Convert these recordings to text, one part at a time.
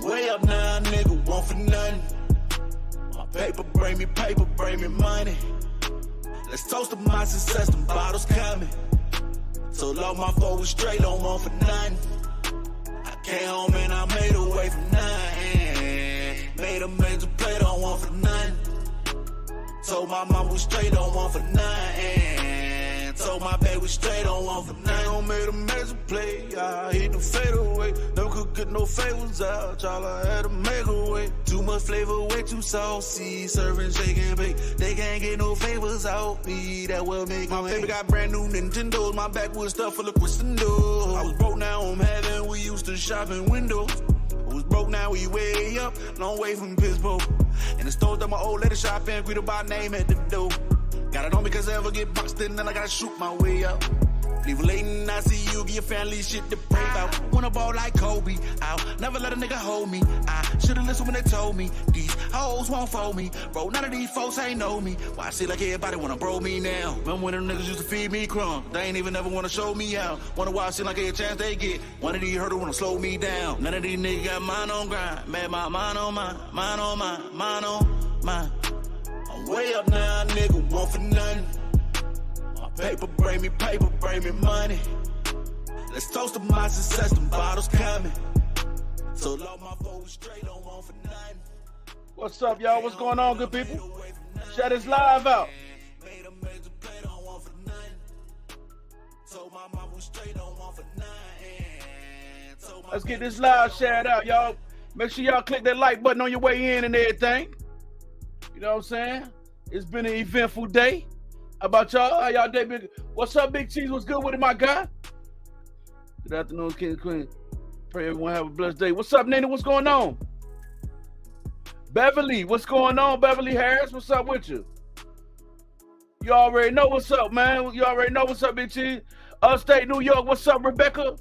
Way up now, nigga, want for nothing. My paper bring me money. Let's toast to my success, them bottles coming. So long my folks straight, don't want for nothing. I came home and I made away from nothing. Made a major play, don't want for nothing. Told my mom was straight, don't want for nothing. Told my baby was straight, don't want for nothing. I made a major play, I hit the fadeaway. Never could get no favors out, y'all, I had to make a way. Too much flavor, way too saucy. Serving, shake and bake, they can't get no favors out me. That will make my baby got brand new Nintendos. My backwood stuff full of crescendos. I was broke, now I'm having, we used to shop in windows. I was broke, now we way up, long way from Pittsburgh. And the stores that my old lady shop in, greeted by name at the door. Got it on me cause I ever get boxed in, then I gotta shoot my way up. Leave late and I see you, get your family shit to pray about. Wanna ball like Kobe, I'll never let a nigga hold me. I should've listened when they told me, these hoes won't fold me. Bro, none of these folks ain't know me. Why I see like everybody wanna bro me now? Remember when them niggas used to feed me crumbs? They ain't even ever wanna show me out. Wonder why I see like every chance they get. One of these hurdles wanna slow me down. None of these niggas got mine on grind. Man, my mind on mine, mine on mine, mine on mine. I'm way up now, nigga, want for nothing. My paper bring me money. Let's toast to my success, them bottles coming. So long my folks straight, don't want for nothing. What's up, y'all? What's going on, good people? Shut this live out. Made a major play, don't want for nothing. So my mom was straight, don't want for nothing. Let's get this live shared out, y'all. Make sure y'all click that like button on your way in and everything. You know what I'm saying? It's been an eventful day. How about y'all? How y'all day been? What's up, Big Cheese? What's good with it, my guy? Good afternoon, King and Queen. Pray everyone have a blessed day. What's up, Nina? What's going on? Beverly, what's going on? Beverly Harris, what's up with you? You already know what's up, man. You already know what's up, Big Cheese. Upstate New York, what's up, Rebecca?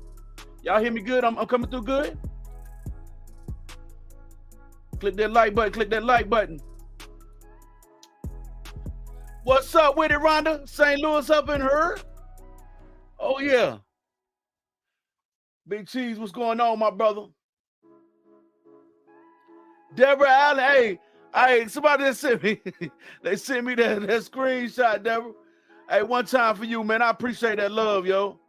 Y'all hear me good? I'm coming through good? Click that like button. Click that like button. What's up with it, Rhonda? St. Louis up in her? Oh, yeah. Big Cheese, what's going on, my brother? Deborah Allen, hey, somebody that sent me, they sent me that screenshot, Deborah. Hey, one time for you, man. I appreciate that love, yo.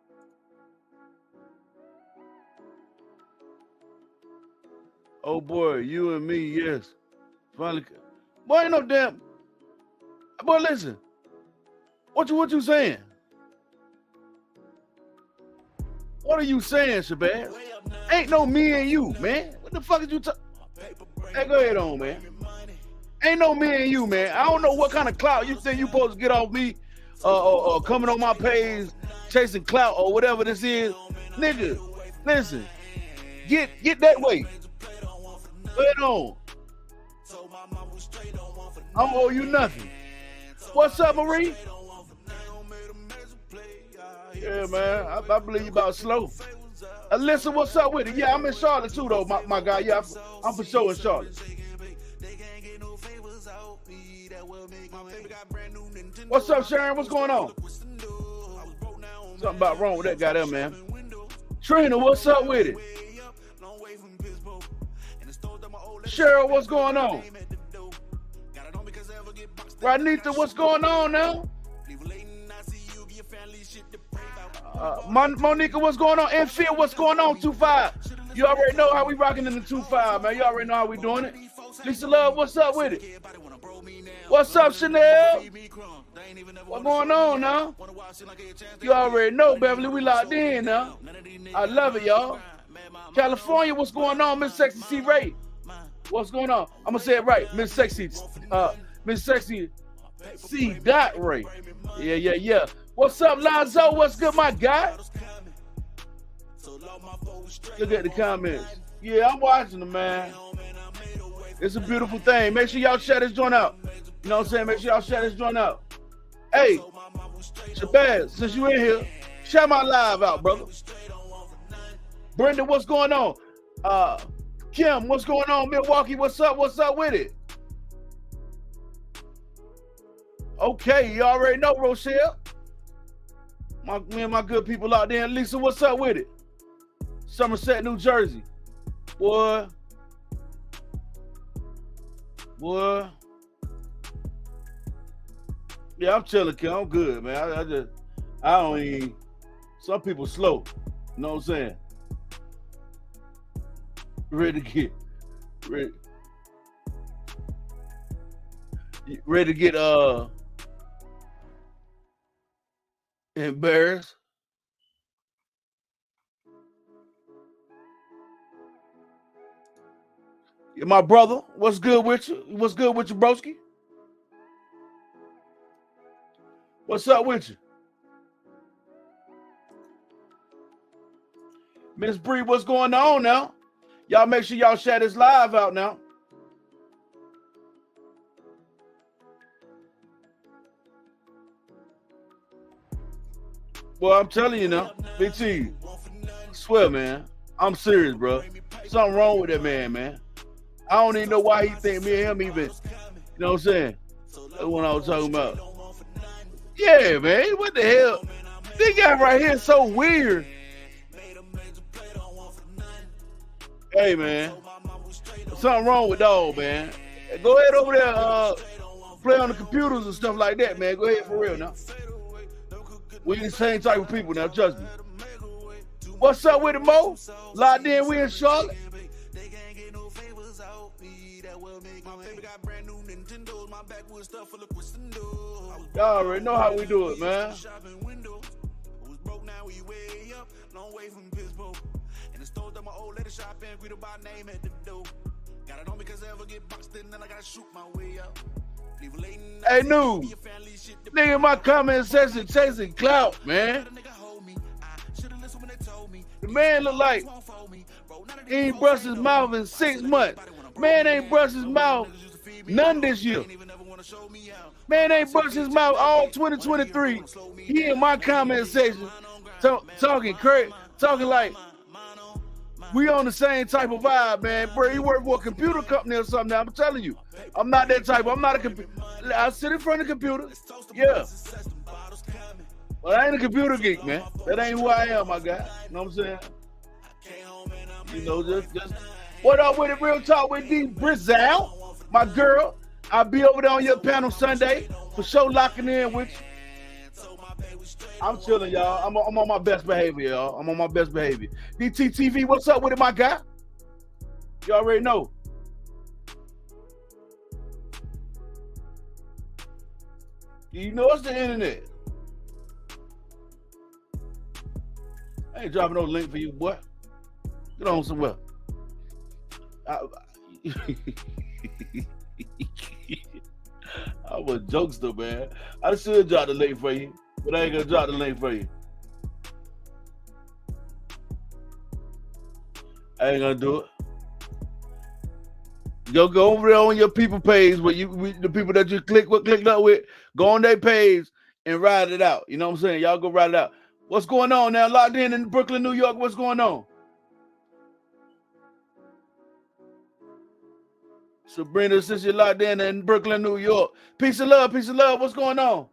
Oh, boy, you and me, yes. Finally. Boy, ain't no damn. Boy, listen. What you saying? What are you saying, Shabazz? Ain't no me and you, man. What the fuck is you talking? Hey, go ahead on, man. Ain't no me and you, man. I don't know what kind of clout you think you supposed to get off me or coming on my page chasing clout or whatever this is. Nigga, listen. Get that way. Go ahead on. I don't owe you nothing. What's up, Marie? Yeah, man. I believe you about slow. Alyssa, what's up with it? Yeah, I'm in Charlotte too, though, my guy. Yeah, I'm for sure in Charlotte. What's up, Sharon? What's going on? Something about wrong with that guy there, man. Trina, what's up with it? Cheryl, what's going on? Ranita, what's going on now? Monica, what's going on? Enfield, what's going on? 2-5. You already know how we rocking in the 2-5, man. You already know how we doing it. Lisa Love, what's up with it? What's up, Chanel? What's going on now? You already know, Beverly, we locked in now. I love it, y'all. California, what's going on? Miss Sexy C. Ray. What's going on? I'm gonna say it right. Miss Sexy C. Ray. Yeah. What's up, Lonzo? What's good, my guy? Look at the comments. Yeah, I'm watching them, man. It's a beautiful thing. Make sure y'all share this joint out. You know what I'm saying? Make sure y'all share this joint out. Hey, Shabazz, since you in here, share my live out, brother. Brenda, what's going on? Kim, what's going on? Milwaukee, what's up? What's up with it? Okay, you already know, Rochelle. Me and my good people out there. Lisa, what's up with it? Somerset, New Jersey. Boy, Boy. Yeah, I'm chilling, kid. I'm good, man. I don't even. Some people slow. You know what I'm saying? Ready to get embarrassed. Yeah, my brother, what's good with you? What's good with you, broski? What's up with you? Miss Bree, what's going on now? Y'all make sure y'all share this live out now. Well, I'm telling you now, BT, I swear, man, I'm serious, bro. Something wrong with that man. I don't even know why he think me and him even, you know what I'm saying? That's what I was talking about. Yeah, man, what the hell? This guy right here is so weird. Hey, man, something wrong with dog, man. Go ahead over there, play on the computers and stuff like that, man. Go ahead for real now. We the same type of people now, trust me. What's up with it, Mo? Locked in, we in Charlotte. Y'all already know how we do it, man. Hey, new nigga in my comment section chasing clout, man. The man look like he ain't brushed his mouth in 6 months. Man ain't brushed his mouth none this year. Man ain't brushed his mouth all 2023. He in my comment section talking crazy, talking like we on the same type of vibe, man. Bro, you work for a computer company or something now. I'm telling you. I'm not that type. I'm not a computer. I sit in front of the computer. Yeah. But I ain't a computer geek, man. That ain't who I am, my guy. You know what I'm saying? You know, just what up with it? Real talk with D Brizal, my girl. I'll be over there on your panel Sunday for sure, locking in with you. I'm chilling, y'all. I'm on my best behavior, y'all. I'm on my best behavior. DTTV, what's up with it, my guy? You already know. You know it's the internet. I ain't dropping no link for you, boy. Get on somewhere. I'm a jokester, man. I should drop the link for you, but I ain't gonna drop the link for you. I ain't gonna do it. Yo, go over there on your people page where the people that you clicked up with, go on their page and ride it out. You know what I'm saying? Y'all go ride it out. What's going on now? Locked in Brooklyn, New York. What's going on? Sabrina, since you're locked in Brooklyn, New York. Peace of love, peace of love. What's going on?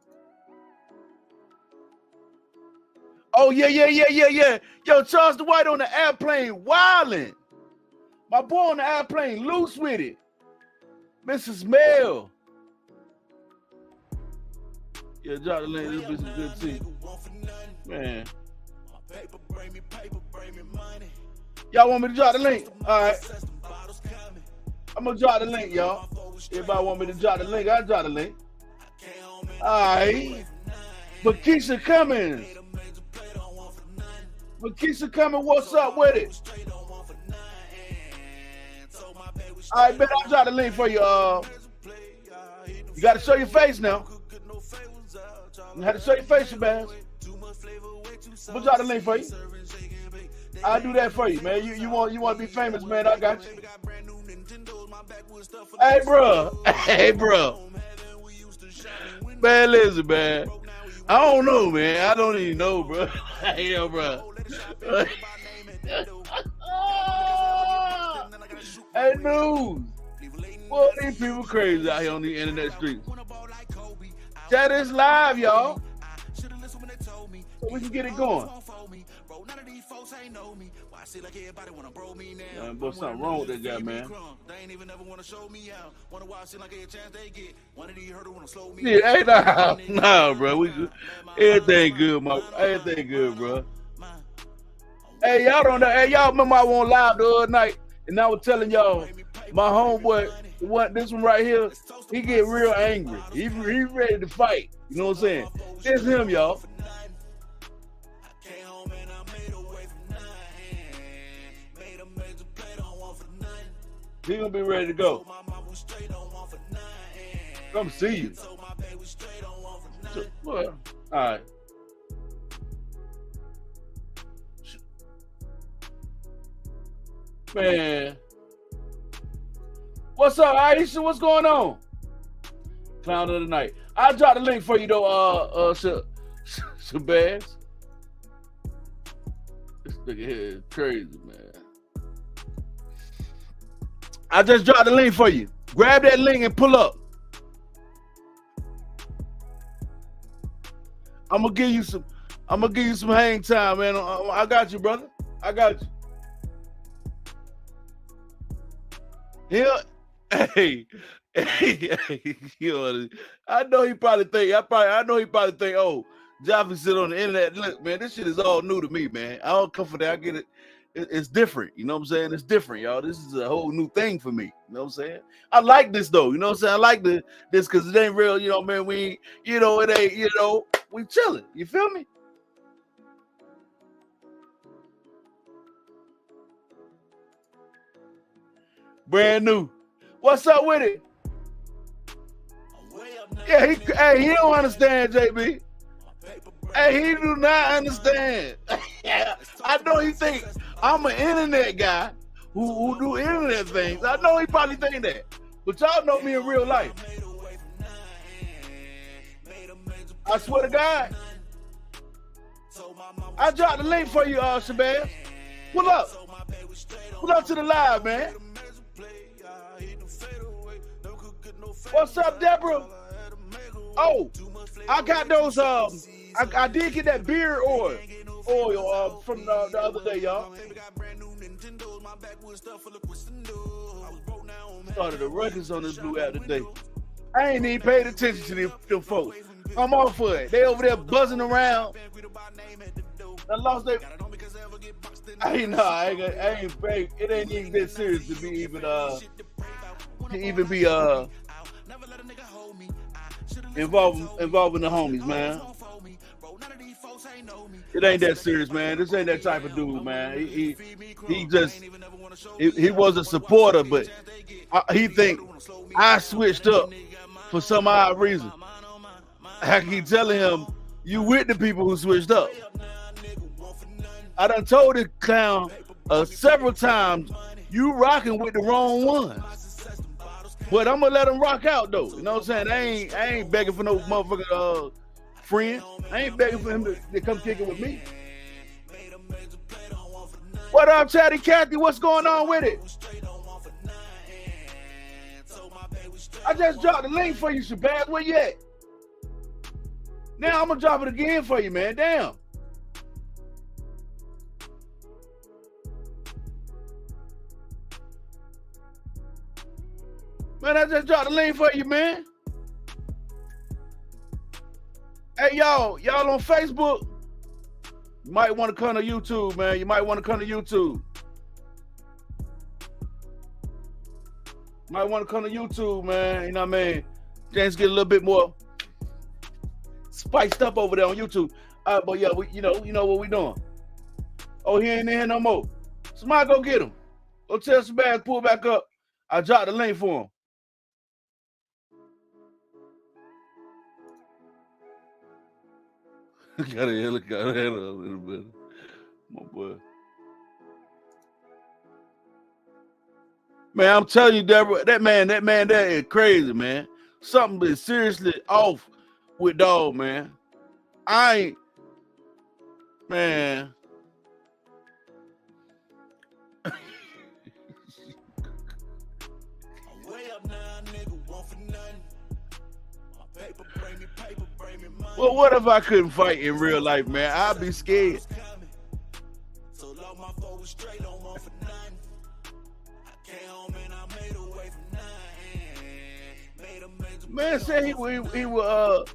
Oh, yeah. Yo, Charles Dwight on the airplane wilding. My boy on the airplane loose with it. Mrs. Mel. Yeah, drop the link. This is good tea. Man. Y'all want me to drop the link? All right. I'm going to drop the link, y'all. Everybody want me to drop the link, I'll drop the link. All right. Makisha Cummins. Makisha Cummins, what's up with it? All right, man, I'll drop the link for you. You got to show your face now. You have to show your face, man. We'll drop the link for you. I'll do that for you, man. You want to be famous, man? I got you. Hey, bro. Man, listen, man. I don't know, man. I don't even know, bro. Hell, bro. Hey, news. Boy, these people crazy out here on the internet streets. Chat is live, y'all. So we can get it going. Man, but something wrong with that guy, man. Yeah, hey, nah, bro. We good. Everything good, everything good, bro. Hey, y'all don't know. Hey, y'all remember I went live the other night, and I was telling y'all, my homeboy, this one right here, he get real angry. He ready to fight. You know what I'm saying? It's him, y'all. He gonna be ready to go. Come see you. Well, all right. Man. What's up, Aisha? What's going on? Clown of the night. I'll drop the link for you though, Shabazz. This nigga here is crazy, man. I just dropped the link for you. Grab that link and pull up. I'm gonna give you some hang time, man. I got you, brother. I got you. Hey, you know, I know he probably think, oh, Jaffe sit on the internet. Look, man, this shit is all new to me, man. I don't come for that. I get it. It's different. You know what I'm saying? It's different, y'all. This is a whole new thing for me. You know what I'm saying? I like this though. You know what I'm saying? I like this because it ain't real. You know, man. We, you know, it ain't. You know, we chilling. You feel me? Brand new. What's up with it? Yeah, he don't understand, JB. Hey, he do not understand. I know he think I'm an internet guy who do internet things. I know he probably think that. But y'all know me in real life. I swear to God. I dropped the link for you, Shabazz. Pull up. Pull up to the live, man. What's up, Deborah? Oh, I got those. I did get that beard oil from the other day, y'all. Started the records on this blue app today. I ain't even paid attention to them folks. I'm off for it. They over there buzzing around. I lost their. I ain't it ain't even that serious to be even involving the homies, man. It ain't that serious, man. This ain't that type of dude, man. He was a supporter, but he think I switched up for some odd reason. I keep telling him, you with the people who switched up. I done told this clown several times, you rocking with the wrong one. But I'm gonna let him rock out though. You know what I'm saying? I ain't begging for no motherfucking friend. I ain't begging for him to come kick it with me. What up, Chatty Cathy? What's going on with it? I just dropped the link for you, Shabazz. Where you at? Now I'm gonna drop it again for you, man. Damn. Man, I just dropped the link for you, man. Hey, y'all on Facebook? You might want to come to YouTube, man. You might want to come to YouTube. Might want to come to YouTube, man. You know what I mean? Things get a little bit more spiced up over there on YouTube. But yeah, you know what we doing. Oh, he ain't in here no more. Somebody go get him. Go tell Shabazz pull back up. I dropped the link for him. Got a helicopter a little bit. My boy. Man, I'm telling you, Deborah, that man there is crazy, man. Something is seriously off with dog, man. I ain't, man. Well, what if I couldn't fight in real life, man? I'd be scared. Man said he was pulling up.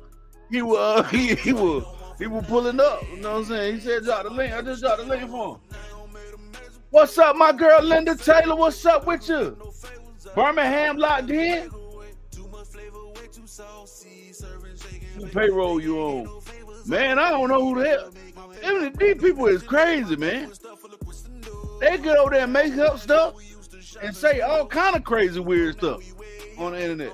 You know what I'm saying? He said drop the link. I just dropped the link for him. What's up, my girl Linda Taylor? What's up with you? Birmingham locked in? What payroll you on? Man, I don't know who the hell. These people is crazy, man. They get over there and make up stuff and say all kind of crazy, weird stuff on the internet.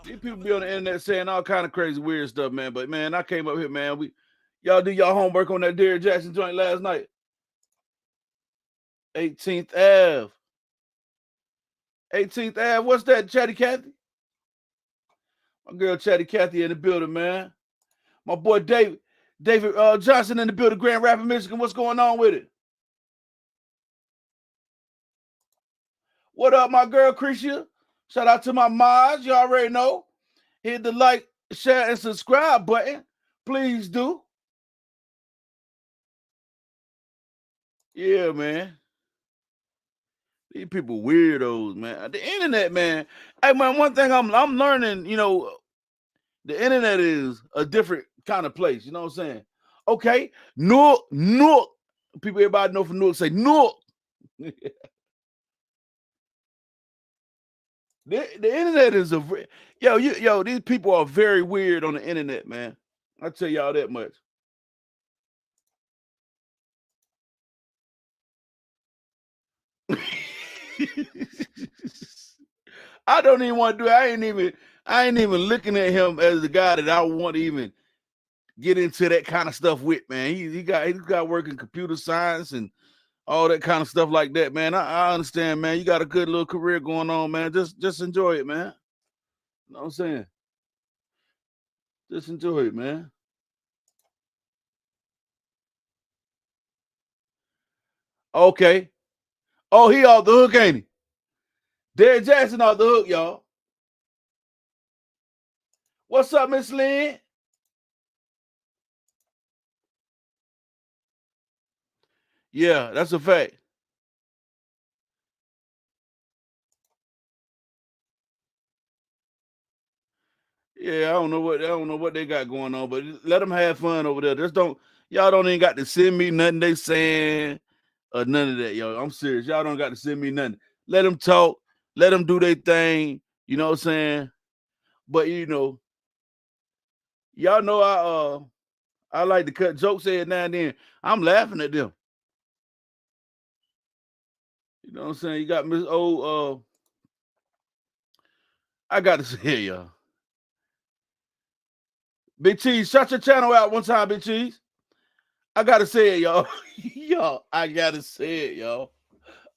These people be on the internet saying all kind of crazy, weird stuff, man. But man, I came up here, man. Y'all do y'all homework on that Derrick Jaxn joint last night. 18th Ave. 18th Ave. What's that, Chatty Cathy? My girl Chatty Cathy in the building, man. My boy David Johnson in the building, Grand Rapids, Michigan. What's going on with it? What up, my girl Krisha? Shout out to my mods. You already know. Hit the like, share, and subscribe button. Please do. Yeah, man. These people weirdos, man. The internet, man. Hey, man, one thing I'm learning, you know, the internet is a different kind of place. You know what I'm saying? Okay. Nook. People, everybody know from Nook say Nook. The internet is yo, these people are very weird on the internet, man. I'll tell y'all that much. I don't even want to do it. I ain't even looking at him as the guy that I want to even get into that kind of stuff with, man. He got working computer science and all that kind of stuff like that, man. I understand, man. You got a good little career going on, man. Just enjoy it, man. You know what I'm saying? Just enjoy it, man. Okay. Oh, he off the hook, ain't he? Derrick Jaxn off the hook, y'all. What's up, Miss Lynn? Yeah, that's a fact. Yeah, I don't know what they got going on, but let them have fun over there. Y'all don't even got to send me nothing they saying or none of that, yo. I'm serious. Y'all don't got to send me nothing. Let them talk. Let them do their thing. You know what I'm saying? But you know, y'all know I like to cut jokes every now and then. I'm laughing at them. You know what I'm saying? You got Miss O. I got to say, y'all. Big Cheese, shut your channel out one time, Big Cheese. I gotta say it, y'all. Y'all, I gotta say it, y'all.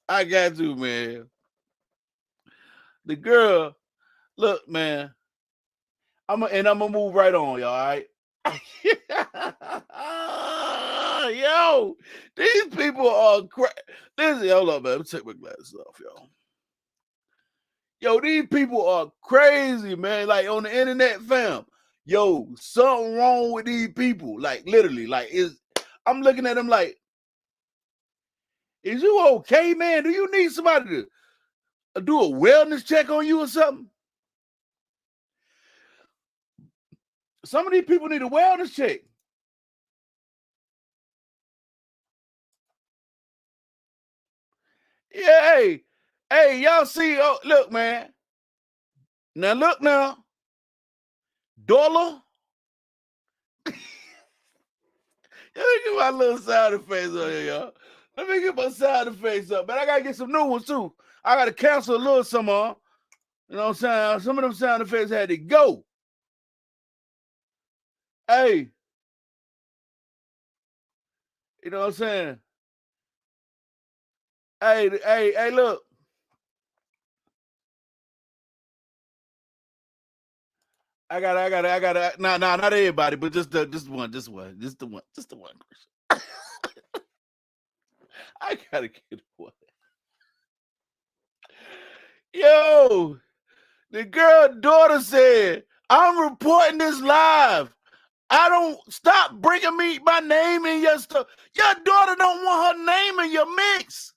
I got to, man. The girl, look, man. I'm gonna move right on, y'all. All right. Yo, these people are crazy. Hold up, man. Let me take my glasses off, y'all. Yo, these people are crazy, man. Like on the internet, fam. Yo, something wrong with these people. Like literally, I'm looking at them like, is you okay, man? Do you need somebody to do a wellness check on you or something? Some of these people need a wellness check. Yeah, hey, y'all see? Oh, look, man. Look now. Dollar. Let me get my little sound effects on here, y'all. Let me get my sound effects up, man. I gotta get some new ones too. I gotta cancel a little some on. You know what I'm saying? Some of them sound effects had to go. Hey. You know what I'm saying? Hey, look. I got nah, not everybody, but just the one. I gotta get one. Yo, the girl daughter said, I'm reporting this live. I don't stop bringing me my name in your stuff. Your daughter don't want her name in your mix.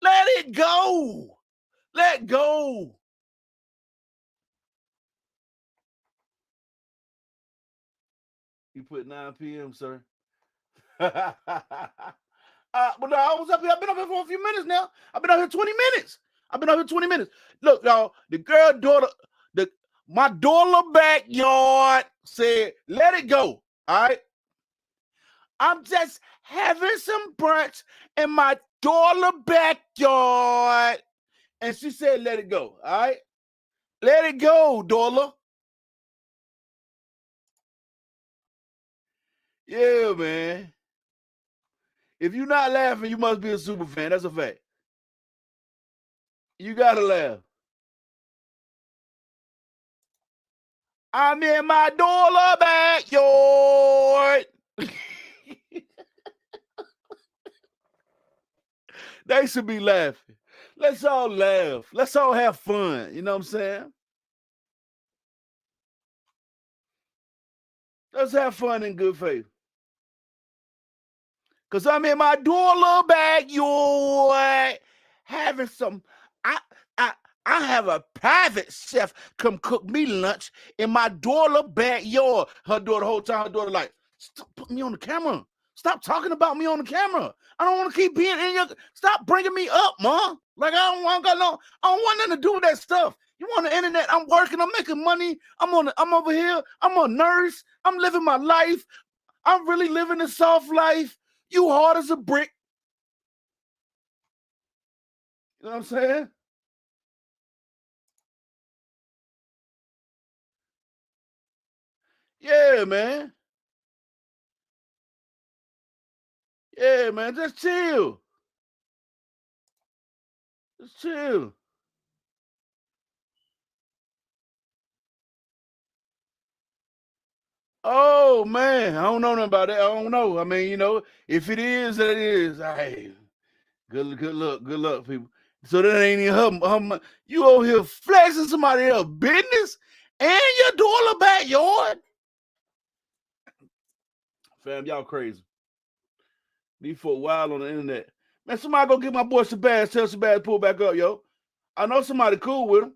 Let it go. Let go. You put 9 p.m., sir. But no, I was up here. I've been up here for a few minutes now. I've been up here 20 minutes. Look, y'all, the girl daughter, my daughter backyard said, let it go. All right. I'm just having some brunch in my daughter backyard. And she said, let it go. All right. Let it go, daughter. Yeah, man. If you're not laughing, you must be a super fan. That's a fact. You gotta laugh. I'm in my daughter backyard. They should be laughing. Let's all laugh. Let's all have fun. You know what I'm saying? Let's have fun in good faith. Because I'm in my daughter backyard having some. I have a private chef come cook me lunch in my daughter backyard. Her daughter, the whole time, her daughter like, stop putting me on the camera. Stop talking about me on the camera. I don't want to keep being in your. Stop bringing me up, Mom. Like I don't want nothing to do with that stuff. You on the internet? I'm working. I'm making money. I'm over here. I'm a nurse. I'm living my life. I'm really living a soft life. You hard as a brick. You know what I'm saying? Yeah, man. Yeah, man. Just chill. Just chill. Oh man, I don't know nothing about that. I don't know. I mean, if it is, that it is. Hey, good luck, people. So that ain't even her. You over here flexing somebody else's business and your daughter backyard. Fam, y'all crazy. These folk wild on the internet. Man, somebody go get my boy Shabazz. Tell Shabazz to pull back up, yo. I know somebody cool with him.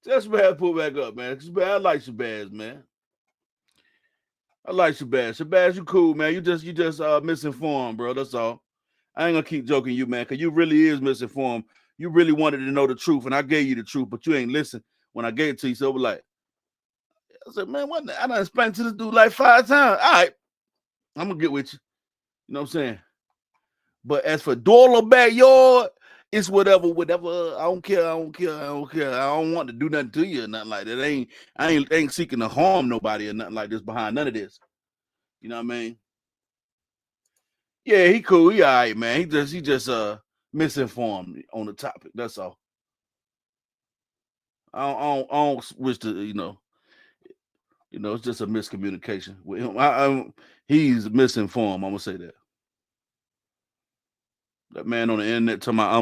Tell Shabazz to pull back up, man. I like Shabazz, man. I like Shabazz. Shabazz, you cool, man. You just misinformed, bro. That's all. I ain't gonna keep joking you, man, because you really is misinformed. You really wanted to know the truth, and I gave you the truth, but you ain't listen when I gave it to you. So like, I said, man, what? I done explained to this dude like 5 times. All right, I'm gonna get with you. You know what I'm saying? But as for dollar backyard, it's whatever. I don't care. I don't want to do nothing to you or nothing like that. I ain't seeking to harm nobody or nothing like this behind none of this. You know what I mean? Yeah, he cool. He all right, man. He just misinformed on the topic. That's all. I don't wish to, it's just a miscommunication with him. He's misinformed. I'm gonna say that. That man on the internet talking about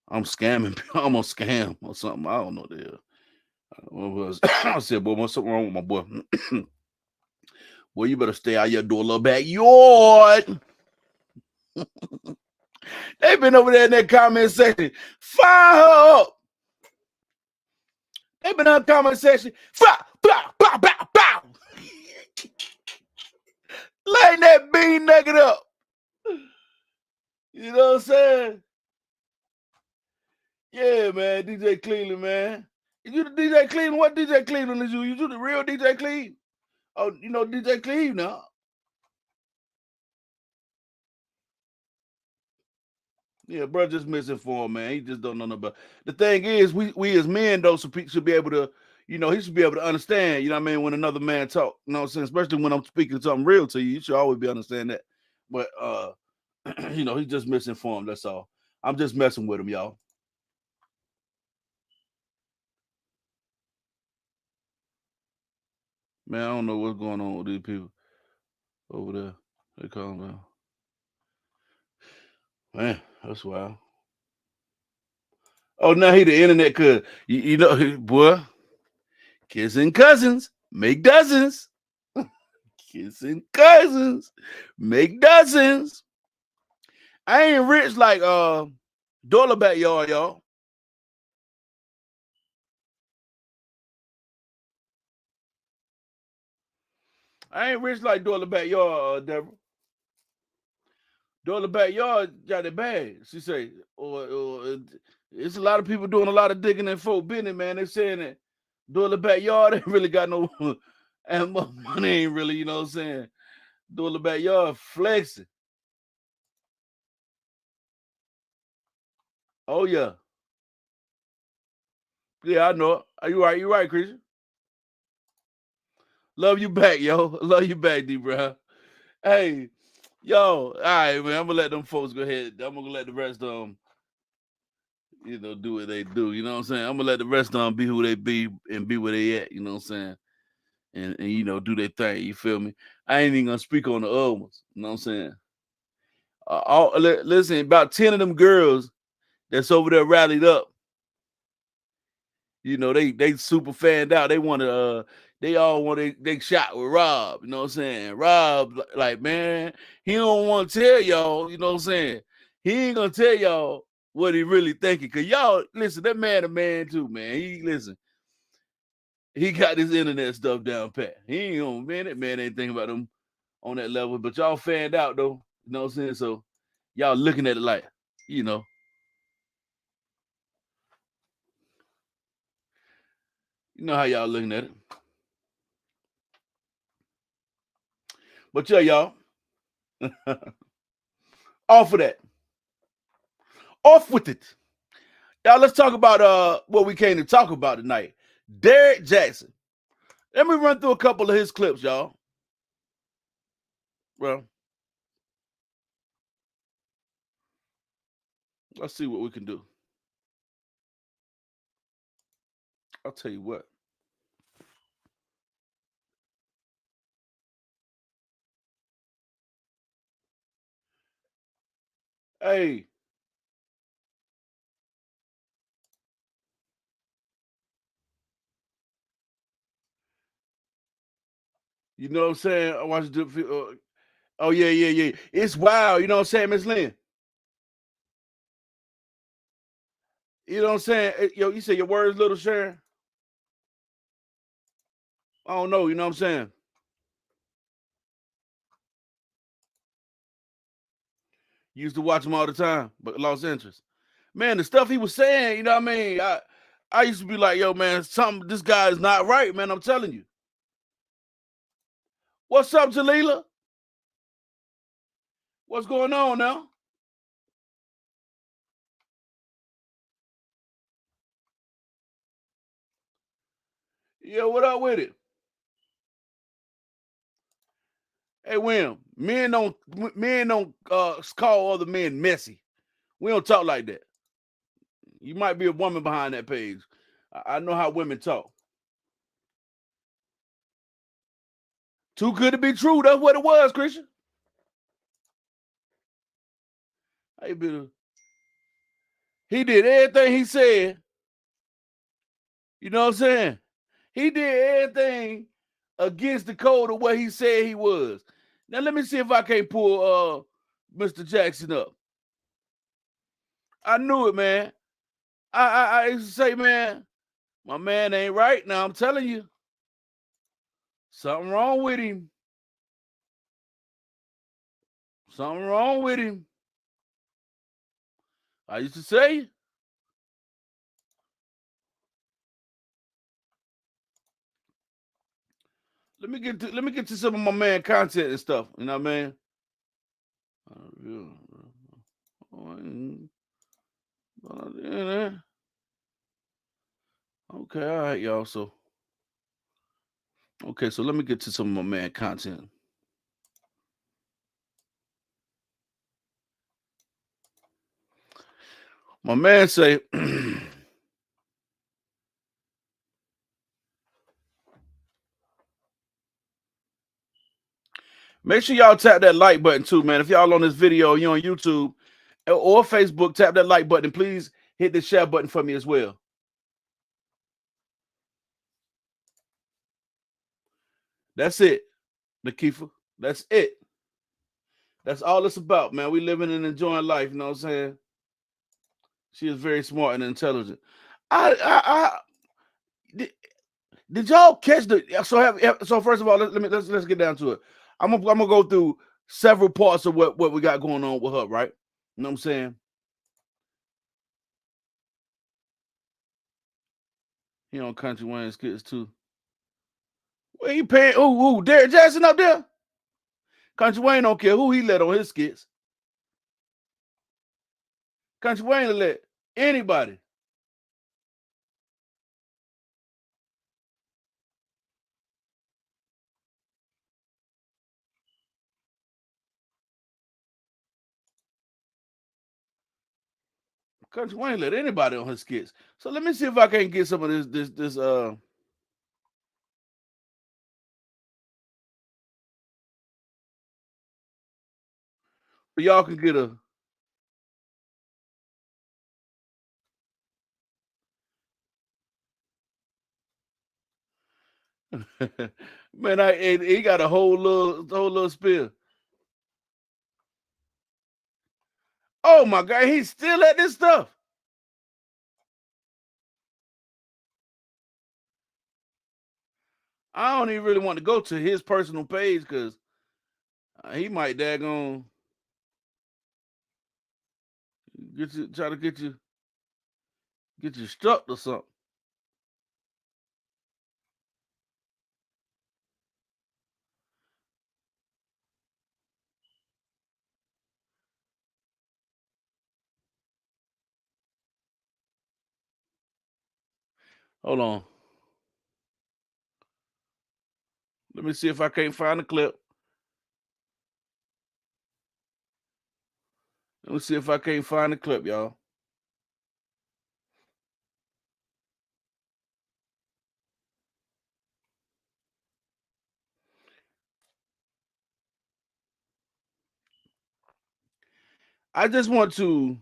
I'm scamming. I'm gonna scam or something. I don't know the hell. I said, boy, what's something wrong with my boy? Well, you better stay out your door, little backyard. They've been over there in that comment section. Fire her up. They've been in the comment section. Bow, bow, bow, bow, bow. Lighting that bean nugget up. You know what I'm saying? Yeah, man. DJ Cleveland, man. Is you the DJ Cleveland? What DJ Cleveland is you? You the real DJ Cleveland? Oh, you know DJ Cleveland now. Yeah, bro, just misinformed, man. He just don't know about. The thing is, we as men though should be able to, he should be able to understand. You know what I mean? When another man talk, you know what I'm saying? Especially when I'm speaking something real to you, you should always be understand that. But he's just misinformed. That's all. I'm just messing with him, y'all. Man, I don't know what's going on with these people over there. They calm down. Man, that's wild. Oh, now he the internet cuz boy. Kissing cousins make dozens. Kissing cousins make dozens. I ain't rich like Dollar Backyard, y'all. I ain't rich like Dollar Backyard, Deborah. Dollar Backyard got it bad. She say, or it's a lot of people doing a lot of digging in folk business, man. They saying that Dollar Backyard ain't really got no and money ain't really, you know what I'm saying? Dollar Backyard flexing. Oh yeah. Yeah, I know it. Are you right? You right, Christian? Love you back, yo. Love you back, D, bro. Hey, yo, all right, man. I'm gonna let them folks go ahead. I'm gonna let the rest of them, do what they do. You know what I'm saying? I'm gonna let the rest of them be who they be and be where they at. You know what I'm saying? And do their thing. You feel me? I ain't even gonna speak on the other ones. You know what I'm saying? Listen, about 10 of them girls that's over there rallied up. They super fanned out. They want to they all want they shot with Rob. You know what I'm saying? Rob, like, man, he don't want to tell y'all, you know what I'm saying? He ain't gonna tell y'all what he really thinking. Cause y'all, listen, that man a man too, man. He got this internet stuff down pat. He ain't gonna, man, that man ain't thinking about them on that level. But y'all fanned out though. You know what I'm saying? So y'all looking at it like, you know how y'all looking at it. But yeah, y'all. Off of that. Off with it. Y'all, let's talk about what we came to talk about tonight. Derrick Jaxn. Let me run through a couple of his clips, y'all. Well, let's see what we can do. I'll tell you what. Hey. You know what I'm saying? I want you to oh, yeah. It's wild. You know what I'm saying, Miss Lynn? You know what I'm saying? Yo, you say your words, little Sharon? I don't know. You know what I'm saying? Used to watch him all the time, but lost interest. Man, the stuff he was saying, you know what I mean? I used to be like, yo, man, this guy is not right, man. I'm telling you. What's up, Jalila? What's going on now? Yeah, what up with it? Hey, William, men don't call other men messy. We don't talk like that. You might be a woman behind that page. I know how women talk. Too good to be true. That's what it was, Christian. Hey, he did everything he said. You know what I'm saying? He did everything against the code of what he said he was. Now let me see if I can't pull Mr. Jaxn up. I knew it, man. I used to say, man, my man ain't right. Now I'm telling you, something wrong with him. Something wrong with him. I used to say. Let me get to some of my man content and stuff. You know what I mean? Okay, all right, y'all. So let me get to some of my man content. My man say, make sure y'all tap that like button too, man. If y'all on this video, you on YouTube or Facebook, tap that like button. Please hit the share button for me as well. That's it, Nikkifa. That's it. That's all it's about, man. We living and enjoying life, you know what I'm saying? She is very smart and intelligent. I did y'all catch the so first of all, let's get down to it. I'm gonna go through several parts of what we got going on with her, right? You know what I'm saying? He on Country Wayne skits too. Well, he paying who Derrick Jaxn up there? Country Wayne don't care who he let on his skits. Country Wayne will let anybody. Country Wayne let anybody on his skits. So let me see if I can get some of this so y'all can get a man. He got a whole little spill. Oh my God, he's still at this stuff. I don't even really want to go to his personal page because he might daggone try to get you struck or something. Hold on. Let me see if I can't find the clip. Let me see if I can't find the clip, y'all. I just want to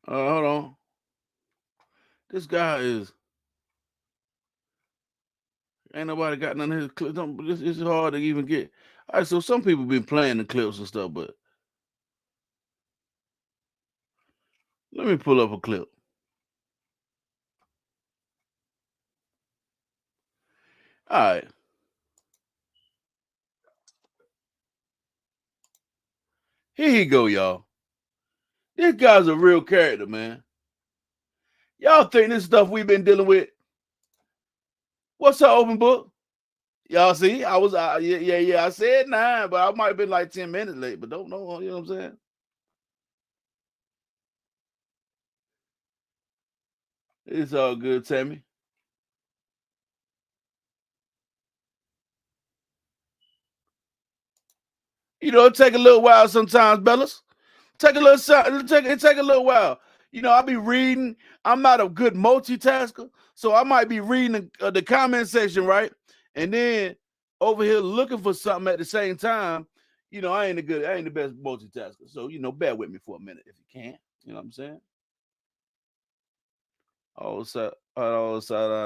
hold on. This guy ain't nobody got none of his clips. It's hard to even get. All right, so some people been playing the clips and stuff, but let me pull up a clip. All right. Here you go, y'all. This guy's a real character, man. Y'all think this stuff we've been dealing with? What's up, open book? Y'all see, I was I said 9, but I might have been like 10 minutes late, but don't know, you know what I'm saying? It's all good, Tammy. You know, it take a little while sometimes, Bellas. Take a little while. You know, I'll be reading. I'm not a good multitasker, so I might be reading the comment section, right? And then over here looking for something at the same time. You know, I ain't the best multitasker. So, you know, bear with me for a minute if you can. You know what I'm saying? All side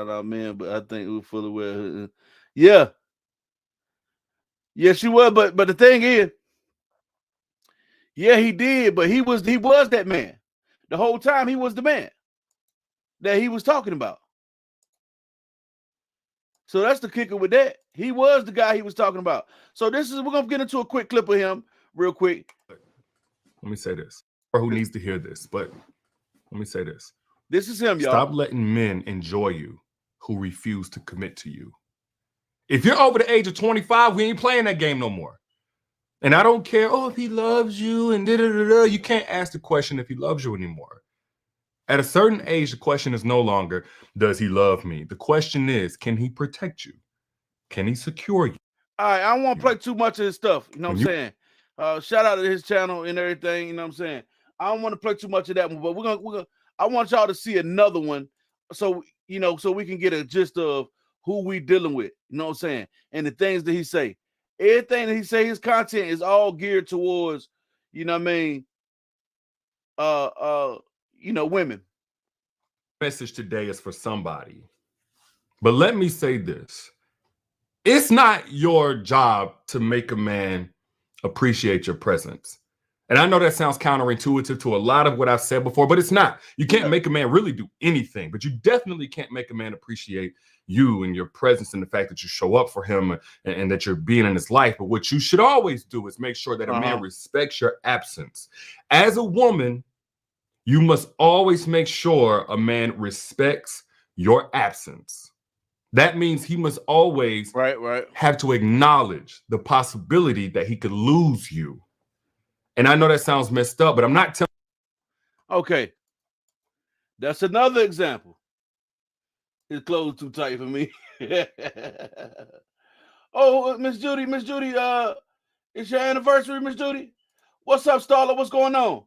eye man, but I think we fully well. Yeah. Yes, she was, but the thing is, yeah, he did, but he was that man. The whole time he was the man that he was talking about. So that's the kicker with that. He was the guy he was talking about. So we're gonna get into a quick clip of him real quick. Let me say this. Or who needs to hear this, but let me say this. This is him, y'all. Stop letting men enjoy you who refuse to commit to you. If you're over the age of 25, we ain't playing that game no more. And I don't care, if he loves you and da-da-da-da. You can't ask the question if he loves you anymore. At a certain age, the question is no longer, does he love me? The question is, can he protect you? Can he secure you? All right, I don't want to play too much of his stuff. You know what I'm saying? Shout out to his channel and everything. You know what I'm saying? I don't want to play too much of that one, but we're gonna. I want y'all to see another one, so you know, so we can get a gist of who we dealing with. You know what I'm saying? And the things that he say. Everything that he say, his content is all geared towards, you know what I mean? You know, women. message today is for somebody. But let me say this. It's not your job to make a man appreciate your presence. And I know that sounds counterintuitive to a lot of what I've said before, but it's not. You can't make a man really do anything, but you definitely can't make a man appreciate you and your presence and the fact that you show up for him and that you're being in his life. But what you should always do is make sure that a man respects your absence. As a woman, you must always make sure a man respects your absence. That means he must always have to acknowledge the possibility that he could lose you. And I know that sounds messed up, but I'm not telling. Okay. That's another example. His clothes too tight for me. Oh, Miss Judy, it's your anniversary, Miss Judy. What's up, Starla? What's going on?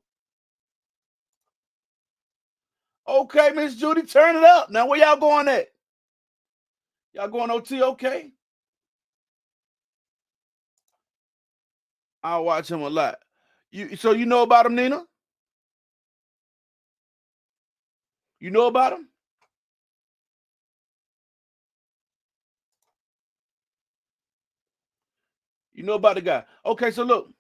Okay, Miss Judy, turn it up. Now, where y'all going at? Y'all going OT? Okay. I watch him a lot. So you know about him, Nina? You know about him? You know about the guy. Okay, so look.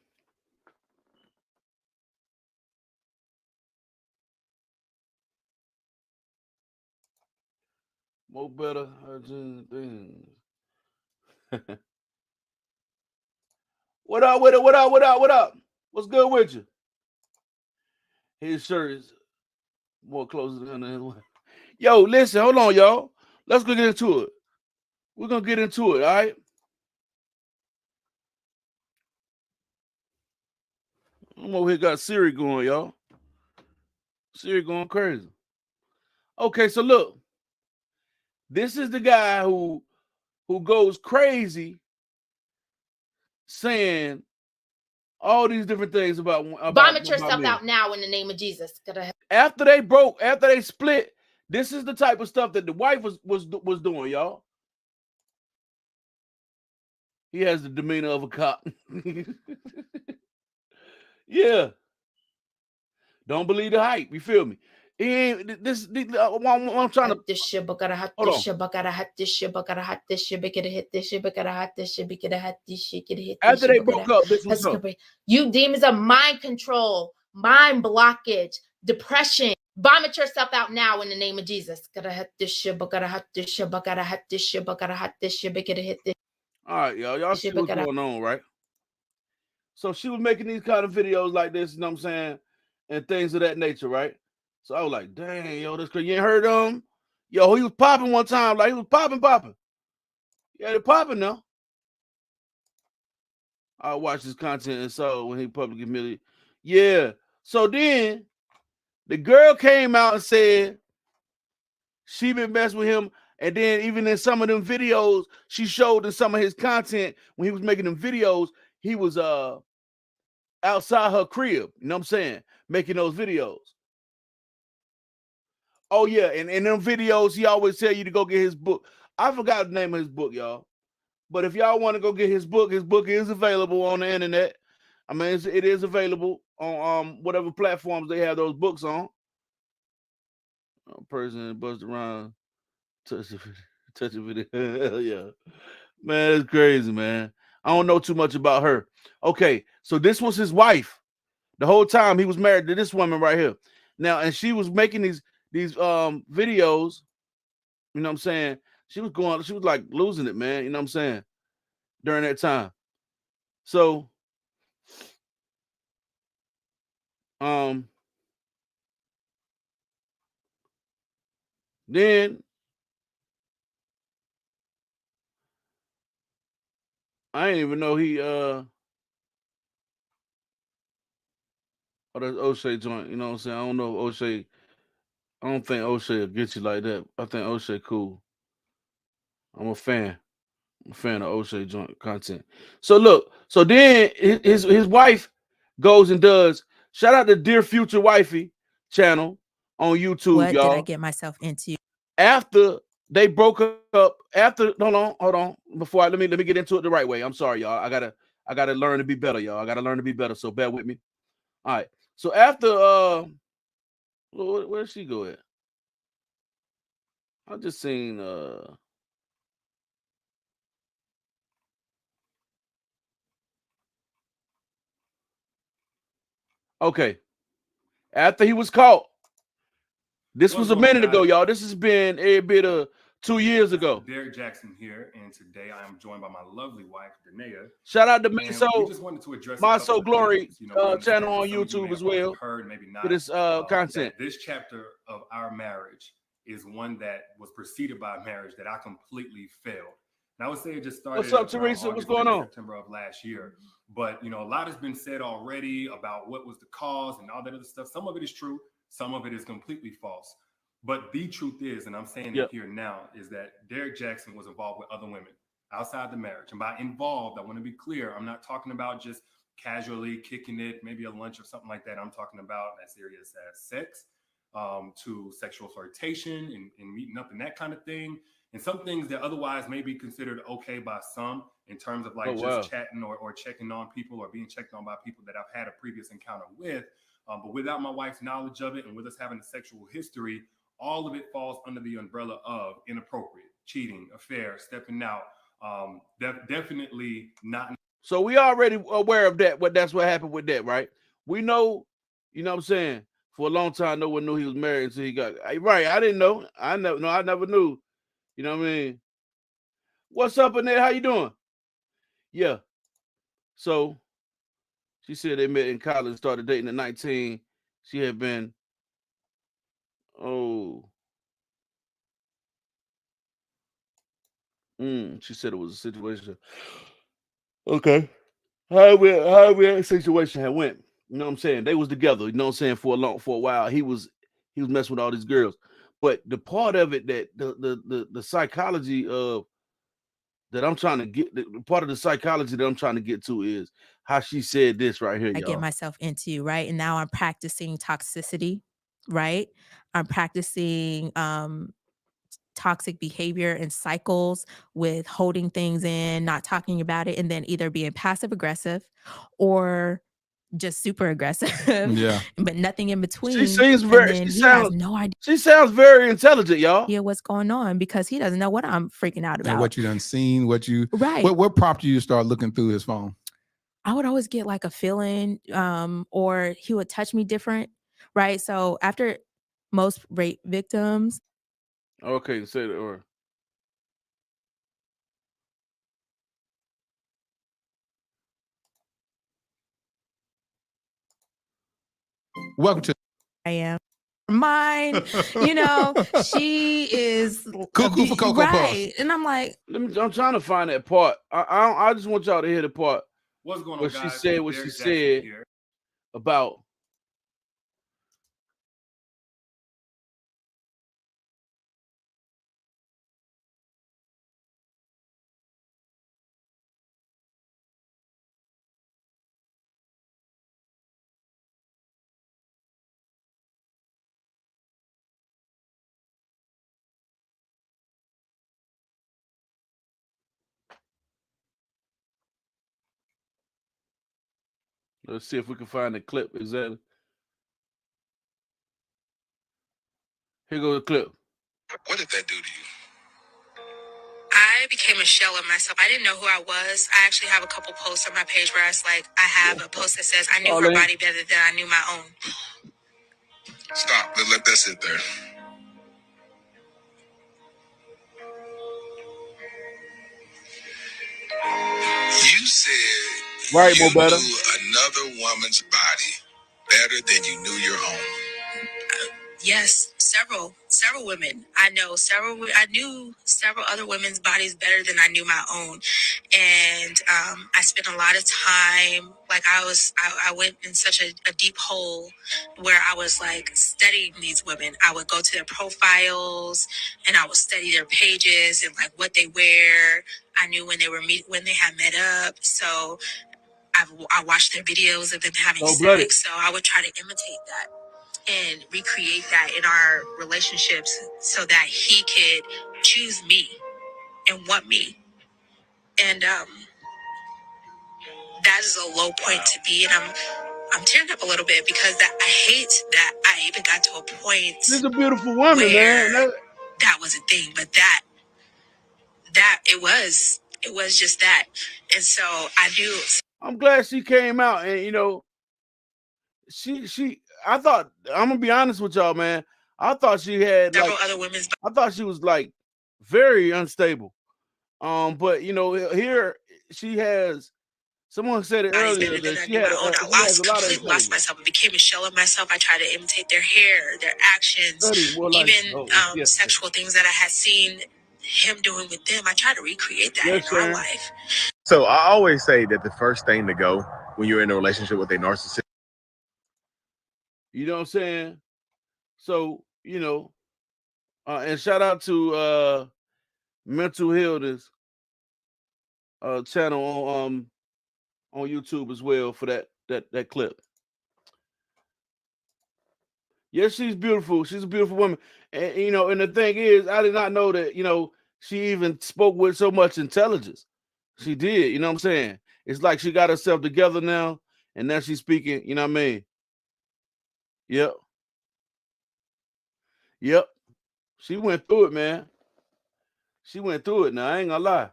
More better things. What up with it? What up? What up? What up? What's good with you? His shirt is more closer than his wife. Yo, listen, hold on, y'all. Let's go get into it. We're gonna get into it, all right? I'm over here got Siri going, y'all. Siri going crazy. Okay, so look. This is the guy who goes crazy saying all these different things about vomit yourself out now in the name of Jesus. After they split, this is the type of stuff that the wife was doing, y'all. He has the demeanor of a cop. Yeah. Don't believe the hype. You feel me? He ain't this. I'm trying to. This shit, but gotta hot this shit, but gotta hot this shit, but gotta hot this shit, but gotta hit this shit, but gotta hot this shit, but gotta hot this shit, get hit. After they broke up, this was up. You demons of mind control, mind blockage, depression. Vomit yourself out now in the name of Jesus. Gotta hot this shit, but gotta hot this shit, but gotta hot this shit, but gotta hot this shit, but gotta hit this. All right, y'all see what's going on, right? So she was making these kind of videos like this, you know what I'm saying, and things of that nature, right? So I was like, dang, yo, this crazy. You ain't heard of him? Yo, he was popping one time. Like, he was popping. Yeah, they're popping now. I watched his content and saw when he publicly admitted. Yeah. So then the girl came out and said she been messing with him. And then even in some of them videos, she showed in some of his content when he was making them videos, he was outside her crib. You know what I'm saying? Making those videos. Oh, yeah. And in them videos, he always tell you to go get his book. I forgot the name of his book, y'all. But if y'all want to go get his book is available on the internet. I mean, it is available on whatever platforms they have those books on. A person buzzed around, touch the video. Hell yeah. Man, it's crazy, man. I don't know too much about her. Okay, so this was his wife. The whole time he was married to this woman right here. Now, and she was making these videos, you know what I'm saying? She was like losing it, man, you know what I'm saying? During that time. So then I didn't even know he oh, that's O'Shea joint, you know what I'm saying? I don't know O'Shea. I don't think O'Shea will get you like that. I think O'Shea cool. I'm a fan. I'm a fan of O'Shea joint content. So look, so then his wife goes and does, shout out to Dear Future Wifey channel on YouTube, what y'all. did I get myself into? After they broke up, hold on. Before let me get into it the right way. I'm sorry, y'all. I gotta learn to be better, y'all. I gotta learn to be better. So bear with me. All right. So after where did she go at? I just seen okay. After he was caught. This was a minute ago, y'all. This has been a bit of 2 years ago. Derrick Jaxn here, and today I am joined by my lovely wife, Danae. Shout out to we just wanted to address My So Glory channel on YouTube as well. Heard, maybe not, for this content. This chapter of our marriage is one that was preceded by a marriage that I completely failed. And I would say it just started. What's up, Teresa? What's going on? September of last year. But a lot has been said already about what was the cause and all that other stuff. Some of it is true. Some of it is completely false. But the truth is, and I'm saying it here now, is that Derrick Jaxn was involved with other women outside the marriage. And by involved, I want to be clear. I'm not talking about just casually kicking it, maybe a lunch or something like that. I'm talking about as serious as sex, to sexual flirtation and meeting up and that kind of thing. And some things that otherwise may be considered okay by some in terms of like chatting or checking on people or being checked on by people that I've had a previous encounter with. But without my wife's knowledge of it and with us having a sexual history, all of it falls under the umbrella of inappropriate, cheating, affair, stepping out. Definitely not. So we already aware of that. That's what happened with that, right? We know, you know what I'm saying? For a long time, no one knew he was married until he got right. I didn't know. I never knew. You know what I mean? What's up, Annette? How you doing? Yeah. So she said they met in college, started dating at 19. She had been, she said it was a situation. Okay. However situation had went. You know what I'm saying? They was together, you know what I'm saying, for a while. He was messing with all these girls. But the part of it that the psychology of that I'm trying to get, the part of the psychology that I'm trying to get to is how she said this right here. I get myself into, right? And now I'm practicing toxicity, right? I'm practicing toxic behavior and cycles with holding things in, not talking about it, and then either being passive aggressive or just super aggressive. Yeah. But nothing in between. She seems very, he has no idea. She sounds very intelligent, y'all. Yeah, what's going on, because he doesn't know what I'm freaking out about. And what you done seen, what right. What prompted you to start looking through his phone? I would always get like a feeling, or he would touch me different, right? So after most rape victims. Okay, say that or. Welcome to. I am. Mine, she is cuckoo for Cocoa right, and I'm like, I'm trying to find that part. I just want y'all to hear the part. What's going on, what guys? She said, what she said about. Let's see if we can find the clip exactly. Here goes the clip. What did that do to you? I became a shell of myself. I didn't know who I was. I actually have a couple posts on my page where it's like, I have a post that says, I knew her body better than I knew my own. Stop. Let that sit there. You said right, you knew another woman's body better than you knew your own. Yes, several women. I knew several other women's bodies better than I knew my own. And I spent a lot of time, like I went in such a deep hole where I was like studying these women. I would go to their profiles and I would study their pages and like what they wear. I knew when they had met up. So I watched their videos of them having sex. So I would try to imitate that and recreate that in our relationships so that he could choose me and want me. And that is a low point to be. And I'm tearing up a little bit because I hate that I even got to a point. She's a beautiful woman, man. that was a thing, but that it was just that. And so I do. I'm glad she came out, and you know, I thought, I'm gonna be honest with y'all, man. I thought she had Several like, other women's. I thought she was like very unstable. But you know, here she has. Someone said it Bodies earlier better than that I knew my own. she has a lot of Completely lost intelligence. myself. I became a shell of myself. I tried to imitate their hair, their actions, Study more like, even sexual things that I had seen him doing with them. I tried to recreate that Yes, in our sir. life. So I always say that the first thing to go when you're in a relationship with a narcissist. You know what I'm saying? So, you know, and shout out to Mental Healness channel on YouTube as well for that clip. Yes, she's beautiful. She's a beautiful woman. And you know, and the thing is, I did not know that, you know, she even spoke with so much intelligence. She did, you know what I'm saying? It's like she got herself together now, and now she's speaking, you know what I mean? Yep. Yep. She went through it, man. She went through it now. I ain't gonna lie.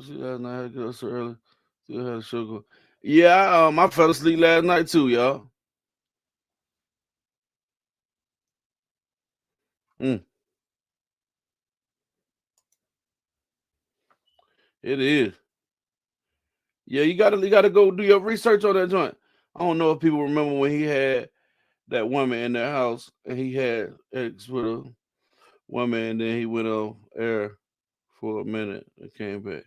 She last night had to get up so early. Still had a sugar. Yeah, I fell asleep last night too, y'all. Mm, it is. Yeah, you gotta go do your research on that joint. I don't know if people remember when he had that woman in their house and he had sex with a woman and then he went on air for a minute and came back.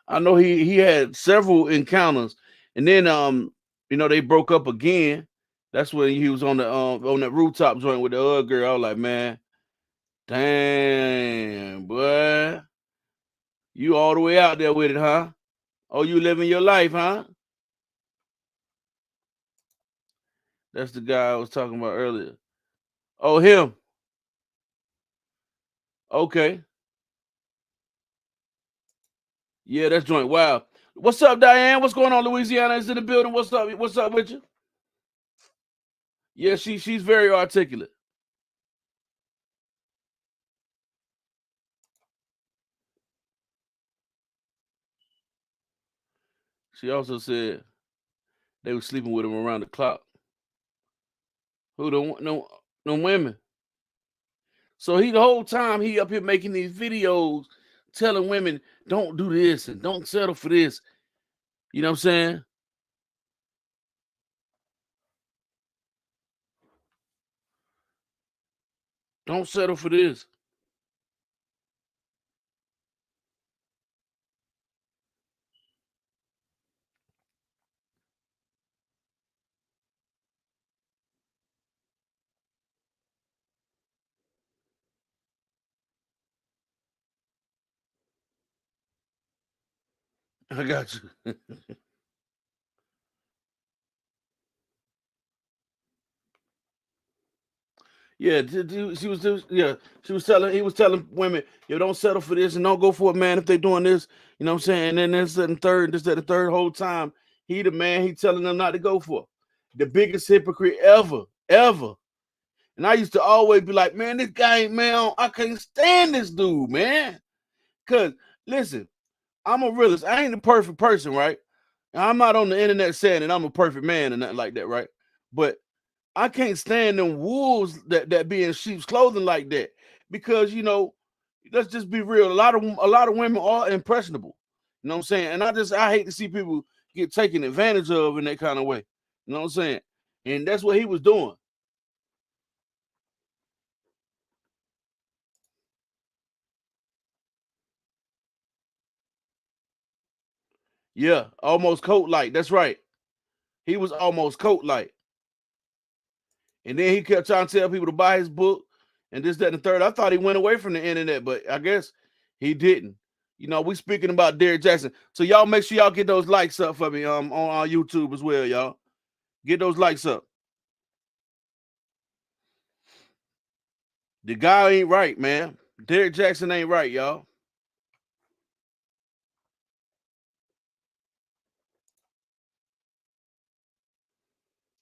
I know he had several encounters, and then you know, they broke up again. That's when he was on that rooftop joint with the other girl. I was like, man, damn, boy, you all the way out there with it, huh? Oh, you living your life, huh? That's the guy I was talking about earlier. Oh, him. Okay. Yeah, that's joint. Wow. What's up, Diane? What's going on? Louisiana is in the building. What's up? What's up with you? Yeah, she's very articulate. She also said they were sleeping with him around the clock. Who don't no women? So he the whole time he up here making these videos telling women don't do this and don't settle for this. You know what I'm saying? Don't settle for this. I got you. Yeah, she was telling he was telling women, yo, don't settle for this and don't go for it, man, if they doing this. You know what I'm saying? And then this and third, this and the third whole time. He the man, he telling them not to go for it. The biggest hypocrite ever, ever. And I used to always be like, man, this guy ain't, man, I can't stand this dude, man. Cause listen, I'm a realist. I ain't the perfect person, right? I'm not on the internet saying that I'm a perfect man and nothing like that, right? But I can't stand them wolves that be in sheep's clothing like that. Because, you know, let's just be real. A lot of women are impressionable. You know what I'm saying? And I hate to see people get taken advantage of in that kind of way. You know what I'm saying? And that's what he was doing. Yeah, almost coat like. That's right. He was almost coat like. And then he kept trying to tell people to buy his book and this, that, and the third. I thought he went away from the internet, but I guess he didn't. You know, we speaking about Derrick Jaxn. So y'all make sure y'all get those likes up for me on our YouTube as well, y'all. Get those likes up. The guy ain't right, man. Derrick Jaxn ain't right, y'all.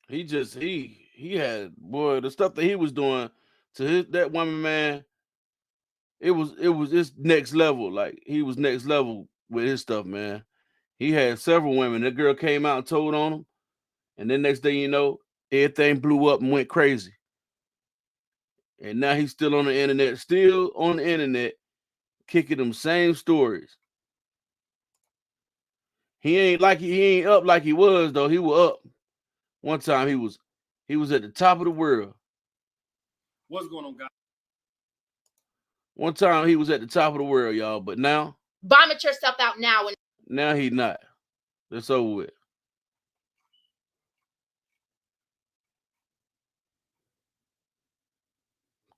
He had, boy, the stuff that he was doing that woman, man, it was it's next level. Like he was next level with his stuff, man. He had several women. That girl came out and told on him, and then next thing you know, everything blew up and went crazy. And now he's still on the internet, kicking them same stories. He ain't up like he was though. He was up. One time he was at the top of the world. What's going on, guys? One time he was at the top of the world, y'all, but now vomit yourself out now. Now he's not. That's over with.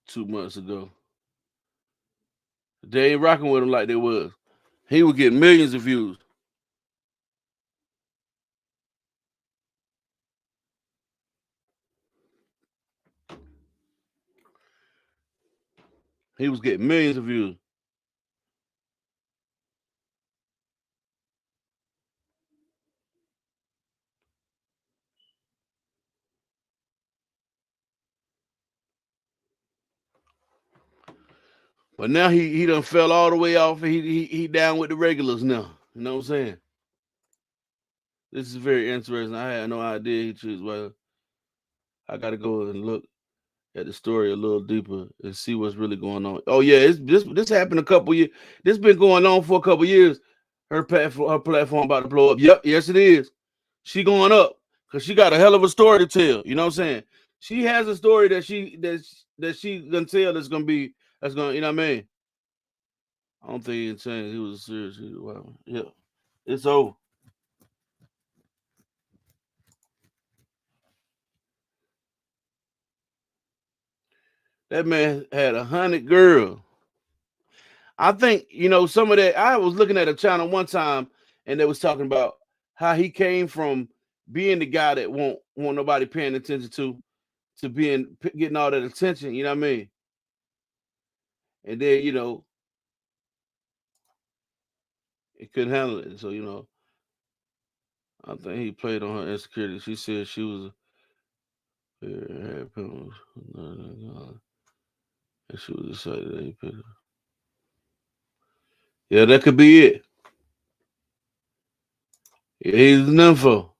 Two months ago. They ain't rocking with him like they was. He was getting millions of views. He was getting millions of views. But now he done fell all the way off. He down with the regulars now. You know what I'm saying? This is very interesting. I had no idea he chose. Well, I got to go and look at the story a little deeper and see what's really going on. Oh yeah, this happened a couple years. This been going on for a couple years. Her platform about to blow up. Yep, yes it is. She going up because she got a hell of a story to tell. You know what I'm saying? She has a story that she gonna tell that's gonna, you know what I mean? I don't think he changed. He was serious. Wow. Yeah, it's over. That man had 100 girls. I think, some of that. I was looking at a channel one time and they was talking about how he came from being the guy that won't nobody paying attention to getting all that attention, you know what I mean? And then, he couldn't handle it. So, I think he played on her insecurity. She said she was and she was excited that he picked her. Yeah, that could be it. Yeah, he's an info.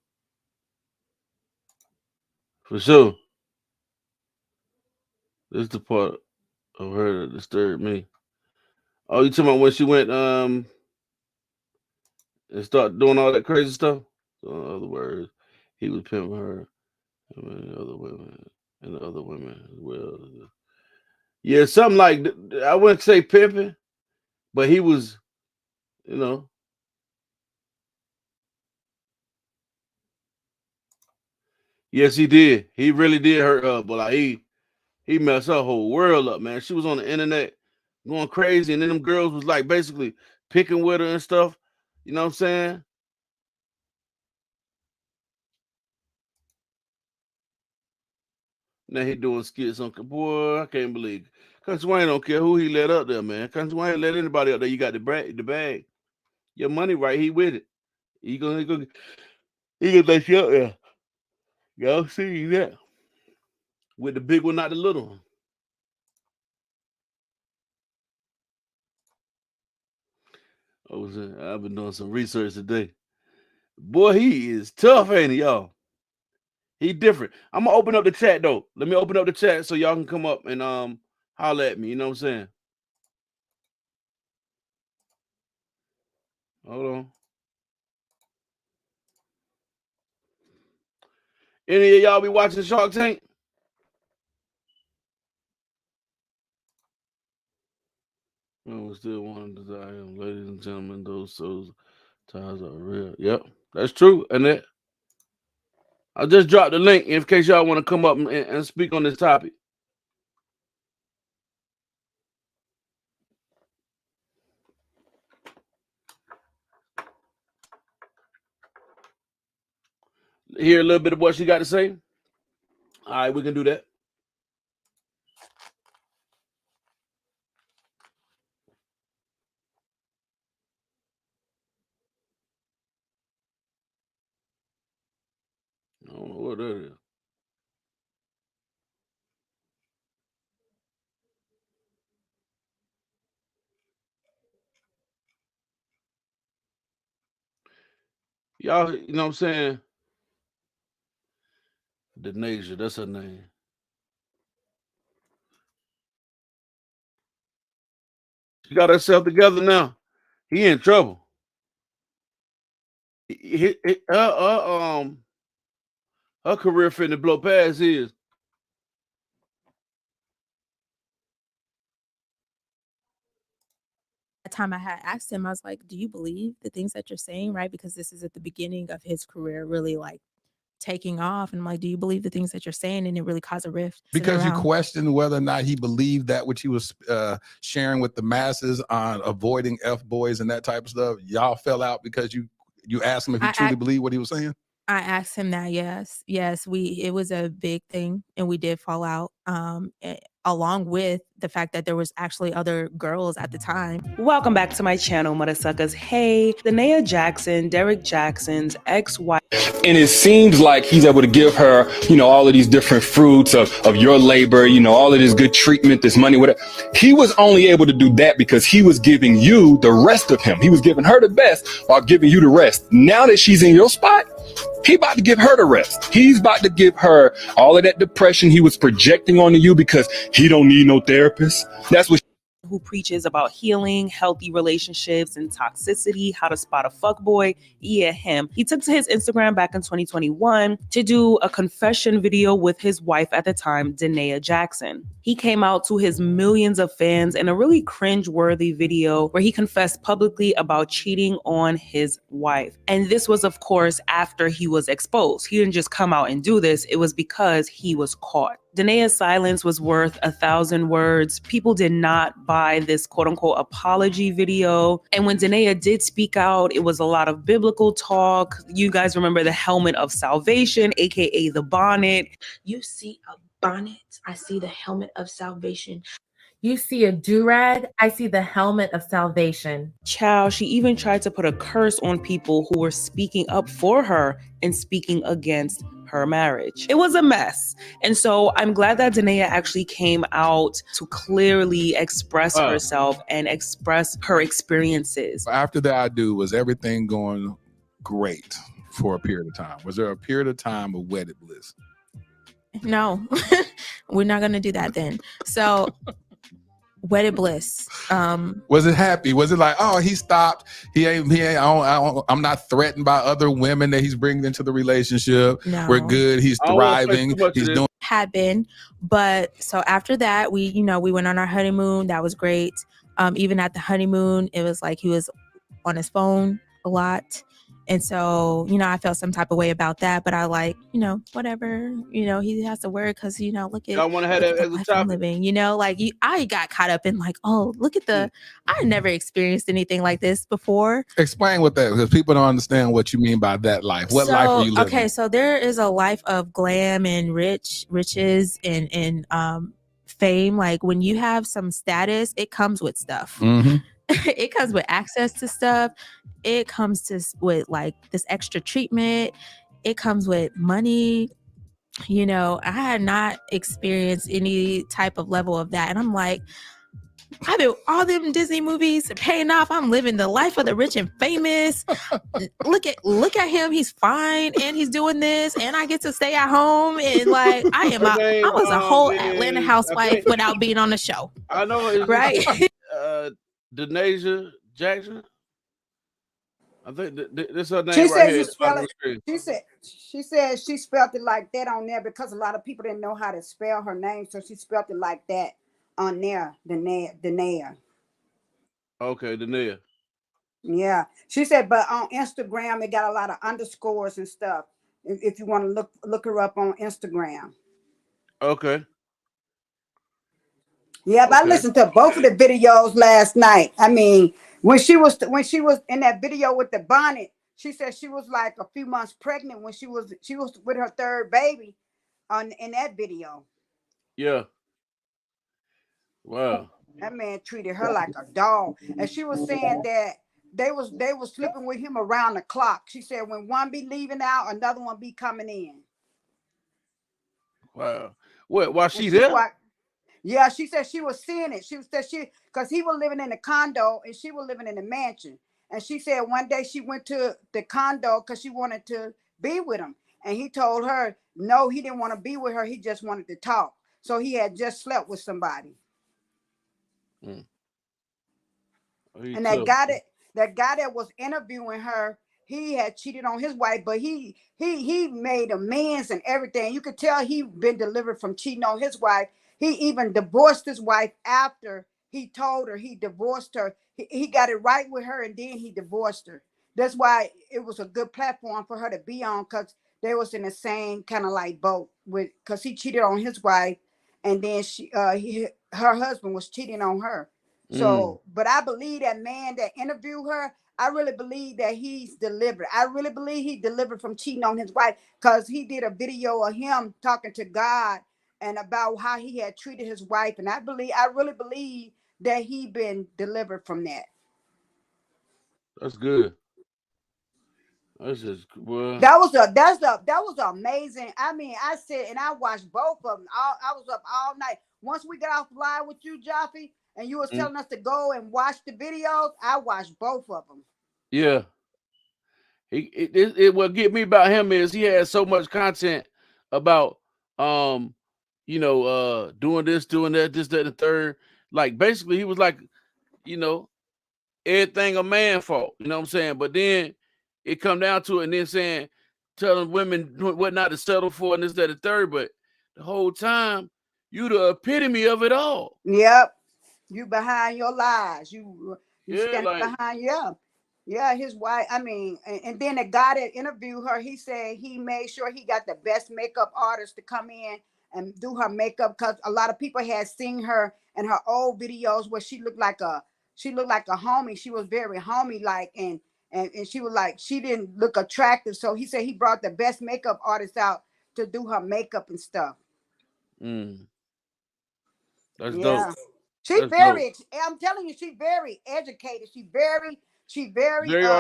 For sure. This is the part of her that disturbed me. Oh, you talking about when she went and started doing all that crazy stuff? So in other words, he was pimping her and other women as well. Yeah, something like, I wouldn't say pimping, but he was, Yes, he did. He really did hurt her, but like he messed her whole world up, man. She was on the internet going crazy, and then them girls was like basically picking with her and stuff. You know what I'm saying? Now he doing skits on, boy. I can't believe Country Wayne don't care who he let up there, man. Country Wayne let anybody up there. You got the bag. Your money right. He with it. He gonna let you up there. Y'all see that with the big one, not the little one. I've been doing some research today. Boy, he is tough, ain't he, y'all? He different. I'm gonna open up the chat though. Let me open up the chat so y'all can come up and holler at me. You know what I'm saying? Hold on. Any of y'all be watching Shark Tank? No, still one desire, ladies and gentlemen. Those souls ties are real. Yep, that's true. And that I just dropped the link in case y'all want to come up and speak on this topic. Hear a little bit of what she got to say. All right, we can do that. I don't know what that is. Y'all, you know what I'm saying? Denasia, that's her name. She got herself together now. He in trouble. Her career finna blow past his. Time I had asked him, I was like, do you believe the things that you're saying, right? Because this is at the beginning of his career really like taking off. And I'm like, do you believe the things that you're saying? And it really caused a rift. Because you questioned whether or not he believed that which he was sharing with the masses on avoiding F-boys and that type of stuff. Y'all fell out because you asked him if he truly believed what he was saying? I asked him that, yes. It was a big thing and we did fall out. Along with the fact that there was actually other girls at the time. Welcome back to my channel, Mother Suckers. Hey, Derrick Jaxn, Derrick Jaxn's ex-wife. And it seems like he's able to give her, all of these different fruits of your labor, all of this good treatment, this money, whatever. He was only able to do that because he was giving you the rest of him. He was giving her the best while giving you the rest. Now that she's in your spot, he about to give her the rest. He's about to give her all of that depression he was projecting onto you because he don't need no therapist. That's what who preaches about healing, healthy relationships, and toxicity, how to spot a fuckboy. Yeah, him. He took to his Instagram back in 2021 to do a confession video with his wife at the time, Derrick Jaxn. He came out to his millions of fans in a really cringe-worthy video where he confessed publicly about cheating on his wife. And this was, of course, after he was exposed. He didn't just come out and do this. It was because he was caught. Derrick's silence was worth 1,000 words. People did not buy this quote-unquote apology video. And when Derrick did speak out, it was a lot of biblical talk. You guys remember the helmet of salvation, aka the bonnet. You see a bonnet, I see the helmet of salvation. You see a do-rag, I see the helmet of salvation. Child, she even tried to put a curse on people who were speaking up for her and speaking against her marriage. It was a mess. And so I'm glad that Derrick actually came out to clearly express herself and express her experiences. After the I do, was everything going great for a period of time? Was there a period of time of wedded bliss? No, we're not going to do that then. So wedded bliss. Was it happy? Was it like, oh, he stopped? I'm not threatened by other women that he's bringing into the relationship. No. We're good. He's thriving. He's doing. Had been, but so after that, we went on our honeymoon. That was great. Even at the honeymoon, it was like he was on his phone a lot. And so, I felt some type of way about that, but I whatever, he has to work because, look at, I want to have that as a topic. Living, I got caught up in like, oh, look at I never experienced anything like this before. Explain what that, because people don't understand what you mean by that life. What life are you living? Okay, so there is a life of glam and riches and fame. Like when you have some status, it comes with stuff. Mm-hmm. It comes with access to stuff. It comes with like this extra treatment. It comes with money. I had not experienced any type of level of that. And I'm like, I've been all them Disney movies are paying off. I'm living the life of the rich and famous. Look at him. He's fine and he's doing this. And I get to stay at home. And like I was a whole Atlanta housewife without being on the show. I know it's right. Derrick Jaxn. I think this her name she right said here. She said she spelled it like that on there because a lot of people didn't know how to spell her name, so she spelled it like that on there. Derrick. Okay, Derrick. Yeah, she said, but on Instagram it got a lot of underscores and stuff. If you want to look her up on Instagram. Okay. Yeah, but I listened to both of the videos last night. I mean, when she was in that video with the bonnet, she said she was like a few months pregnant when she was with her third baby in that video. Yeah. Wow. That man treated her like a dog. And she was saying that they was sleeping with him around the clock. She said when one be leaving out, another one be coming in. Wow. What, while she's there? Yeah, she said she was seeing it. She said because he was living in a condo and she was living in a mansion. And she said one day she went to the condo because she wanted to be with him. And he told her, no, he didn't want to be with her. He just wanted to talk. So he had just slept with somebody. Mm. And that guy that was interviewing her, he had cheated on his wife, but he made amends and everything. You could tell he been delivered from cheating on his wife. He even divorced his wife after he told her he divorced her. He got it right with her, and then he divorced her. That's why it was a good platform for her to be on, because they was in the same kind of like boat with, because he cheated on his wife, and then her husband was cheating on her. So, but I believe that man that interviewed her, I really believe that he's delivered. I really believe he delivered from cheating on his wife, because he did a video of him talking to God and about how he had treated his wife. And I really believe that he been delivered from that. That's good. That's just well. That was amazing. I mean, I said, and I watched both of them. I was up all night. Once we got off live with you, Jaffe, and you was telling us to go and watch the videos, I watched both of them. Yeah. What get me about him is he has so much content about doing this, doing that, this, that, and the third. Like basically he was like, everything a man fault. You know what I'm saying? But then it come down to it, and then saying, telling women what not to settle for, and this, that, and the third. But the whole time, you the epitome of it all. Yep. You behind your lies. You standing like, behind, yeah, his wife. I mean, and then the guy that interviewed her, he said he made sure he got the best makeup artist to come in and do her makeup, because a lot of people had seen her in her old videos where she looked like a homie. She was very homie like, and she was like, she didn't look attractive. So he said he brought the best makeup artist out to do her makeup and stuff. That's dope. She's very, I'm telling you, she's very educated. She's very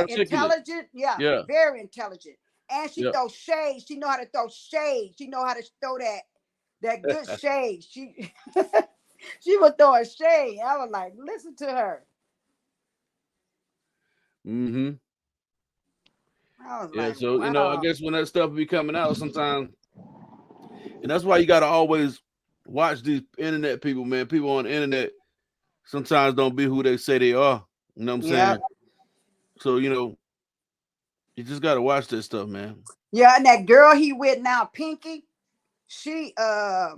intelligent. Yeah, very intelligent. And she throws shade. She know how to throw shade. She know how to throw that good shade. She was throwing shade. I was like, listen to her. I was like, so wow. I guess when that stuff be coming out sometimes, and that's why you got to always watch these internet people, man. People on the internet sometimes don't be who they say they are. You know what I'm saying? So, you just got to watch that stuff, man. Yeah, and that girl he with now, Pinky, I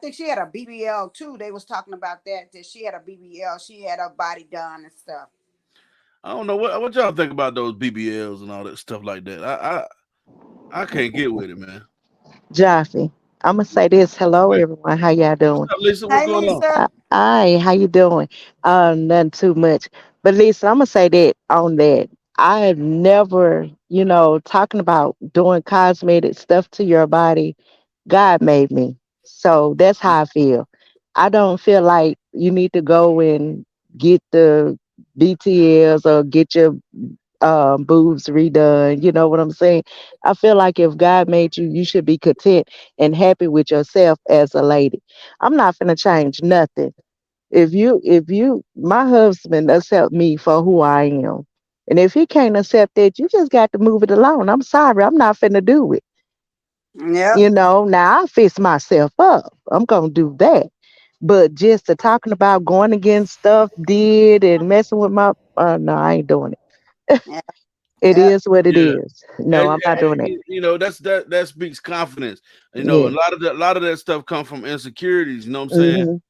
think she had a BBL too. They was talking about that she had a BBL. She had her body done and stuff. I don't know what y'all think about those BBLs and all that stuff like that. I can't get with it, man. Jaffe, I'm gonna say this. Hello, everyone. How y'all doing? What's up, Lisa? What's going on? Hi, how you doing? Nothing too much. But Lisa, I'm gonna say that on that. I have never, talking about doing cosmetic stuff to your body. God made me. So that's how I feel. I don't feel like you need to go and get the BTLs or get your boobs redone. You know what I'm saying? I feel like if God made you, you should be content and happy with yourself as a lady. I'm not gonna change nothing. My husband accept me for who I am. And if he can't accept that, you just got to move it along. I'm sorry, I'm not finna do it. Yeah. Now I fix myself up. I'm gonna do that. But just to talking about going against stuff did and messing with my no, I ain't doing it. Yeah. It is what it is. No, I'm not doing it. That speaks confidence. A Yeah. lot of that stuff come from insecurities. You know what I'm saying?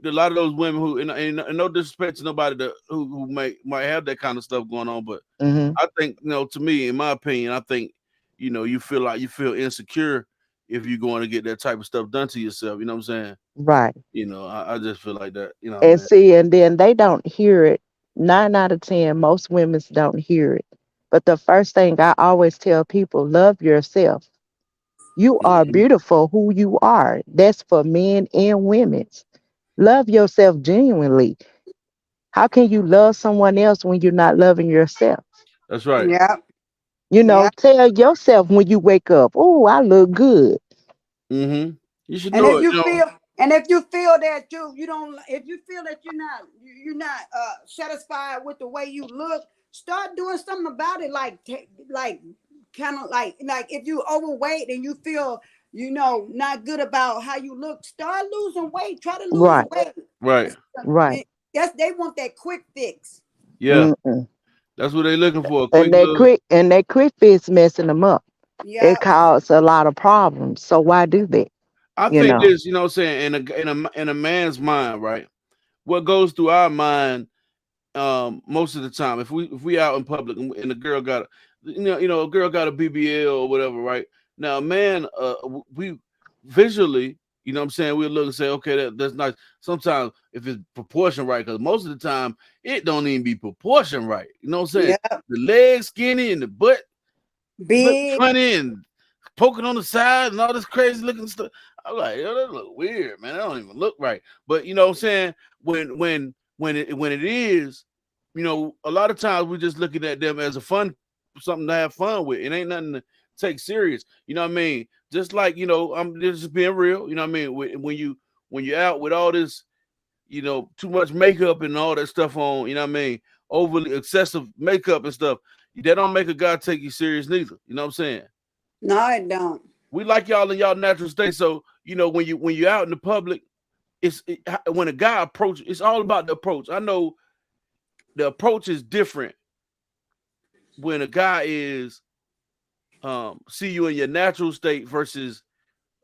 A lot of those women who, and no disrespect to nobody who might have that kind of stuff going on, but I think, to me, in my opinion, I think, you feel insecure if you're going to get that type of stuff done to yourself. You know what I'm saying? Right. I just feel like that. And see, and then they don't hear it. 9 out of 10, most women don't hear it. But the first thing I always tell people, love yourself. You are beautiful who you are. That's for men and women. Love yourself genuinely. How can you love someone else when you're not loving yourself? That's right. Yeah. Tell yourself when you wake up, oh, I look good. You should And know if it. you And if you feel that you don't, if you feel that you're not satisfied with the way you look, start doing something about it. Like kind of like if you overweight and you feel not good about how you look, start losing weight. Try to lose Right, weight. Right. right. Yes, they want that quick fix. Yeah. Mm-mm. That's what they looking for. A And quick little. that quick fix messing them up. Yeah, It caused a lot of problems. So why do that? I You think know. this, you know what I'm saying, in a man's mind, right? What goes through our mind most of the time, if we out in public and a girl got a girl got a BBL or whatever, right? Now a man, we visually, you know what I'm saying, we'll look and say, okay, that's nice. Sometimes if it's proportion right, because most of the time it don't even be proportion right. You know what I'm saying? yeah, The legs skinny and the butt look big. funny and poking on the side and all this crazy looking stuff. I'm like, yo, that look weird, man. That don't even look right. But you know what I'm saying? When it is, a lot of times we're just looking at them as a fun, something to have fun with. It ain't nothing to take serious. You know what I mean? Just like, I'm just being real. You know what I mean? When you're out with all this, too much makeup and all that stuff on, you know what I mean? Overly excessive makeup and stuff. That don't make a guy take you serious neither. You know what I'm saying? No, it don't. We like y'all in y'all natural state. So, when you're out in the public, when a guy approach, it's all about the approach. I know the approach is different when a guy is see you in your natural state versus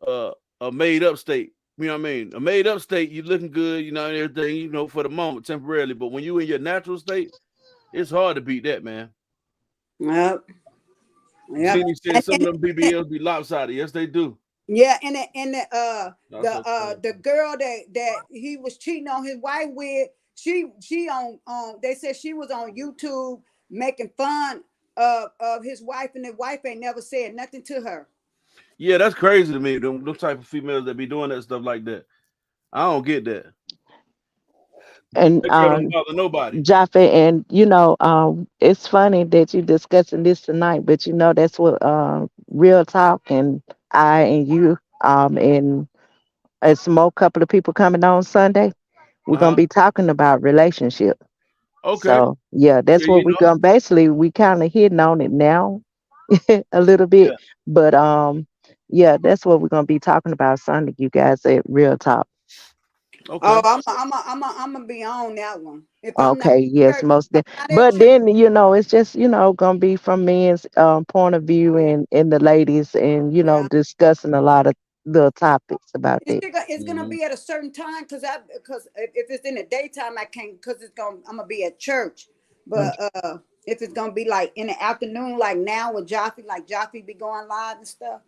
a made up state. You know what I mean? A made up state, you looking good, and everything, for the moment, temporarily. But when you in your natural state, it's hard to beat that, man. Yep. Yep. See, you said some of them BBLs be lopsided. Yes, they do. Yeah, and That's so crazy. the girl that he was cheating on his wife with, she on they said she was on YouTube making fun of his wife, and his wife ain't never said nothing to her. Yeah, that's crazy to me. Them type of females that be doing that stuff like that. I don't get that. And That girl don't bother nobody. Jaffe, and it's funny that you discussing this tonight, but that's what real talk and I and you and a small couple of people coming on Sunday. We're gonna Uh-huh. be talking about relationship. Okay. So yeah, Yeah, that's what we're gonna basically we kind of hitting on it now a little bit. Yeah. But yeah, that's what we're gonna be talking about Sunday, you guys at Real Talk. Oh, Okay. I'm gonna be on that one. If I'm not Okay, yes, church, most if de- I'm not at but church, then it's just gonna be from men's point of view and the ladies and yeah. discussing a lot of the topics about that. It's gonna Mm-hmm. be at a certain time because if it's in the daytime I can't because I'm gonna be at church. Mm. But if it's gonna be like in the afternoon, like now with Jaffe, like Jaffe be going live and stuff.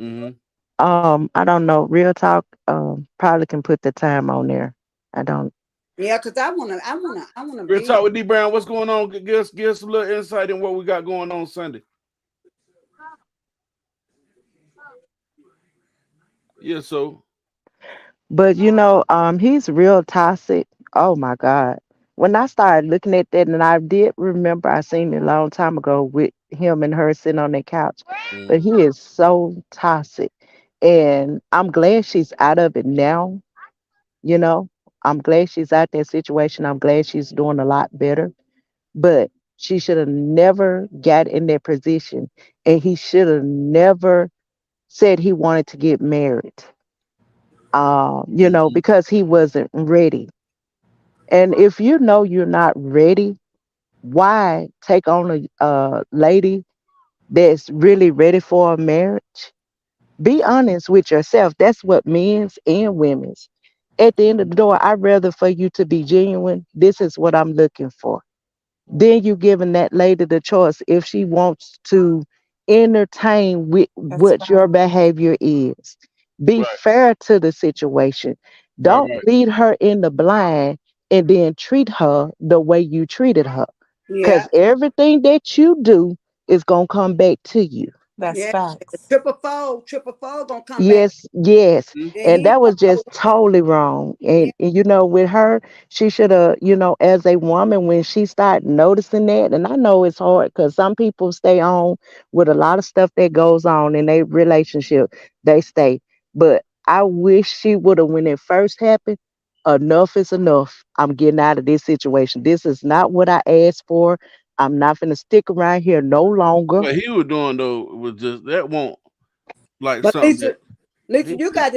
Mm-hmm. I don't know. Real Talk probably can put the time on there. I don't. Yeah, because I wanna Real be. talk with D Brown. What's going on? Give us a little insight in what we got going on Sunday. Yeah, so But he's real toxic. Oh my God. When I started looking at that, and I did remember I seen it a long time ago with him and her sitting on that couch. But mm-hmm. he is so toxic. And I'm glad she's out of it now, you know. I'm glad she's out that situation. I'm glad she's doing a lot better. But she should have never got in that position. And he should have never said he wanted to get married. Mm-hmm. Because he wasn't ready. And if you know you're not ready, why take on a lady that's really ready for a marriage? Be honest with yourself. That's what men's and women's. At the end of the door, I'd rather for you to be genuine. This is what I'm looking for. Then you giving that lady the choice if she wants to entertain with That's what your fine. behavior is. Be Right, fair to the situation. right, Don't right. lead her in the blind and then treat her the way you treated her. Yeah, Because everything that you do is going to come back to you. That's yeah. facts. Triple fold gonna come back. Yes, yes. Mm-hmm. And And he that was gonna know. just totally wrong. Yeah, And with her, she should have, as a woman, when she started noticing that, and I know it's hard because some people stay on with a lot of stuff that goes on in their relationship, they stay. But I wish she would have, when it first happened, enough is enough. I'm getting out of this situation. This is not what I asked for. I'm not going to stick around here no longer. What he was doing though was just that won't like But something Lisa, that Lisa, he you got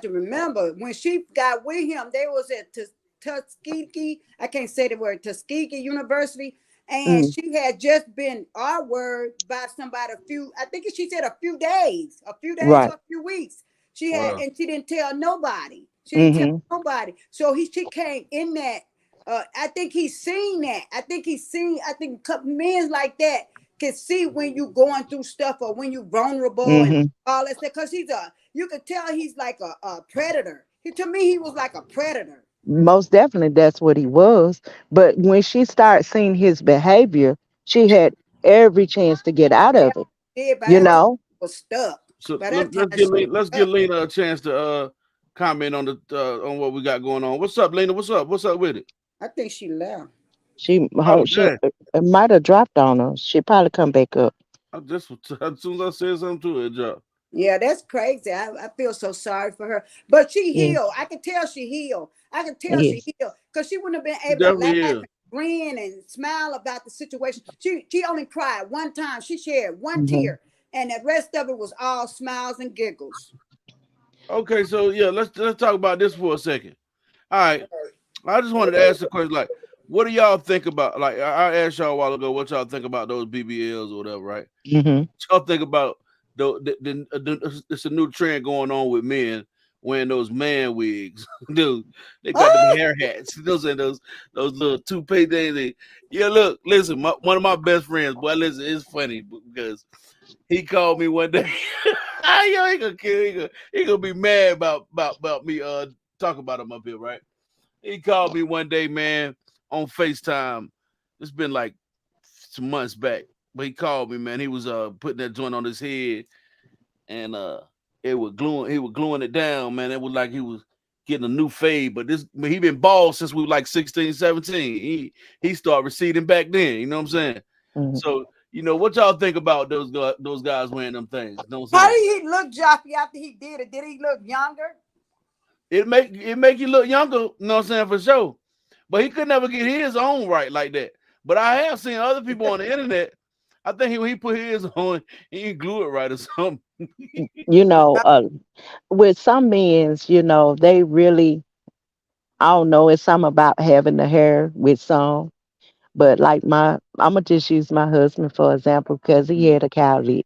to remember when she got with him, they was at Tuskegee. I can't say the word Tuskegee University, and Mm, she had just been our word by somebody a few. I think she said a few days or right. a few weeks. She had, wow. and she didn't tell nobody. She didn't tell Mm-hmm. nobody. So she came in that. I think he's seen that. I think he's seen. I think a couple men like that can see when you going through stuff or when you vulnerable and Mm-hmm. all that stuff. Because you could tell he's like a predator. To me, he was like a predator. Most definitely that's what he was. But when she started seeing his behavior, she had every chance to get out Yeah, of it, did by you that time know? was stuck. So By that time let's she was Let's give stuck. Lena a chance to comment on the on what we got going on. What's up, Lena? What's up? What's up with it? I think she left. Oh She dang! it might have dropped on her. She probably come back up. I just as soon as I said something to it, Joe. Yeah, that's crazy. I feel so sorry for her. But she Yeah. healed. I can tell she healed. I can tell she Yes. healed. Because she wouldn't have been She able to definitely laugh is. and grin and smile about the situation. She only cried one time. She shed one Hmm. tear. And the rest of it was all smiles and giggles. Okay, so yeah, let's talk about this for a second. All right, I just wanted to ask a question. Like, what do y'all think about? Like, I asked y'all a while ago, what y'all think about those BBLs or whatever, right? Hmm. What y'all think about it's a new trend going on with men wearing those man wigs. Dude, they got them Oh, hair hats. Those little toupee things. Yeah, look, listen, one of my best friends, boy, listen, it's funny because he called me one day. Yo, he gonna kill. He gonna be mad about me talking about him up here, right? He called me one day, man, on FaceTime. It's been like some months back. But he called me, man. He was putting that joint on his head and he was gluing it down, man. It was like he was getting a new fade. But he been bald since we were like 16, 17. He started receding back then, you know what I'm saying? Hmm. So, what y'all think about those guys wearing them things? You know what I'm how saying? did he look, Joffy, after he did it? Did he look younger? It make you look younger, you know what I'm saying, for sure. But he could never get his own right like that. But I have seen other people on the internet. I think he when he put his on, he didn't glue it right or something. You know, with some men's, they really, I don't know, it's something about having the hair with some. But like I'm gonna just use my husband for example because he had a cowlick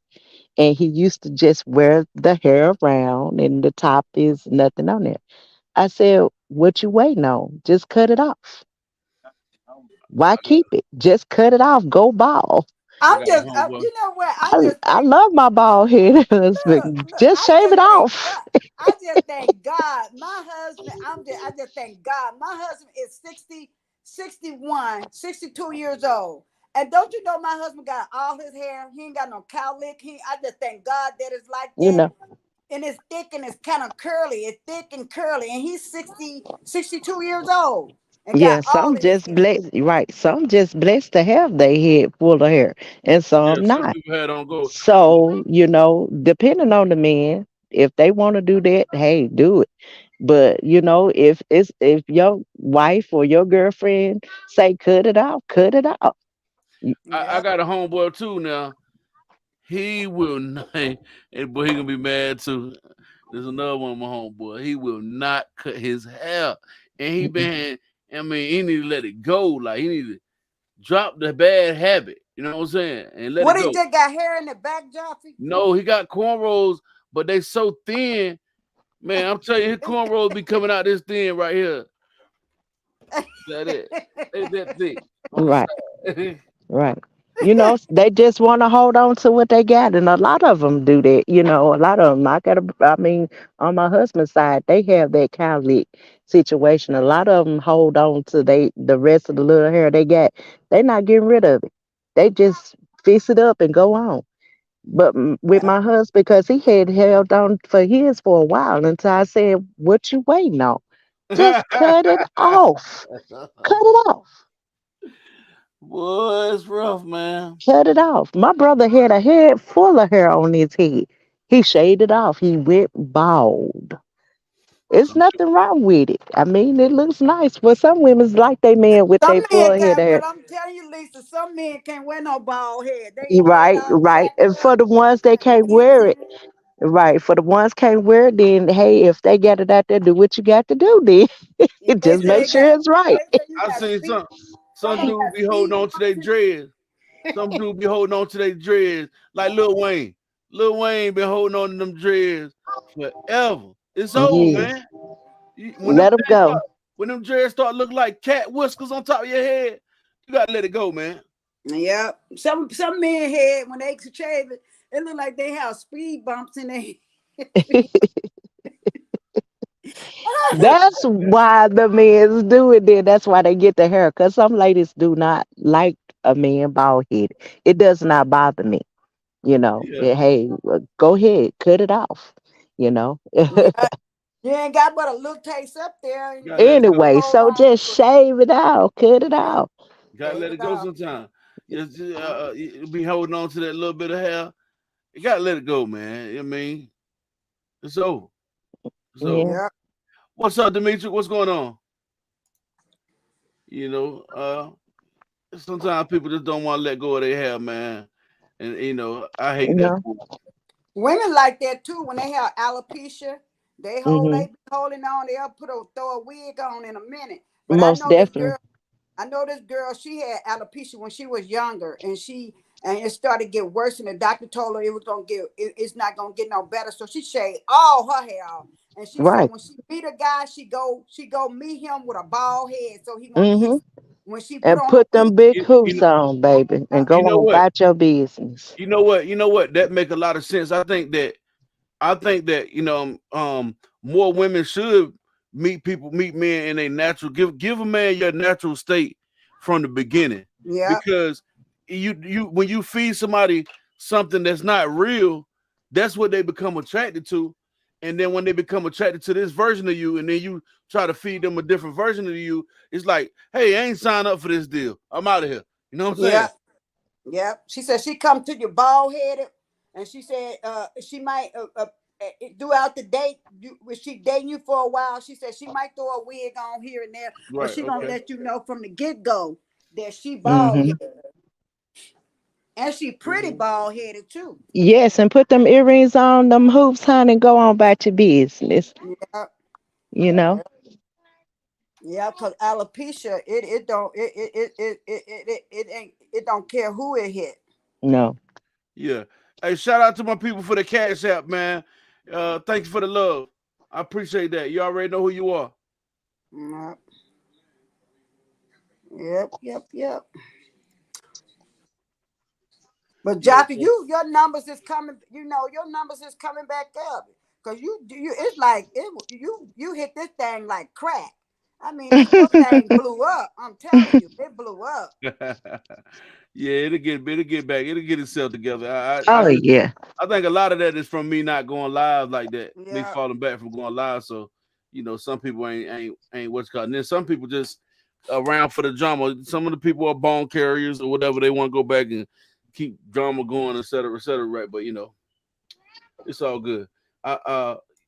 and he used to just wear the hair around and the top is nothing on there. I said, "What you waiting on? Just cut it off. Why keep it? Just cut it off. Go bald." I I'm got a just, homeboy. you know what? I I just I think, love my bald head look, husband. look, Just shave it off. I just thank God. My husband, I just thank God. My husband is 60, 61, 62 years old. And don't you know my husband got all his hair? He ain't got no cowlick. I just thank God that it's like You that. know, And it's thick and it's kind of curly. It's thick and curly. And he's 60, 62 years old and got yeah. all Some of his just hair. blessed, right? Some just blessed to have their head full of hair, and Yeah, some some not. people had on go. So, depending on the man, if they want to do that, hey, do it. But if your wife or your girlfriend say cut it off, cut it off. I Yeah. got a homeboy too now. He will not, and boy, he gonna be mad too. There's another one of my homeboy. He will not cut his hair, and he Mm-mm. been. I mean, he need to let it go. Like he need to drop the bad habit. You know what I'm saying, and let it What, he go. just got hair in the back, Joffrey? No, he got cornrows, but they so thin, man. I'm telling you, his cornrows be coming out this thin right here. That it. They that thick on the Right, side. right. They just want to hold on to what they got, and a lot of them do that. A lot of them. I mean, on my husband's side, they have that cowlick situation. A lot of them hold on to the rest of the little hair they got. They not getting rid of it. They just fix it up and go on. But with my husband, because he had held on for his for a while until I said, "What you waiting on? Just cut it off. Cut it off. Boy, it's rough, man. Cut it off." My brother had a head full of hair on his head. He shaved it off. He went bald. It's nothing wrong with it. I mean, it looks nice. For some women's like they man with Some their men forehead can, hair. but I'm telling you, Lisa, some men can't wear no bald head. They You head right, all right. jacked And for up. the ones that can't wear it, right. For the ones can't wear it, then hey, if they got it out there, do what you got to do. Then They just say make they got. sure it's right. They say you I got seen speed. Some some of them dudes got be holding speed on to their bumps. dreads. Some dudes be holding on to their dreads like Lil Wayne. Lil Wayne been holding on to them dreads forever. It's over, Yes. man. When them Let them dreads go. start looking like cat whiskers on top of your head, you gotta let it go, man. Yep. Some men head when they shave it, it look like they have speed bumps in their. That's why the men's do it then. That's why they get the hair. Because some ladies do not like a man bald head. It does not bother me. Yeah. Hey, go ahead, cut it off. You know. Yeah, you ain't got but a little taste up there, You and gotta you let it go. Anyway, hold so on just to it. shave it out, cut it Yeah, out. You gotta shave let it it go off. sometimes. You be holding on to that little bit of hair. You gotta let it go, man. I mean, it's over. It's over. Yeah. Yeah, What's up, Dimitri? What's going on? Sometimes people just don't want to let go of their hair, man. And I hate that. No. women like that too. When they have alopecia, Hmm. they be holding on. They'll throw a wig on in a minute. But I Most know this definitely. girl. I know this girl, she had alopecia when she was younger, and it started to get worse, and the doctor told her it's not gonna get no better. So she shaved all her hair off. And she said Right. when she meet a guy, she go meet him with a bald head. So he gonna be Hmm. when she put And on a put wig. them big You, you hoops know, on, baby, uh, and you go know on what? about your business. You know what? That make a lot of sense. I think that more women should meet men in a natural. Give a man your natural state from the beginning, yeah, because you when you feed somebody something that's not real, that's what they become attracted to. And then when they become attracted to this version of you, and then you try to feed them a different version of you, it's like, hey, I ain't signed up for this deal. I'm out of here. You know what I'm yeah, saying? yeah. She said she come to you bald headed, and she said she might throughout the date, when she dating you for a while, she said she might throw a wig on here and there, but Right. she gonna Okay. let you know from the get go that she bald Hmm. headed, and she pretty Mhm. bald headed too. Yes, and put them earrings on, them hoops, honey, and go on about your business. Yeah, You know? yeah, yeah. Cause alopecia, it don't it ain't it don't care who it hit. No. Yeah. Hey, shout out to my people for the Cash App, man. Thanks for the love. I appreciate that. You already know who you are. Yep, yep, yep, yep. But Yeah. Jackie, your numbers is coming. Your numbers is coming back up because you it's like you hit this thing like crack. I mean, your thing blew up. I'm telling you, it blew up. Yeah, it'll get back. It'll get itself together. Oh yeah. I think a lot of that is from me not going live like that. Me Yeah, falling back from going live. So, some people ain't what's called. And then some people just around for the drama. Some of the people are bone carriers or whatever. They want to go back and keep drama going, et cetera, et cetera. Right. But it's all good.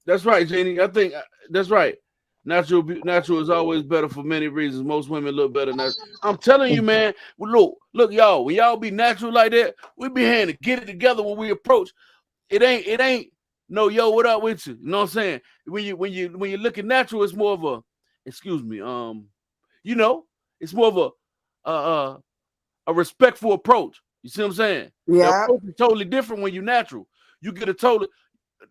That's right, Janie. I think that's right. Natural is always better for many reasons. Most women look better than that. I'm telling you, man. Look, y'all. When y'all be natural like that, we be having to get it together when we approach. It ain't. No, yo, what up with you? You know what I'm saying? When you looking natural, it's more of a, excuse me, it's more of a respectful approach. You see what I'm saying? The yeah, approach is totally different when you natural. You get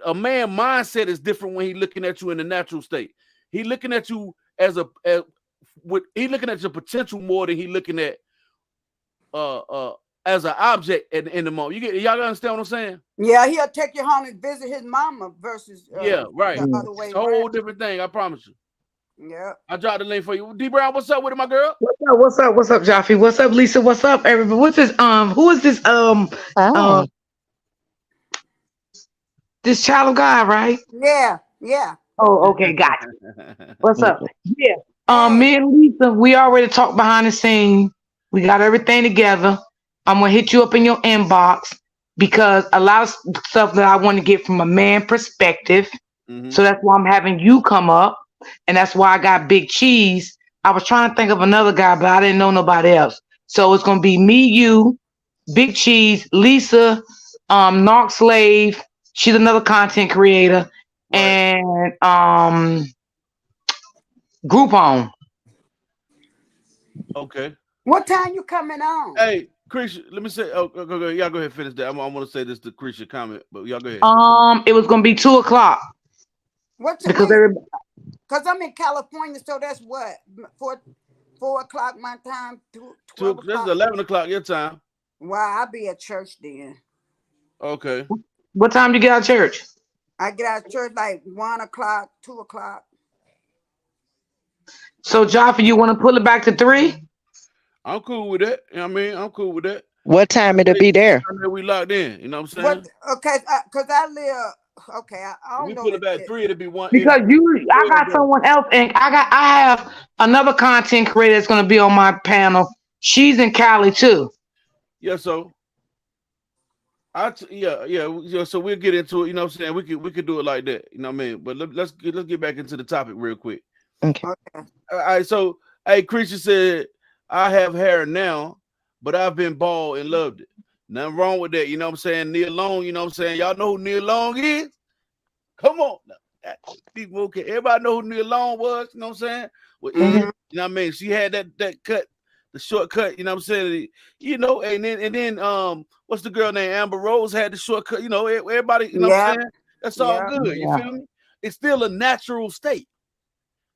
a man mindset is different when he looking at you in the natural state. He looking at you he looking at your potential more than he looking at uh uh as an object in the moment. Y'all understand what I'm saying? yeah. He'll take you home and visit his mama versus Yeah, right. the Mm. other way It's a around. whole different thing. I promise you. Yeah, I dropped the link for you. D Brown, what's up with it, my girl? What's up? What's up? What's up, Jaffe? What's up, Lisa? What's up, everybody? What's this? Who is this? Hi. This child of God, right? yeah, yeah. Oh, okay, gotcha. What's up? Yeah. Hey, Me and Lisa, we already talked behind the scene. We got everything together. I'm gonna hit you up in your inbox because a lot of stuff that I want to get from a man perspective. So that's why I'm having you come up, and that's why I got Big Cheese. I was trying to think of another guy, but I didn't know nobody else. So it's gonna be me, you, Big Cheese, Lisa, Knox Slave. She's another content creator, and Groupon. Okay. What time you coming on? Hey, Krisha, let me say. Oh, go ahead. Y'all go ahead and finish that. I want to say this to Krisha comment, but y'all go ahead. It was gonna be 2:00 What's because because I'm in California, so that's what 4 o'clock my time. 12 o'clock. This is 11 o'clock your time. Wow, I'll be at church then. Okay. What time do you get out of church? I get out of church like 1 o'clock, 2 o'clock. So, Jaffa, you want to pull it back to 3? I'm cool with that. You know what I mean? I'm cool with that. What time it'll be there? We locked in. You know what I'm saying? Okay, because I live. Okay, I don't know. We pull it back 3. It'll be 1. Because I got someone else, and I have another content creator that's going to be on my panel. She's in Cali too. Yeah. So, yeah. So we'll get into it. You know what I'm saying? We could do it like that. You know what I mean? But let's get back into the topic real quick. Okay. All right. So, hey, Krisha said, I have hair now, but I've been bald and loved it. Nothing wrong with that. You know what I'm saying? Neil Long, you know what I'm saying? Y'all know who Neil Long is? Come on. People, okay. Everybody know who Neil Long was, you know what I'm saying? Well, you know what I mean? She had that cut, the shortcut, you know what I'm saying? You know, and then what's the girl named Amber Rose had the shortcut, you know, everybody, you know what I'm saying? That's all good. You feel me? It's still a natural state.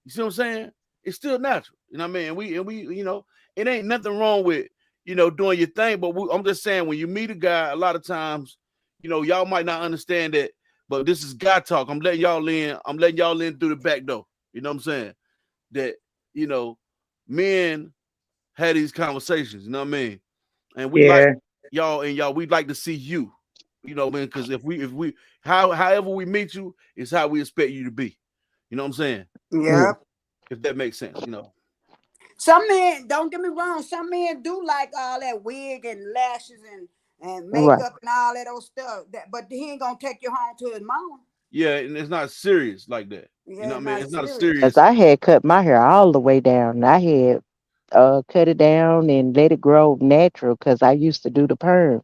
You see what I'm saying? It's still natural. You know what I mean? And we, you know, it ain't nothing wrong with, you know, doing your thing. But I'm just saying, when you meet a guy, a lot of times, you know, y'all might not understand that, but this is guy talk. I'm letting y'all in. I'm letting y'all in through the back door. You know what I'm saying? That, you know, men had these conversations. You know what I mean? And we like y'all, and we'd like to see you. You know what I mean? Because if we however we meet you is how we expect you to be. You know what I'm saying? Yeah. If that makes sense, you know. Some men, don't get me wrong, some men do like all that wig and lashes and makeup and all that old stuff. But he ain't gonna take you home to his mama. Yeah, and it's not serious like that. Yeah, you know what I mean? It's not Because serious. I had cut my hair all the way down. I had cut it down and let it grow natural because I used to do the perm.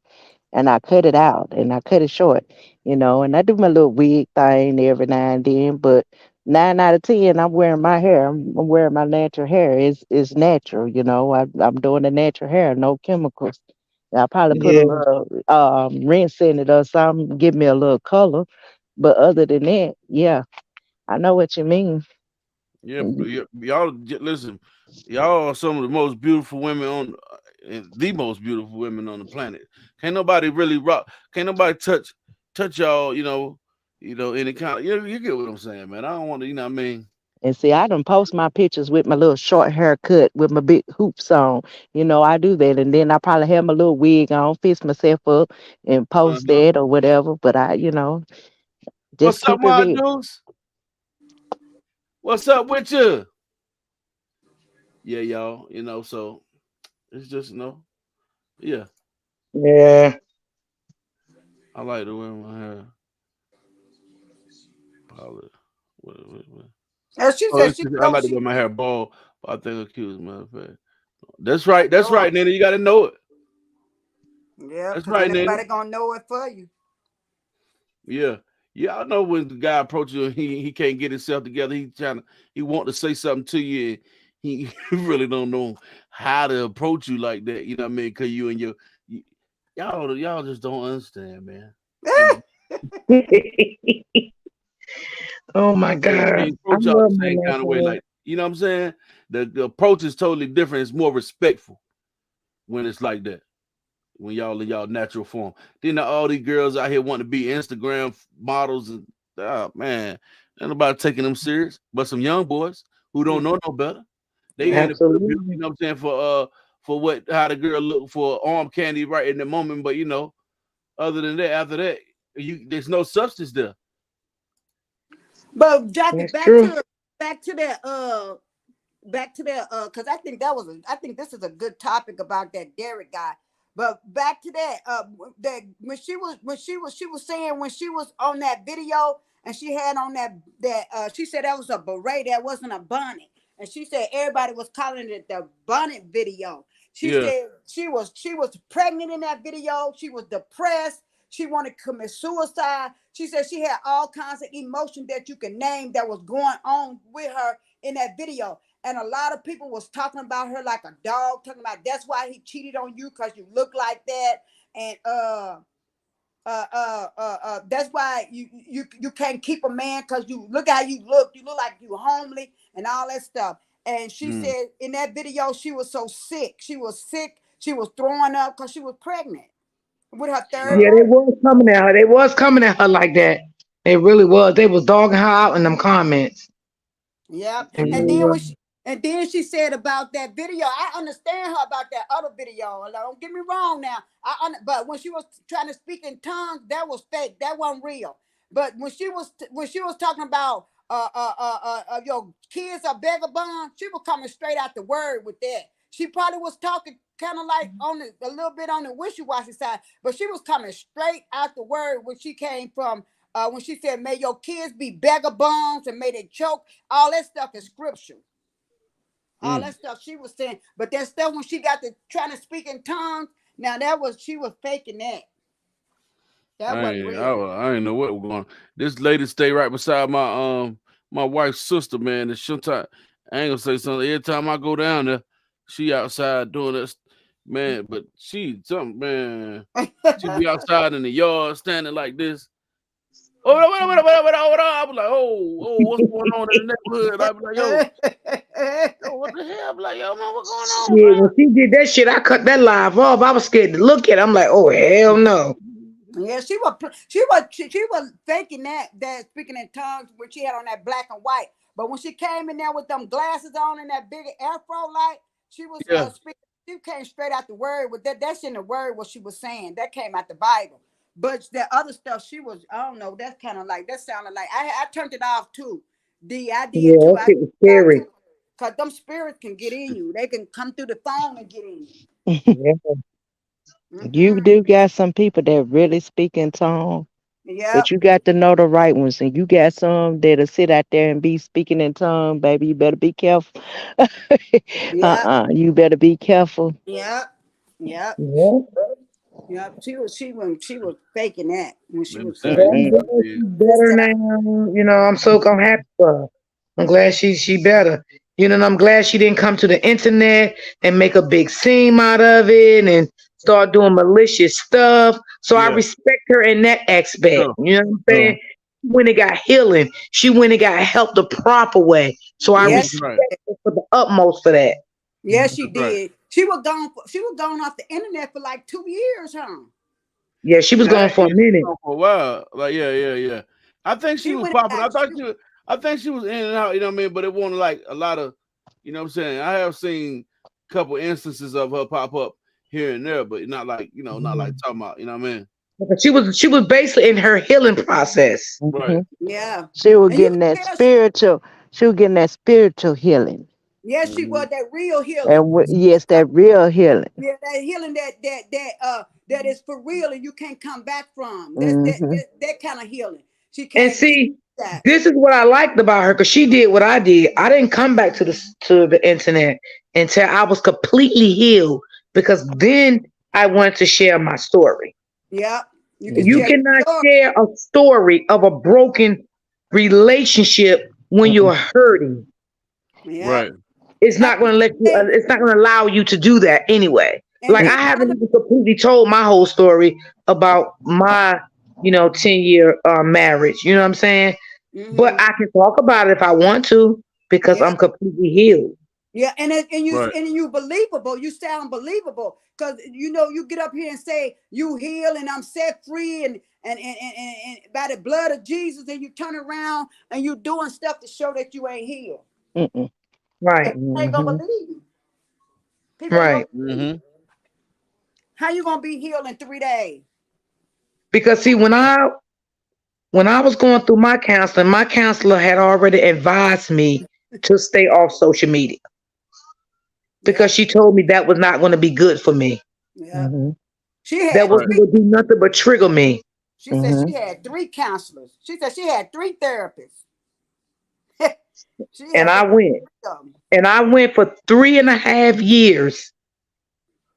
And I cut it out and I cut it short, you know, and I do my little wig thing every now and then, but 9 out of 10, I'm wearing my hair. I'm wearing my natural hair. It's natural, you know. I'm doing the natural hair, no chemicals. I probably put a little rinse in it or something, give me a little color. But other than that, yeah, I know what you mean. Yeah, y'all listen. Y'all are some of the most beautiful women on, the most beautiful women on the planet. Can't nobody really rock. Can't nobody touch y'all. Any kind of. You get what I'm saying, man. I don't want to. You know what I mean? And see, I done post my pictures with my little short haircut with my big hoops on. You know, I do that. And then I probably have my little wig on, fix myself up and post that or whatever. But I, you know, just What's up, keep it my real. dudes? What's up with you? Yeah, y'all. You know, so it's just yeah. Yeah. I like to wear my hair. Probably. What? She Oh, said I like to wear my hair bald, but I think it's cute as a matter of fact. That's right. That's right, Nina. You got to know it. Yeah, that's right. Nina. Nobody gonna know it for you. Yeah. I know when the guy approaches you, he can't get himself together. He want to say something to you. He really don't know how to approach you like that. You know what I mean? Because you and y'all just don't understand, man. Oh my God! Can't approach y'all the same kind of way. Like, you know what I'm saying? The approach is totally different. It's more respectful when it's like that. When y'all in y'all natural form. Then all these girls out here want to be Instagram models and man, ain't nobody taking them serious. But some young boys who don't know no better. They in the you know what I'm saying, for how the girl look for arm candy right in the moment. But other than that, after that, there's no substance there. But Jackie, back to that because I think this is a good topic about that Derrick guy. But back to that when she was saying when she was on that video and she had on that she said that was a beret, that wasn't a bonnet. And she said everybody was calling it the bonnet video. She said she was pregnant in that video. She was depressed. She wanted to commit suicide. She said she had all kinds of emotion that you can name that was going on with her in that video. And a lot of people was talking about her like a dog, talking about that's why he cheated on you, because you look like that. And that's why you can't keep a man, because you look how you look. You look like you homely and all that stuff. And she said in that video she was so sick. She was sick. She was throwing up because she was pregnant with her third. Yeah, they was coming at her. They was coming at her like that. They really was. They was dogging her out in them comments. Yep. Really And then she said about that video. I understand her about that other video. Don't get me wrong now. But when she was trying to speak in tongues, that was fake. That wasn't real. But when she was talking about your kids are vagabonds, she was coming straight out the word with that. She probably was talking kind of like a little bit on the wishy-washy side, but she was coming straight out the word when she came from. When she said, "May your kids be vagabonds and may they choke," all that stuff is scripture. All that stuff she was saying, but that stuff when she got to trying to speak in tongues, now she was faking that. That wasn't real. I didn't know what was going on. This lady stay right beside my wife's sister, man. And sometimes I ain't gonna say something. Every time I go down there, she outside doing this, man. But she man. She be outside in the yard standing like this. Oh, what I was like, oh, what's going on in the neighborhood? I was like, yo, what the hell? I'm like, yo, man, what's going on? Shit, when she did that shit, I cut that live off. I was scared to look at it. I'm like, oh hell no. Yeah, she was faking that speaking in tongues when she had on that black and white. But when she came in there with them glasses on and that big afro light, she was speaking. She came straight out the word with that. That's in the word what she was saying. That came out the Bible. But that other stuff, she was, I don't know, that's kind of like, that sounded like, I turned it off too. I did too. It was scary. Because them spirits can get in you. They can come through the phone and get in you. You do got some people that really speak in tongues. Yeah. But you got to know the right ones. And you got some that'll sit out there and be speaking in tongues, baby. You better be careful. You better be careful. Yeah. Yeah. Yeah, she was faking that when she was better now. You know, I'm happy for her. I'm glad she better. You know, and I'm glad she didn't come to the internet and make a big scene out of it and start doing malicious stuff. So I respect her in that aspect. You know what I'm saying? When it got healing, she went and got help the proper way. So I respect her for the utmost for that. Yeah, she did. She was gone off the internet for like 2 years, huh? Yeah, she was gone for a minute. For a while. Like, yeah. I think she was popular. I think she was in and out, you know what I mean? But it wasn't like a lot of, you know what I'm saying? I have seen a couple instances of her pop up here and there, but not like, you know, not like talking about, you know what I mean? But she was basically in her healing process. Right. Yeah. She was getting that spiritual. She was getting that spiritual healing. Yes, she was that real healing. And yes, that real healing. Yeah, that healing that is for real and you can't come back from. That kind of healing. She can't. And see, this is what I liked about her, because she did what I did. I didn't come back to the internet until I was completely healed, because then I wanted to share my story. Yeah. You cannot share a story of a broken relationship when you're hurting. Yeah. Right. It's not going to let you. It's not going to allow you to do that anyway. Like, I haven't even completely told my whole story about my, 10-year marriage. You know what I'm saying? But I can talk about it if I want to, because I'm completely healed. Yeah, and you believable. You sound believable, because you get up here and say you heal and I'm set free and by the blood of Jesus, and you turn around and you doing stuff to show that you ain't healed. Right. People ain't gonna believe you. People right. How you gonna be healed in 3 days? Because see, when I was going through my counselor had already advised me to stay off social media, because she told me that was not going to be good for me. Yeah. That wasn't going to do nothing but trigger me. She said she had 3 counselors. She said she had 3 therapists. And I went for 3.5 years.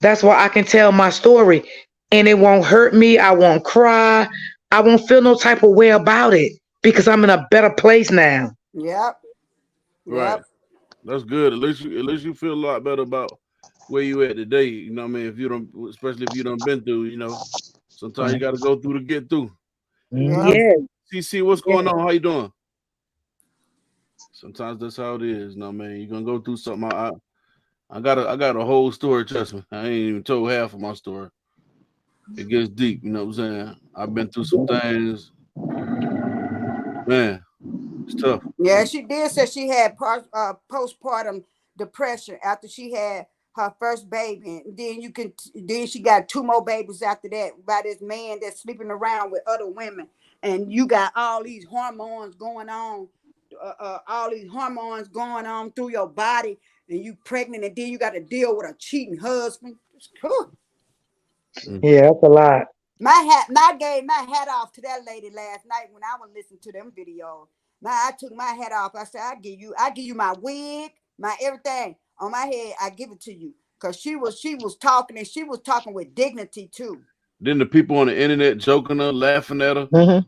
That's why I can tell my story, and it won't hurt me. I won't cry. I won't feel no type of way about it because I'm in a better place now. Yep. Right. That's good. At least you feel a lot better about where you at today. You know what I mean? If you don't, especially if you done been through, you know, sometimes you got to go through to get through. Yeah. CC, what's going on? How you doing? Sometimes that's how it is. You know what I mean? You're gonna go through something. I got a whole story, trust me. I ain't even told half of my story. It gets deep, you know what I'm saying? I've been through some things. Man, it's tough. Yeah, she did say she had postpartum depression after she had her first baby. And then she got 2 more babies after that by this man that's sleeping around with other women. And you got all these hormones going on. Through your body, and you pregnant, and then you got to deal with a cheating husband. Yeah, that's a lot. I gave my hat off to that lady last night when I was listening to them videos. I took my hat off. I said, I give you my wig, my everything on my head. I give it to you, because she was talking, and she was talking with dignity too. Then the people on the internet joking her, laughing at her,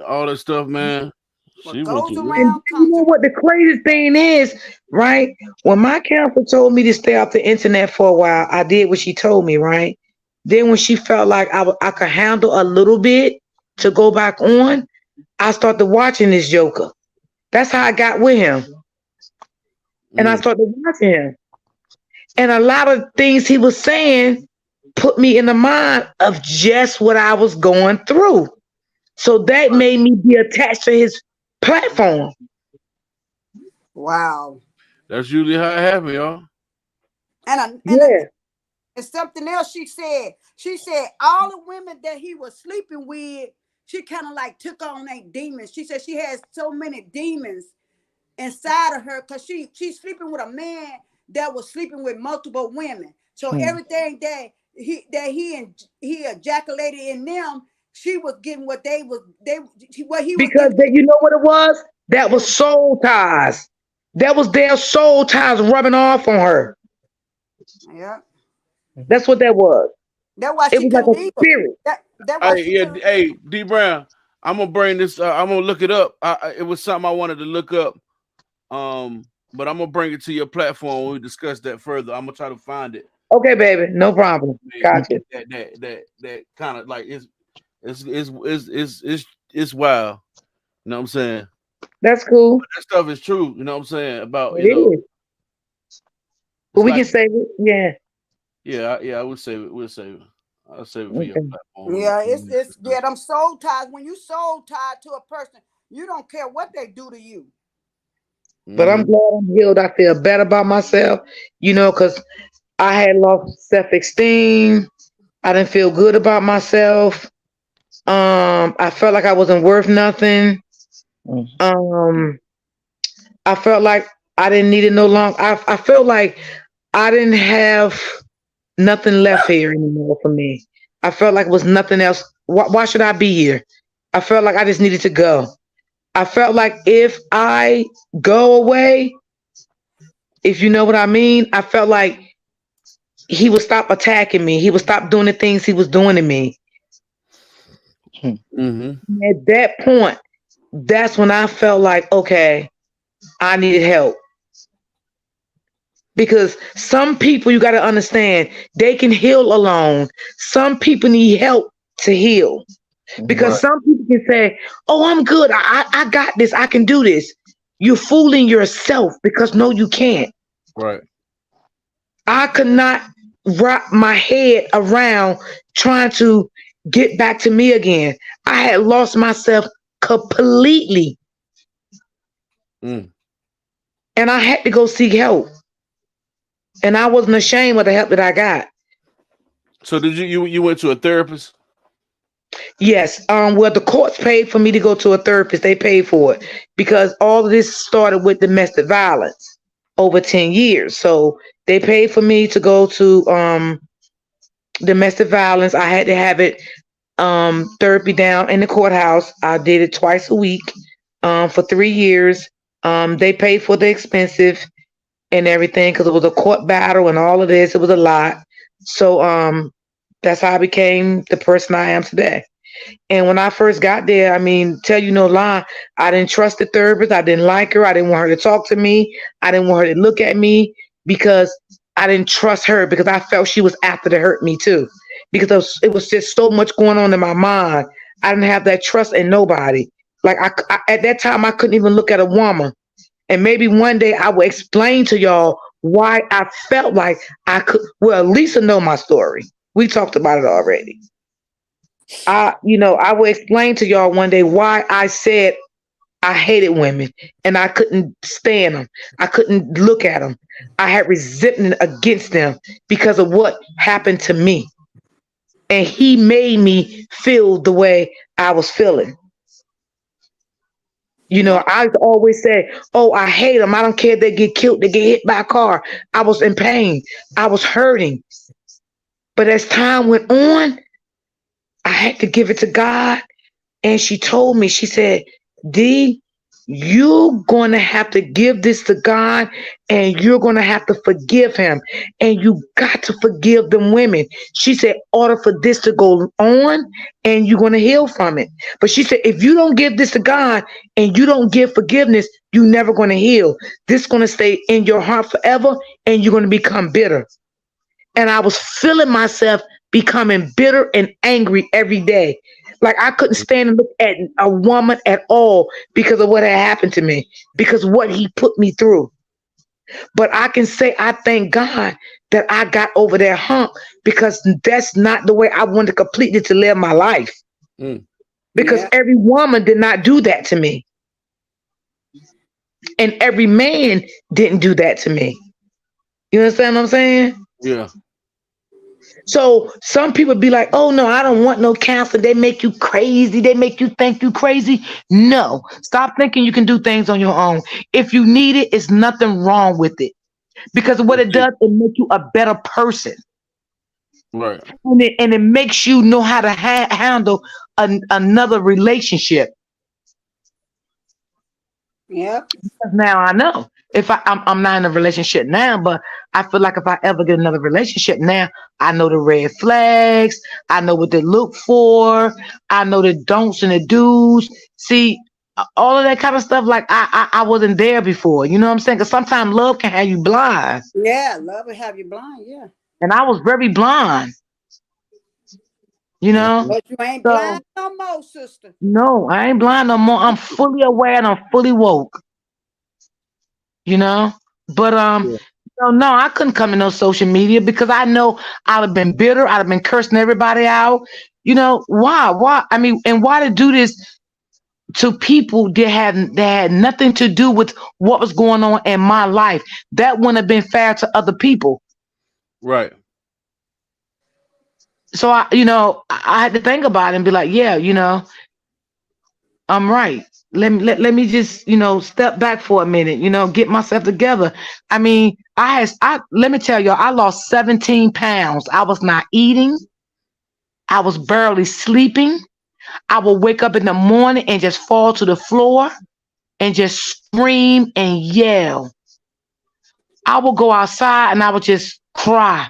all that stuff, man. What goes around and you know what the crazy thing is, right? When my counselor told me to stay off the internet for a while, I did what she told me, right? Then when she felt like I could handle a little bit to go back on, I started watching this joker. That's how I got with him. And I started watching him. And a lot of things he was saying put me in the mind of just what I was going through. So that made me be attached to his platform. Wow. That's usually how it happens, y'all. And something else she said all the women that he was sleeping with, she kind of like took on a demons. She said she has so many demons inside of her, because she's sleeping with a man that was sleeping with multiple women. So everything that he ejaculated in them, she was getting what he was getting. You know what it was? That was soul ties. That was their soul ties rubbing off on her. Yeah. That's what that was. That's why it was like a spirit. Hey, D Brown, I'm gonna bring this. I'm gonna look it up. It was something I wanted to look up. But I'm gonna bring it to your platform when we discuss that further. I'm gonna try to find it. Okay, baby, no problem. Gotcha. That kind of like it's wild. You know what I'm saying? That's cool. But that stuff is true. You know what I'm saying about it is. But we can save it. Yeah. I would save it. We'll save it. I'll save it for your platform. Yeah, it's them soul ties. When you soul tied to a person, you don't care what they do to you. But I'm glad I'm healed. I feel better about myself, because I had lost self-esteem. I didn't feel good about myself. I felt like I wasn't worth nothing. I felt like I didn't need it no longer. I felt like I didn't have nothing left here anymore for me. I felt like it was nothing else. Why should I be here? I felt like I just needed to go. I felt like if I go away, if you know what I mean, I felt like he would stop attacking me. He would stop doing the things he was doing to me. At that point, that's when I felt like, okay, I needed help. Because some people, you got to understand, they can heal alone. Some people need help to heal. Because some people can say, oh, I'm good. I got this. I can do this. You're fooling yourself, because no, you can't. Right. I could not wrap my head around trying to get back to me again. I had lost myself completely. And I had to go seek help. And I wasn't ashamed of the help that I got. So did you went to a therapist? Yes. Well, the courts paid for me to go to a therapist. They paid for it because all of this started with domestic violence over 10 years. So they paid for me to go to domestic violence. I had to have it therapy down in the courthouse. I did it twice a week for 3 years. They paid for the expensive and everything because it was a court battle and all of this. It was a lot. So that's how I became the person I am today. And when I first got there, I mean, tell you no lie, I didn't trust the therapist. I didn't like her. I didn't want her to talk to me. I didn't want her to look at me because I didn't trust her because I felt she was after to hurt me too. Because it was just so much going on in my mind. I didn't have that trust in nobody. Like I at that time, I couldn't even look at a woman. And maybe one day I will explain to y'all why I felt like I could. Well, Lisa know my story. We talked about it already. I will explain to y'all one day why I said I hated women and I couldn't stand them. I couldn't look at them. I had resentment against them because of what happened to me. And he made me feel the way I was feeling. I always say, oh, I hate them. I don't care if they get killed, they get hit by a car. I was in pain. I was hurting. But as time went on, I had to give it to God. And she told me, she said, D, you're going to have to give this to God and you're going to have to forgive him. And you got to forgive them women. She said, order for this to go on and you're going to heal from it. But she said, if you don't give this to God and you don't give forgiveness, you're never going to heal. This is going to stay in your heart forever and you're going to become bitter. And I was feeling myself becoming bitter and angry every day. Like I couldn't stand and look at a woman at all because of what had happened to me, because of what he put me through. But I can say I thank God that I got over that hump because that's not the way I wanted completely to live my life. Because every woman did not do that to me. And every man didn't do that to me. You understand what I'm saying? Yeah. So some people be like, oh no, I don't want no counselor. They make you crazy. They make you think you crazy. No, stop thinking you can do things on your own. If you need it, it's nothing wrong with it. Because what it does, it makes you a better person. Right. And it makes you know how to handle another relationship. Yep. Now I know. If I'm not in a relationship now, but I feel like if I ever get another relationship now, I know the red flags. I know what to look for. I know the don'ts and the do's. See, all of that kind of stuff, like I wasn't there before. You know what I'm saying? Because sometimes love can have you blind. Yeah, love will have you blind, yeah. And I was very blind. But you ain't blind no more, sister. No, I ain't blind no more. I'm fully aware and I'm fully woke. But no, I couldn't come in no social media because I know I'd have been bitter. I'd have been cursing everybody out. Why? I mean, and why to do this to people that had nothing to do with what was going on in my life? That wouldn't have been fair to other people. Right. So I had to think about it and be like, yeah, I'm right. Let me just, step back for a minute, get myself together. I mean, let me tell y'all, I lost 17 pounds. I was not eating. I was barely sleeping. I would wake up in the morning and just fall to the floor and just scream and yell. I would go outside and I would just cry.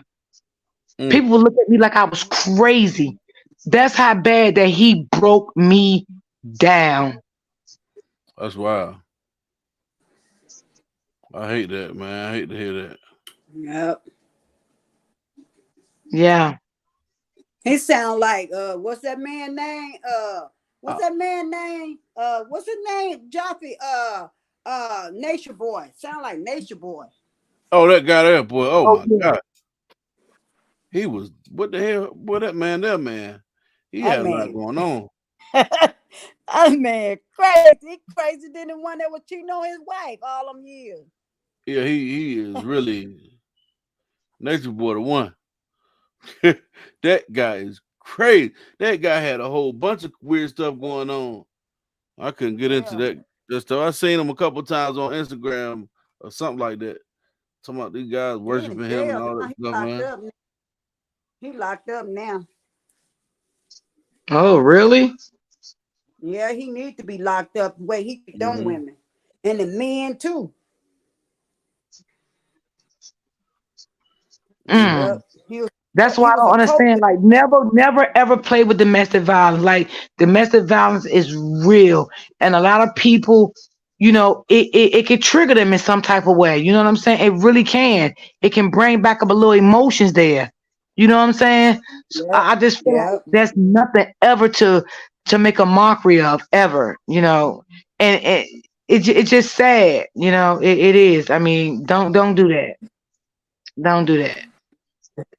People would look at me like I was crazy. That's how bad that he broke me down. That's wild. I hate that, man. I hate to hear that. Yep. Yeah. He sound like what's that man name? What's that man name? What's his name? Joffy. Nature Boy. Sound like Nature Boy. Oh, that guy there, boy. Oh my God. He was what the hell? Boy, that man. He had a lot going on. That man crazy. He crazy than the one that was cheating on his wife all them years. Yeah, he is really Nature Boy the one. That guy is crazy. That guy had a whole bunch of weird stuff going on. I couldn't get into that stuff. I seen him a couple times on Instagram or something like that. Talking about these guys worshiping him and all that stuff, man. He locked up now. Oh, really? Yeah, he need to be locked up the way he treat them Mm-hmm. women. And the men too. Mm. Yep. That's why He I was don't a understand. co-conspirator. Like, never, ever play with domestic violence. Like, domestic violence is real, and a lot of people, it can trigger them in some type of way. You know what I'm saying? It really can. It can bring back up a little emotions there. You know what I'm saying? So Yep. I just feel like Yep. there's nothing ever to make a mockery of ever. And it's just sad. It is. I mean, don't do that. Don't do that.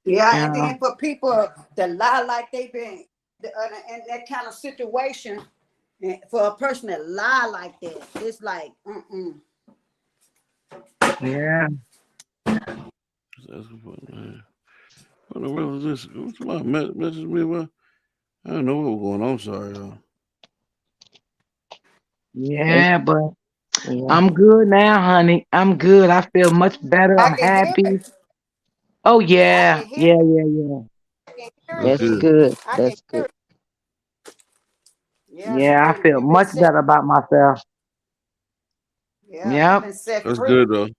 Yeah, You and know. then for people to lie like they've been in that kind of situation, and for a person to lie like that, it's like, Yeah. That's what, man. What the hell is this? What's my message me? What? I don't know what was going on. Sorry, y'all. Yeah, but Yeah. I'm good now, honey. I'm good. I feel much better. I I'm can hear happy. it. Oh I yeah, can hear yeah, it. yeah, yeah. I can hear it, That's That's D. good. good. I can That's hear good. it. Yeah, Yeah, I feel you've been much set. better about myself. Yeah, you've Yep. been set That's free. good though.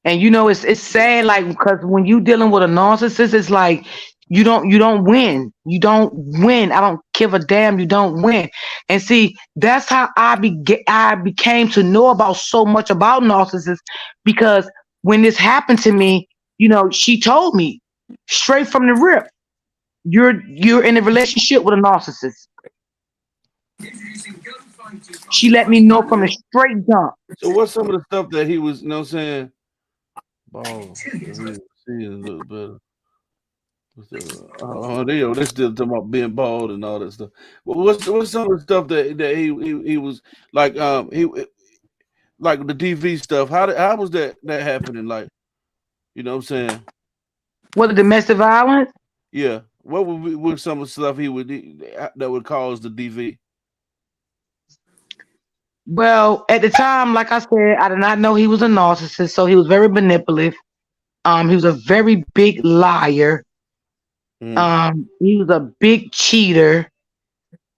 And it's sad, like, because when you dealing with a narcissist, it's like you don't win. You don't win. I don't give a damn. You don't win. And see, that's how I became to know about so much about narcissists, because when this happened to me, she told me straight from the rip, you're in a relationship with a narcissist. She let me know from the straight jump. So what's some of the stuff that he was, saying? Ball. If we see it a little better. They still talking about being bald and all that stuff. Well, what's some of the stuff that he was like he like the DV stuff? How was that happening? Like, you know what I'm saying? What, the domestic violence? Yeah. What would some of the stuff he would that would cause the DV? Well, at the time, like I said, I did not know he was a narcissist, so he was very manipulative. He was a very big liar. Mm. He was a big cheater.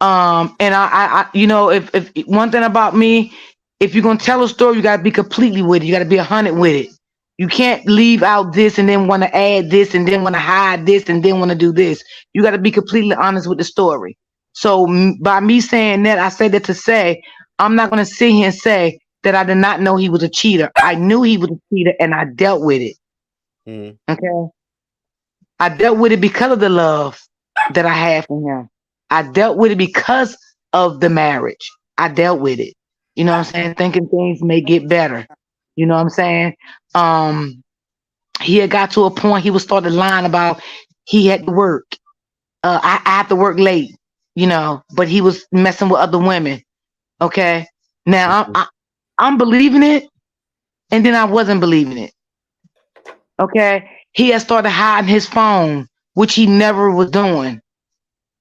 And if one thing about me, if you're gonna tell a story, you gotta be completely with it. You gotta be 100 with it. You can't leave out this and then want to add this and then want to hide this and then want to do this. You gotta be completely honest with the story. So by me saying that, I said that to say I'm not gonna sit here and say that I did not know he was a cheater. I knew he was a cheater and I dealt with it. Mm. Okay. I dealt with it because of the love that I had for him. I dealt with it because of the marriage. I dealt with it. You know what I'm saying? Thinking things may get better. You know what I'm saying? He had got to a point he was started lying about he had to work. I had to work late, but he was messing with other women. Okay. Now I'm believing it, and then I wasn't believing it. Okay. He had started hiding his phone, which he never was doing.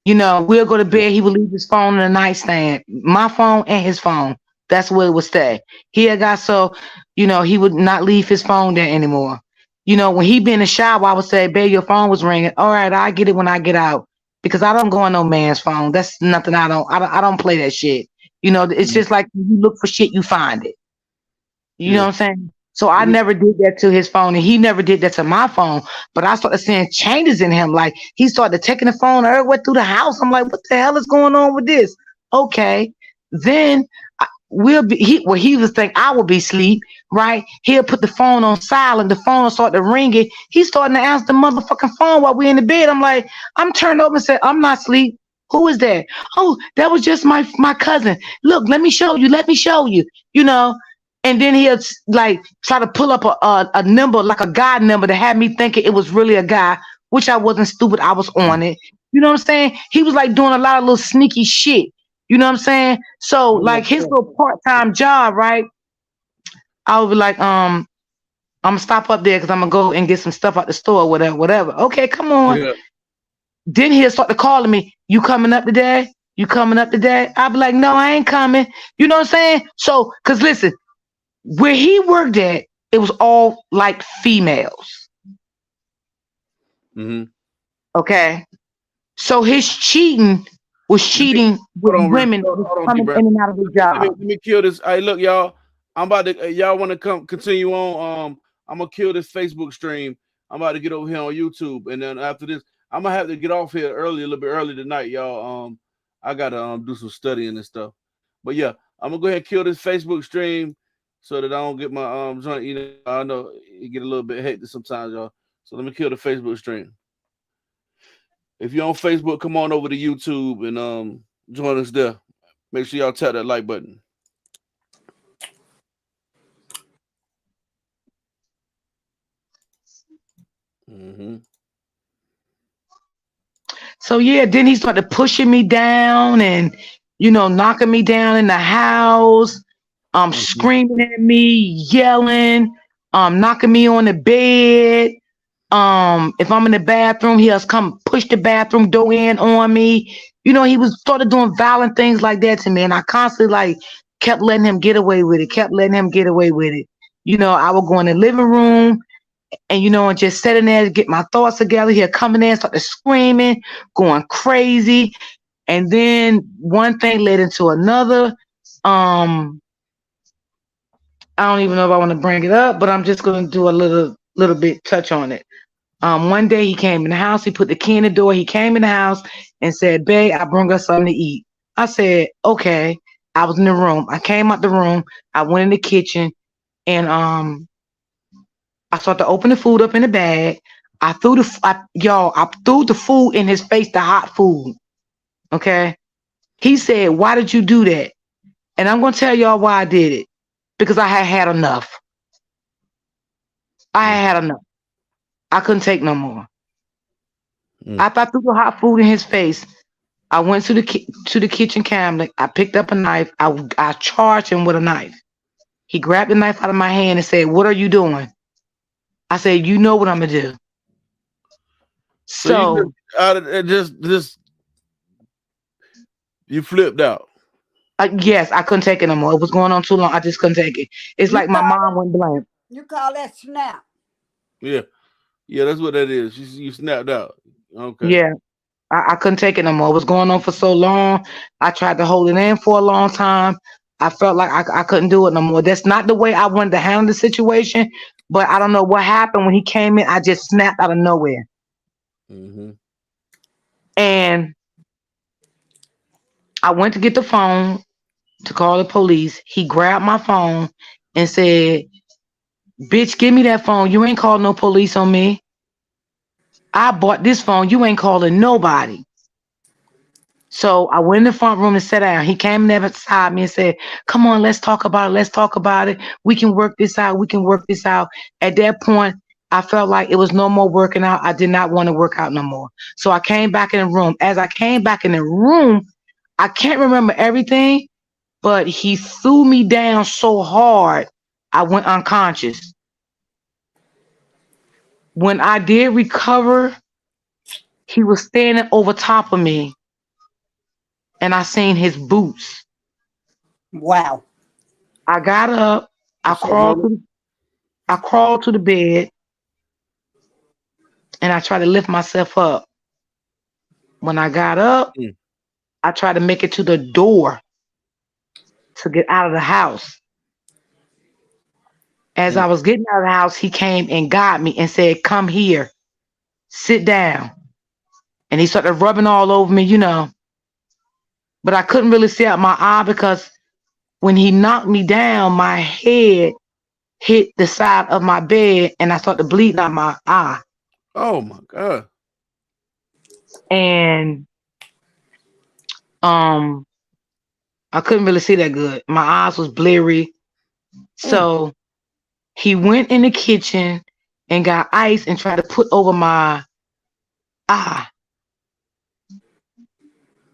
We'll go to bed. He would leave his phone in the nightstand, my phone and his phone. That's where it would stay. He had got so, he would not leave his phone there anymore. When he be in the shower, I would say, babe, your phone was ringing. All right, I get it when I get out, because I don't go on no man's phone. That's nothing. I don't play that shit. It's just like you look for shit, you find it. You know Yeah. what I'm saying? So I never did that to his phone, and he never did that to my phone. But I started seeing changes in him. Like, he started taking the phone everywhere through the house. I'm like, what the hell is going on with this? Okay. Then he was thinking I would be asleep, right? He'll put the phone on silent. The phone will start to ring it. He's starting to answer the motherfucking phone while we're in the bed. I'm like, I'm turned over and said, I'm not asleep. Who is that? Oh, that was just my cousin. Look, let me show you. Let me show you. And then he'll like try to pull up a number, like a guy number, that had me thinking it was really a guy, which I wasn't stupid. I was on it. You know what I'm saying? He was like doing a lot of little sneaky shit. You know what I'm saying? So like his little part-time job, right? I would be like, I'm gonna stop up there because I'm gonna go and get some stuff out the store, whatever. Okay, come on. Yeah. Then he'll start to calling me, you coming up today? You coming up today? I'll be like, no, I ain't coming. You know what I'm saying? So, cause listen, where he worked at, it was all like females. Mm-hmm. Okay. So his cheating was cheating with Hold on, women hold on, coming D-Brad. in and out of his job. Let me kill this. Hey, look, y'all. I'm about to. Y'all want to continue on? I'm gonna kill this Facebook stream. I'm about to get over here on YouTube, and then after this, I'm gonna have to get off here early, a little bit early tonight, y'all. I gotta do some studying and stuff. But yeah, I'm gonna go ahead and kill this Facebook stream so that I don't get my joint. You know, I know it get a little bit hectic sometimes, y'all. So let me kill the Facebook stream. If you're on Facebook, come on over to YouTube and join us there. Make sure y'all tap that like button. Mm-hmm. So yeah, then he started pushing me down and knocking me down in the house, screaming at me, yelling, knocking me on the bed. If I'm in the bathroom, he'll come push the bathroom door in on me. He was started doing violent things like that to me, and I constantly kept letting him get away with it. I would go in the living room and just sitting there to get my thoughts together. He'll come in there and started screaming, going crazy, and then one thing led into another. I don't even know if I want to bring it up, but I'm just going to do a little bit touch on it. One day he came in the house, he put the key in the door, he came in the house and said, "Babe, I brought us something to eat." I said, "Okay." I was in the room. I came out the room, I went in the kitchen, and I started to open the food up in the bag. I threw the food in his face, the hot food. Okay. He said, "Why did you do that?" And I'm going to tell y'all why I did it. Because I had enough. I had enough. I couldn't take no more. After I threw the hot food in his face, I went to the kitchen cabinet. I picked up a knife. I charged him with a knife. He grabbed the knife out of my hand and said, "What are you doing?" I said, "You know what I'm going to do." So you flipped out. Yes, I couldn't take it no more. It was going on too long. I just couldn't take it. It's like my mom went blank. You call that snap? Yeah, that's what that is. You snapped out. Okay. Yeah, I couldn't take it no more. It was going on for so long. I tried to hold it in for a long time. I felt like I couldn't do it no more. That's not the way I wanted to handle the situation. But I don't know what happened when he came in. I just snapped out of nowhere. Mm-hmm. And I went to get the phone to call the police. He grabbed my phone and said, "Bitch, give me that phone. You ain't called no police on me. I bought this phone. You ain't calling nobody." So I went in the front room and sat down. He came there beside me and said, "Come on, let's talk about it. Let's talk about it. We can work this out. We can work this out." At that point, I felt like it was no more working out. I did not want to work out no more. So I came back in the room. As I came back in the room, I can't remember everything, but he threw me down so hard, I went unconscious. When I did recover, he was standing over top of me, and I seen his boots. Wow. I got up. I crawled to the bed, and I tried to lift myself up. When I got up, I tried to make it to the door to get out of the house. As I was getting out of the house, he came and got me and said, "Come here, sit down." And he started rubbing all over me, But I couldn't really see out my eye because when he knocked me down, my head hit the side of my bed and I started bleeding out my eye. Oh my God. And I couldn't really see that good. My eyes was blurry. So he went in the kitchen and got ice and tried to put over my eye.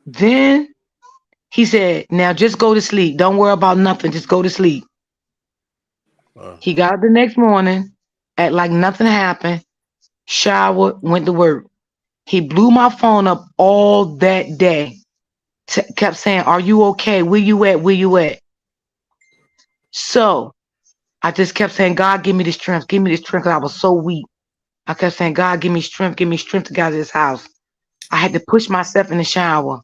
Then he said, "Now just go to sleep. Don't worry about nothing. Just go to sleep." He got up the next morning, act like nothing happened, showered, went to work. He blew my phone up all that day. Kept saying, "Are you okay? Where you at? Where you at?" So I just kept saying, "God, give me the strength. Give me the strength," because I was so weak. I kept saying, "God, give me strength to get out of this house." I had to push myself in the shower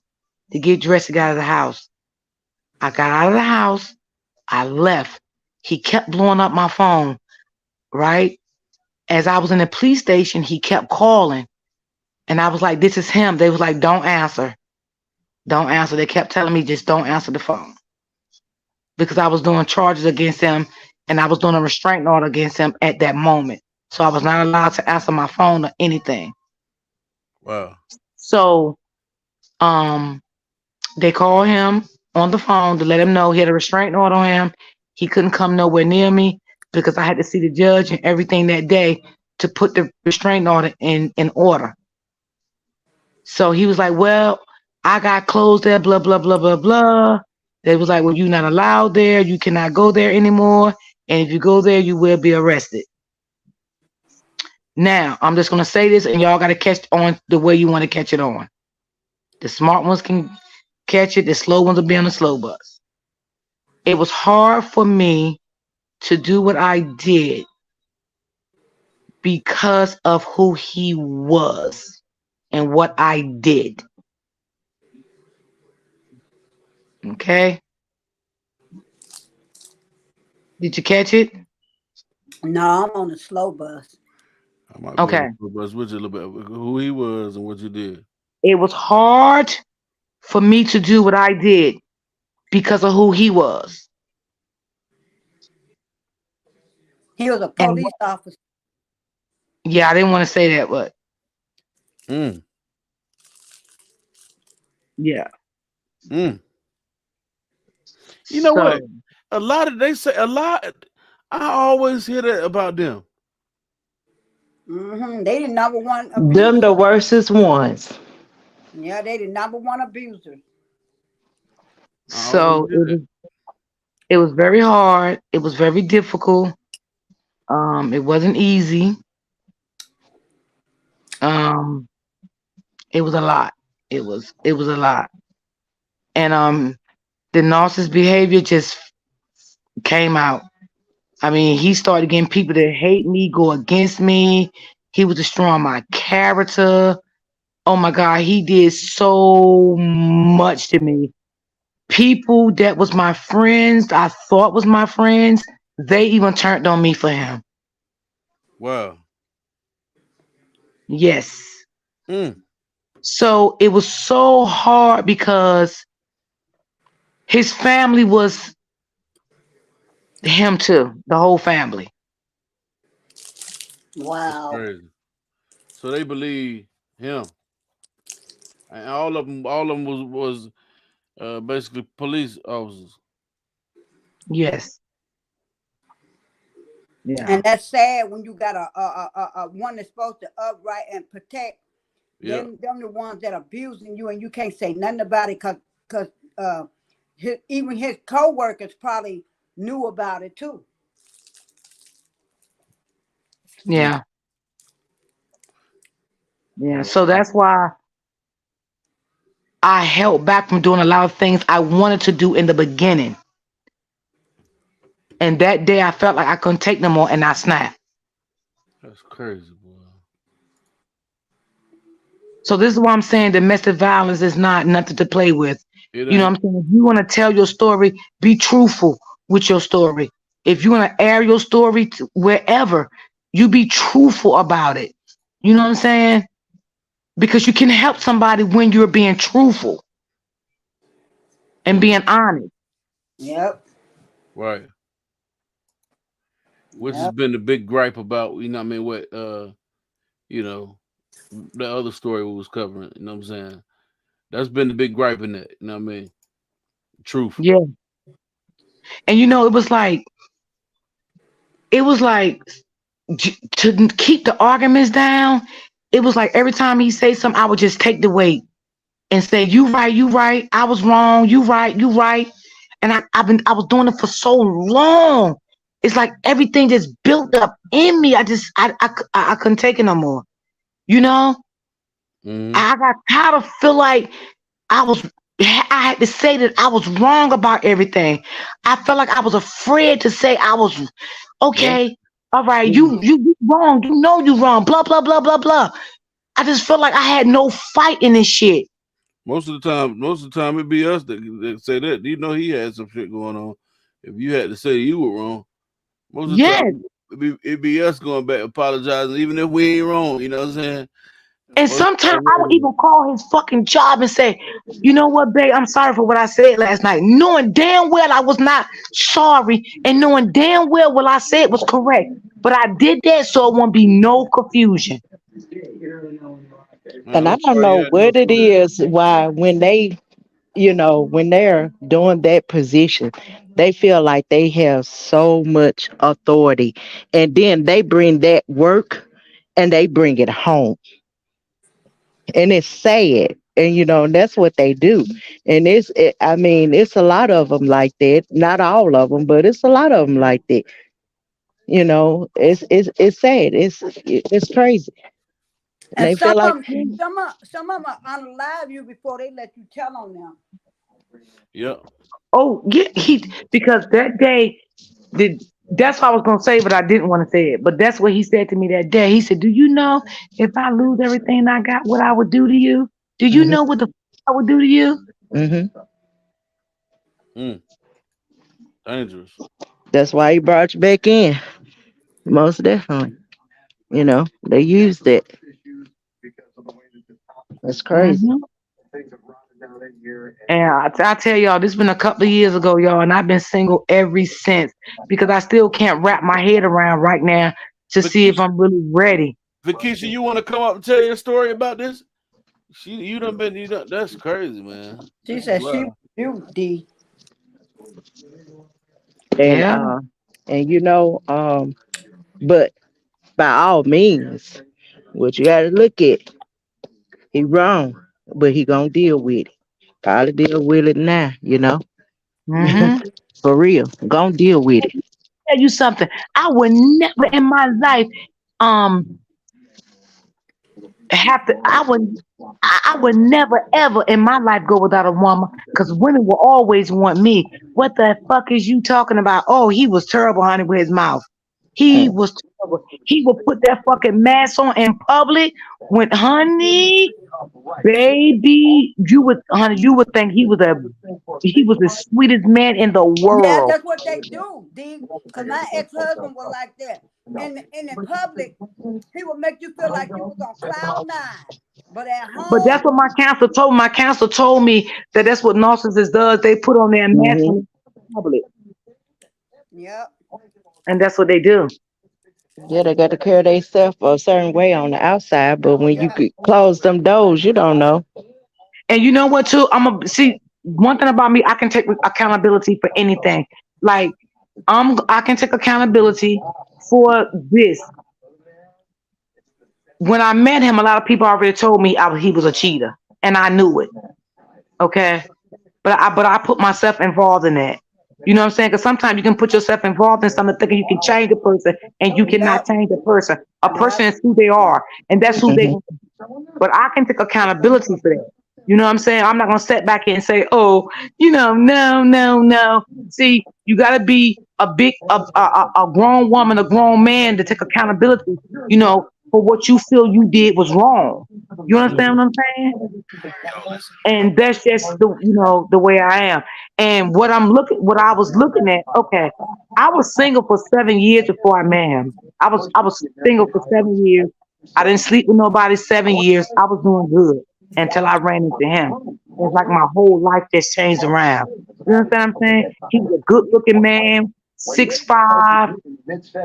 to get dressed to get out of the house. I got out of the house. I left. He kept blowing up my phone, right? As I was in the police station, he kept calling. And I was like, this is him. They was like, don't answer. Don't answer. They kept telling me, just don't answer the phone. Because I was doing charges against him and I was doing a restraining order against him at that moment. So I was not allowed to answer my phone or anything. Wow. So they called him on the phone to let him know he had a restraining order on him. He couldn't come nowhere near me because I had to see the judge and everything that day to put the restraining order in order. So he was like, well, I got closed there, blah, blah, blah, blah, blah. They was like, well, you're not allowed there. You cannot go there anymore. And if you go there, you will be arrested. Now, I'm just going to say this, and y'all got to catch on the way you want to catch it on. The smart ones can catch it. The slow ones will be on the slow bus. It was hard for me to do what I did because of who he was and what I did. Okay? Did you catch it? No, I'm on the slow bus. I might be Okay. on the bus with you a little bit. Who he was and what you did. It was hard for me to do what I did because of who he was. He was a And police officer. yeah, I didn't want to say that, but yeah. You know So, what? I always hear that about them. They the number one Them abuser. the worstest ones. Yeah, they the number one abuser. So it was very hard. It was very difficult. It wasn't easy. It was a lot. It was a lot. And the narcissist behavior just came out. I mean, he started getting people that hate me, go against me. He was destroying my character. Oh my God, he did so much to me. People that was my friends, I thought was my friends, they even turned on me for him. Wow. Yes. So it was so hard because his family was him too, the whole family. Wow. Crazy. So they believe him, and all of them was basically police officers. Yes. Yeah. And that's sad when you got a one that's supposed to upright and protect. Them the ones that abusing you, and you can't say nothing about it because even his co-workers probably knew about it too. Yeah. Yeah. So that's why I held back from doing a lot of things I wanted to do in the beginning. And that day I felt like I couldn't take no more and I snapped. That's crazy, boy. So this is why I'm saying domestic violence is not nothing to play with. You know what I'm saying? If you want to tell your story, be truthful with your story. If you want to air your story to wherever, you be truthful about it. You know what I'm saying? Because you can help somebody when you're being truthful and being honest. Yep. Right. Which has been the big gripe about, you know what I mean, what you know, the other story we was covering, you know what I'm saying? That's been the big gripe in that, you know what I mean? Truth. Yeah. And you know, it was like to keep the arguments down, it was like every time he say something, I would just take the weight and say, you right, I was wrong, you right. And I was doing it for so long. It's like everything just built up in me. I couldn't take it no more. You know? I got tired of feel like I had to say that I was wrong about everything. I felt like I was afraid to say I was okay. All right, you wrong. You know you wrong. Blah blah blah blah blah. I just felt like I had no fight in this shit. Most of the time it be us that say that. You know he had some shit going on. If you had to say you were wrong, most of the time it be us going back apologizing, even if we ain't wrong. You know what I'm saying? And sometimes I would even call his fucking job and say, you know what, babe, I'm sorry for what I said last night. Knowing damn well I was not sorry and knowing damn well what I said was correct. But I did that so it won't be no confusion. And I don't know what it is why when they, when they're doing that position, they feel like they have so much authority. And then they bring that work and they bring it home. And it's sad. And that's what they do. And it's a lot of them like that. Not all of them, but it's a lot of them like that. It's sad. It's crazy. And They feel like some of them unalive you before they let you tell on them. Yeah. Oh, yeah, because that day, that's what I was gonna say, but I didn't want to say it. But that's what he said to me that day. He said, "Do you know if I lose everything I got, what I would do to you? Do you know what the I would do to you?" Dangerous. That's why he brought you back in. Most definitely. They used it. It's crazy. And I tell y'all, this has been a couple of years ago, y'all, and I've been single ever since because I still can't wrap my head around right now to see if I'm really ready. Vakisha, you want to come up and tell your story about this? That's crazy, man. She said she do D. And but by all means, what you gotta look at, he wrong, but he gonna deal with it. Probably deal with it now, For real. Gonna deal with it. Tell you something. I would never in my life have to I would never ever in my life go without a woman because women will always want me. What the fuck is you talking about? Oh, he was terrible, honey, with his mouth. He was terrible. He would put that fucking mask on in public when, honey, baby, you would think he was the sweetest man in the world. Yeah, that's what they do, D. Because my ex-husband was like that. In public, he would make you feel like you was on cloud 9. But at home. But that's what my counselor told me. My counselor told me that that's what narcissists does. They put on their mask in public. Yep. And that's what they do. Yeah, they got to carry themselves a certain way on the outside, but when you close them doors, you don't know. And you know what, too? See, one thing about me, I can take accountability for anything. Like, I can take accountability for this. When I met him, a lot of people already told me he was a cheater, and I knew it. Okay, but I put myself involved in that. You know what I'm saying? Because sometimes you can put yourself involved in something thinking you can change a person, and you cannot change a person. A person is who they are, and that's who they. But I can take accountability for that. You know what I'm saying? I'm not gonna sit back here and say, "Oh, no." See, you gotta be a grown woman, a grown man to take accountability. For what you feel you did was wrong. You understand what I'm saying? And that's just the way I am. And what I was looking at, okay, I was single for 7 years before I met him. I was single for 7 years. I didn't sleep with nobody 7 years. I was doing good until I ran into him. It's like my whole life just changed around. You understand what I'm saying? He was a good looking man, 6'5",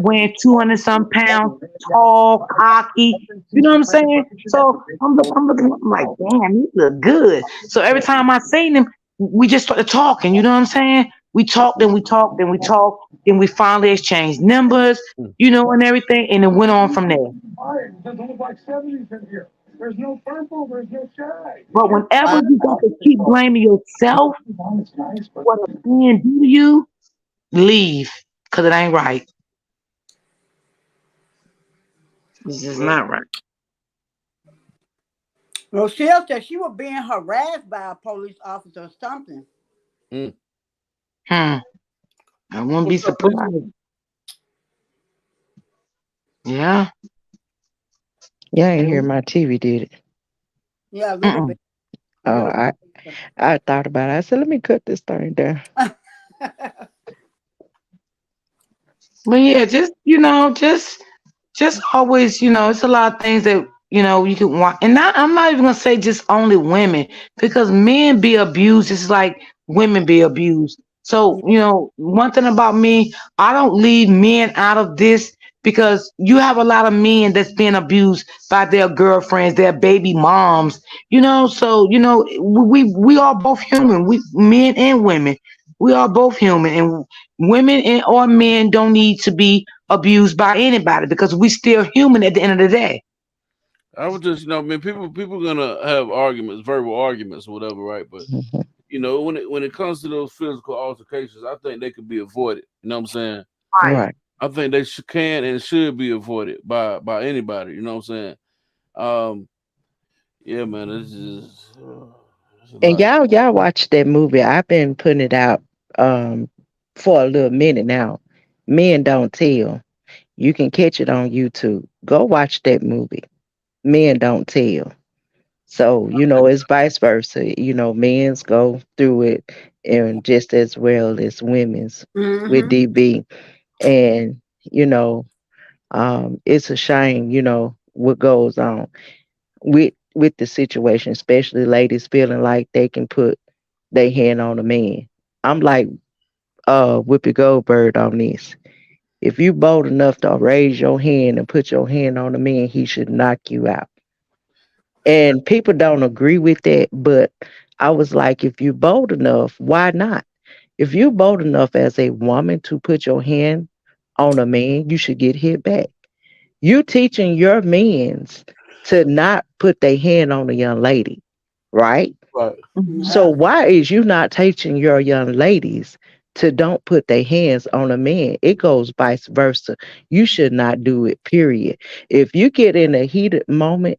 weighing 200 some pounds, tall, cocky. You know what I'm saying? So I'm looking, I'm like, damn, he look good. So every time I seen him, we just started talking. You know what I'm saying? We talked, then we talked, then we talked, then we finally exchanged numbers, and everything, and it went on from there. There's no purple, there's no shy. But whenever you got to keep blaming yourself for what a man do to you, leave, because it ain't right. This is not right. Rochelle said she was being harassed by a police officer or something. I won't be surprised. Yeah. Yeah, I ain't hear my TV did it. Yeah, a little bit. A Oh, little I thought about it. I said, let me cut this thing down. But yeah, just always, it's a lot of things that you can want. And I'm not even gonna say just only women, because men be abused just like women be abused. So, one thing about me, I don't leave men out of this, because you have a lot of men that's being abused by their girlfriends, their baby moms, so we are both human. We, men and women, we are both human, and women or men don't need to be abused by anybody, because we still human at the end of the day. I was just, man, people gonna have arguments, verbal arguments, or whatever, right? But when it comes to those physical altercations, I think they could be avoided. You know what I'm saying? Right. I think they can and should be avoided by anybody. You know what I'm saying? Yeah, man, it's just it's a And lot. y'all watch that movie. I've been putting it out for a little minute now. Men Don't Tell. You can catch it on YouTube. Go watch that movie. Men Don't Tell. So, it's vice versa. Men's go through it, and just as well as women's with Mm-hmm. DB. And, it's a shame, what goes on with the situation, especially ladies feeling like they can put their hand on a man. I'm like Whoopi Goldberg on this. If you bold enough to raise your hand and put your hand on a man, he should knock you out. And people don't agree with that, but I was like, if you're bold enough, why not? If you're bold enough as a woman to put your hand on a man, you should get hit back. You teaching your men's to not put their hand on a young lady, right? Right. So why is you not teaching your young ladies to don't put their hands on a man? It goes vice versa. You should not do it, period. If you get in a heated moment,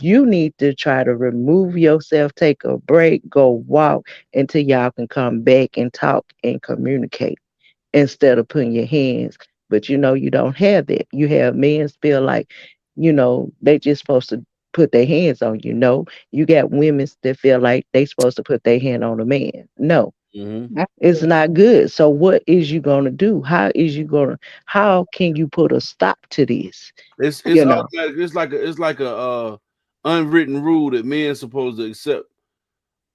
you need to try to remove yourself, take a break, go walk until y'all can come back and talk and communicate instead of putting your hands. But you don't have that. You have men feel like, they just supposed to put their hands on you. No, you got women that feel like they supposed to put their hand on a man. No, Mm-hmm. it's not good. So what is you gonna do? How can you put a stop to this? It's You know, automatic. It's like a unwritten rule that men supposed to accept.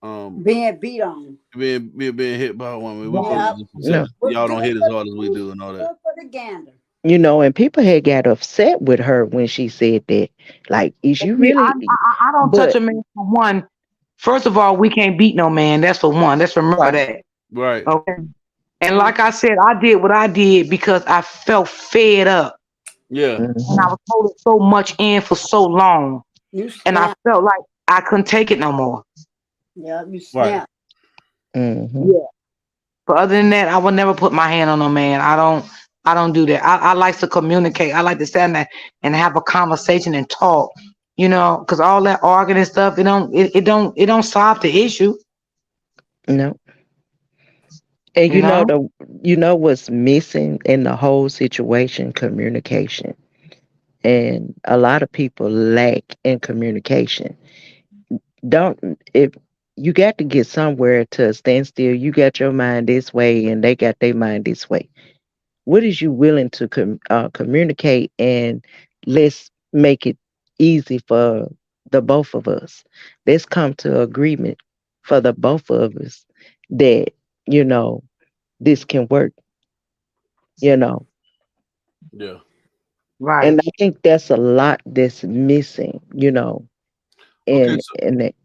Being beat on. Being hit by a woman. We supposed Yeah. to just no. accept. Y'all don't hit as hard as we do and all Good that. for the gander. And people had got upset with her when she said that. Like, is you See, really? I don't touch But a man for one. First of all, we can't beat no man. That's for one. Let's remember right. that. Right. Okay. And like I said, I did what I did because I felt fed up. Yeah. And I Mhm. was holding so much in for so long. You And I snap. felt like I couldn't take it no more. Yeah, you Right. snap. Mhm. Yeah. But other than that, I would never put my hand on a man. I don't do that. I like to communicate. I like to stand there and have a conversation and talk. Because all that arguing and stuff, it don't solve the issue. No. And You know. what's missing in the whole situation? Communication. And a lot of people lack in communication. Don't if you got to get somewhere to stand still. You got your mind this way and they got their mind this way. What is you willing to communicate, and let's make it easy for the both of us. Let's come to agreement for the both of us that you know this can work. you know Yeah. Right. and I think that's a lot that's missing, Okay. in So it.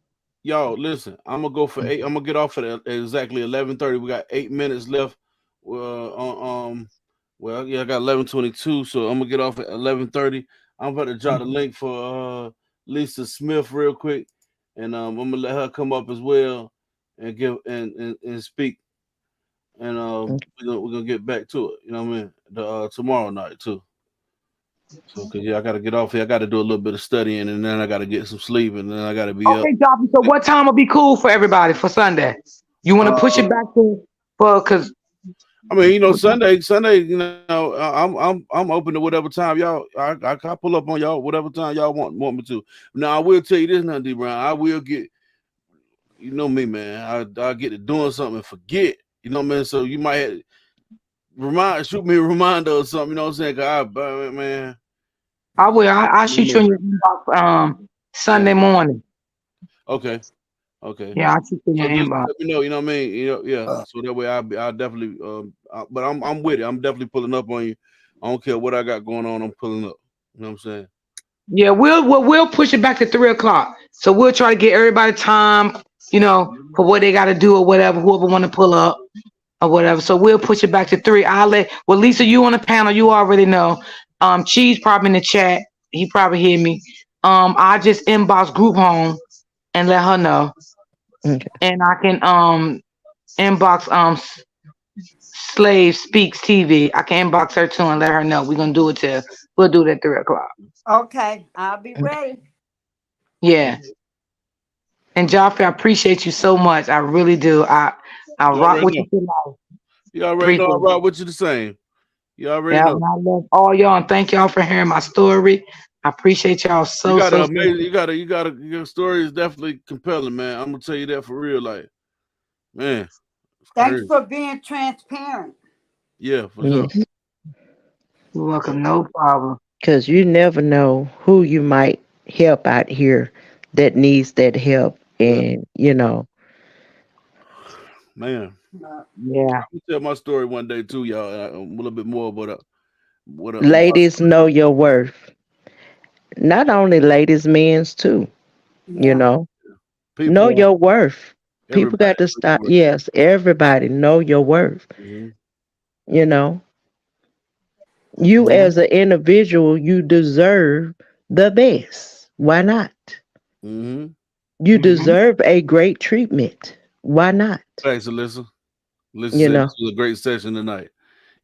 y'all, listen. I'm gonna go for 8. I'm gonna get off at exactly 11:30. We got 8 minutes left. Well, yeah, I got 11:22, so I'm gonna get off at 11:30. I'm about to drop the link for Lisa Smith real quick, and I'm gonna let her come up as well and give and speak, and we're gonna get back to it. You know what I mean? Tomorrow night too. So, cause yeah, I gotta get off here. I gotta do a little bit of studying, and then I gotta get some sleep, and then I gotta be up. Okay, Joffy. So what time will be cool for everybody for Sunday? You want to push it Uh, back to for because I mean, Sunday, I'm open to whatever time y'all. I pull up on y'all whatever time y'all want me to. Now I will tell you this, now, D Brown. I will get, you know me, man. I get to doing something and forget. You know what I mean? So you might shoot me a reminder or something. You know what I'm saying? Man. I will. I'll shoot you in your inbox Sunday morning. Okay. Yeah, I'll shoot you in So your just inbox. let me know. You know what I mean? Yeah. So that way I'll definitely. But I'm with it. I'm definitely pulling up on you. I don't care what I got going on. I'm pulling up. You know what I'm saying? Yeah, we'll push it back to 3:00. So we'll try to get everybody time, for what they got to do or whatever. Whoever want to pull up or whatever. So we'll push it back to 3. Lisa, you on the panel? You already know. Cheese probably in the chat. He probably hear me. I just inbox group home and let her know, Okay. and I can inbox Slave Speaks TV. I can inbox her too and let her know. We'll do it at 3:00. Okay, I'll be Okay. ready. Yeah. And Joffrey, I appreciate you so much. I really do. I You rock already with know. you tonight. You already know I Appreciate rock it. with you the same. You already Yeah, know. and I love all y'all and thank y'all for hearing my story. I appreciate y'all You so got an so. amazing. Your story is definitely compelling, man. I'm gonna tell you that for real, like, man. It's Thanks crazy. for being transparent. Yeah, for sure. Yes. You're welcome. No problem. Because you never know who you might help out here that needs that help. Yeah, And, man. Yeah. I'm gonna tell my story one day too, y'all. A little bit more about about. ladies, know your worth. Not only ladies, men's too, you Yeah. know. Know People, your worth. People everybody. got to stop. Yes, everybody know your worth. Mm-hmm. You know, you Yeah. as an individual, you deserve the best. Why not? Mm-hmm. You Mm-hmm. deserve a great treatment. Why not? Thanks, Alyssa. Alyssa You said know, this was a great session tonight.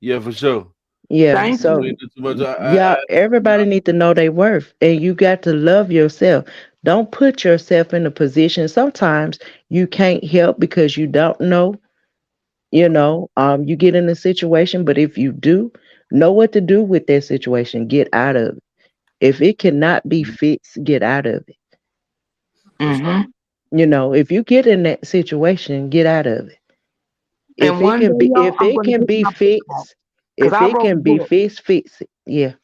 Yeah, for sure. yeah. Thank I So, mean, too much. y'all, everybody need to know their worth, and you got to love yourself. Don't put yourself in a position. Sometimes you can't help because you don't know. You get in a situation, but if you do know what to do with that situation, get out of it. If it cannot be fixed, get out of it. That's right. Mm-hmm. If you get in that situation, get out of it. And one day, y'all, If I'm it gonna can get be my book out fixed, because if I it wrote a can be book. fixed, fix it. Yeah.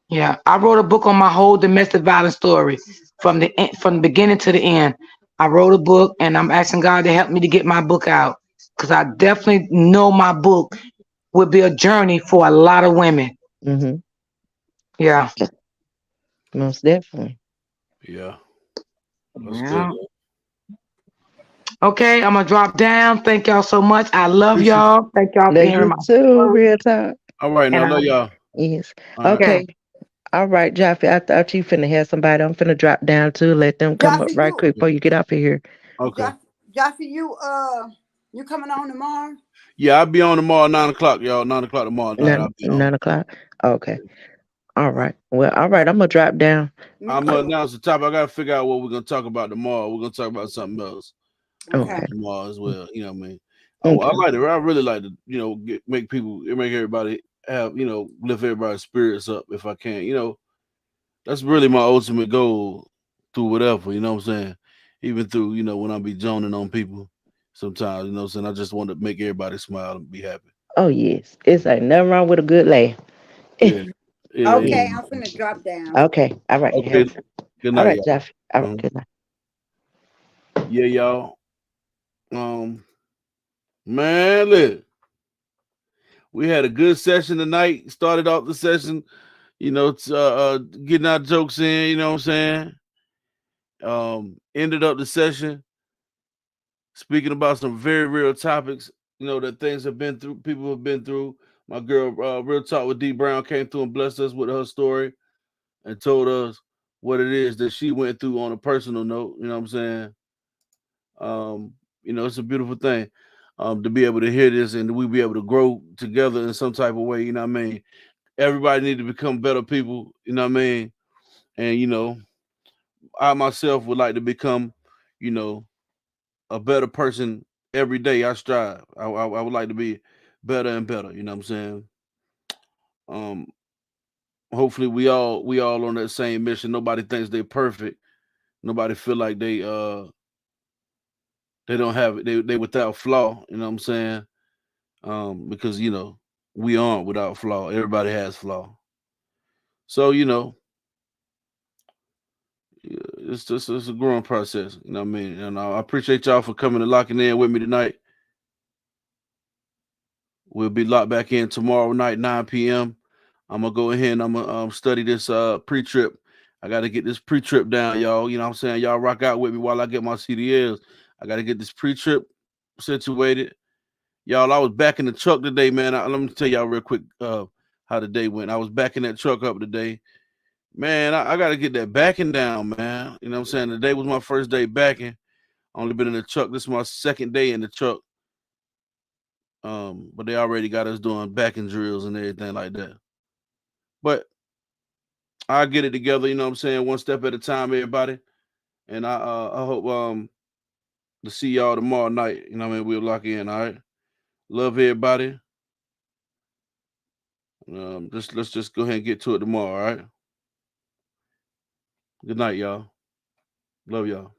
Yeah, I wrote a book on my whole domestic violence story from the beginning to the end. I wrote a book, and I'm asking God to help me to get my book out because I definitely know my book will be a journey for a lot of women. Mm-hmm. Yeah. Most definitely. Yeah, that's good. Yeah. Okay, I'm gonna drop down. Thank y'all so much. I love Appreciate y'all. Thank y'all for Love hearing you my too, story. real talk. All right, And now love y'all. Yes. All right. okay, Okay. All right, Jaffe. I thought you finna have somebody. I'm finna drop down too. Let them come up Jaffe, right quick before you get off of here. Okay. Jaffe, you coming on tomorrow? Yeah, I'll be on tomorrow 9:00, y'all. 9:00 tomorrow night. I'll be on. 9 o'clock. Okay. All right. Well, all right. I'm gonna drop down. Me I'm gonna too. announce the topic. I gotta figure out what we're gonna talk about tomorrow. We're gonna talk about something else Okay. Okay. tomorrow as well. You know what I mean? I Okay. like it. I really like to, make everybody have, lift everybody's spirits up if I can. That's really my ultimate goal through whatever. You know what I'm saying? Even through, when I be joning on people sometimes. You know what I'm saying? I just want to make everybody smile and be happy. Oh yes. It's ain't nothing wrong with a good laugh. Yeah. Yeah. Yeah. Okay, I'm finna drop down. Okay. All right. Okay. Good All night, right, y'all. Jeff. All right. Mhm. Good night. Yeah, y'all. Man, look, we had a good session tonight. Started off the session, getting our jokes in. You know what I'm saying? Ended up the session speaking about some very real topics. That things have been through, people have been through. My girl, Real Talk with D Brown, came through and blessed us with her story and told us what it is that she went through on a personal note. You know what I'm saying? Um, it's a beautiful thing to be able to hear this and we be able to grow together in some type of way. You know what I mean? Everybody need to become better people. You know what I mean? And I myself would like to become, a better person every day. I strive. I would like to be better and better. You know what I'm saying? Hopefully we all on that same mission. Nobody thinks they're perfect. Nobody feel like they don't have it. They without flaw. You know what I'm saying? Because we aren't without flaw. Everybody has flaw. So it's a growing process. You know what I mean? And I appreciate y'all for coming and locking in with me tonight. We'll be locked back in tomorrow night, 9 p.m. I'm gonna go ahead and I'm gonna study this pre-trip. I gotta get this pre-trip down, y'all. You know what I'm saying? Y'all rock out with me while I get my CDLs. I gotta get this pre-trip situated. Y'all, I was back in the truck today, man. Let me tell y'all real quick how the day went. I was backing that truck up today. Man, I gotta get that backing down, man. You know what I'm saying? Today was my first day backing. Only been in the truck. This is my second day in the truck. But they already got us doing backing drills and everything like that. But I'll get it together, you know what I'm saying, one step at a time, everybody. And I hope to see y'all tomorrow night. You know what I mean? We'll lock in, all right? Love everybody. Let's just go ahead and get to it tomorrow, all right? Good night, y'all. Love y'all.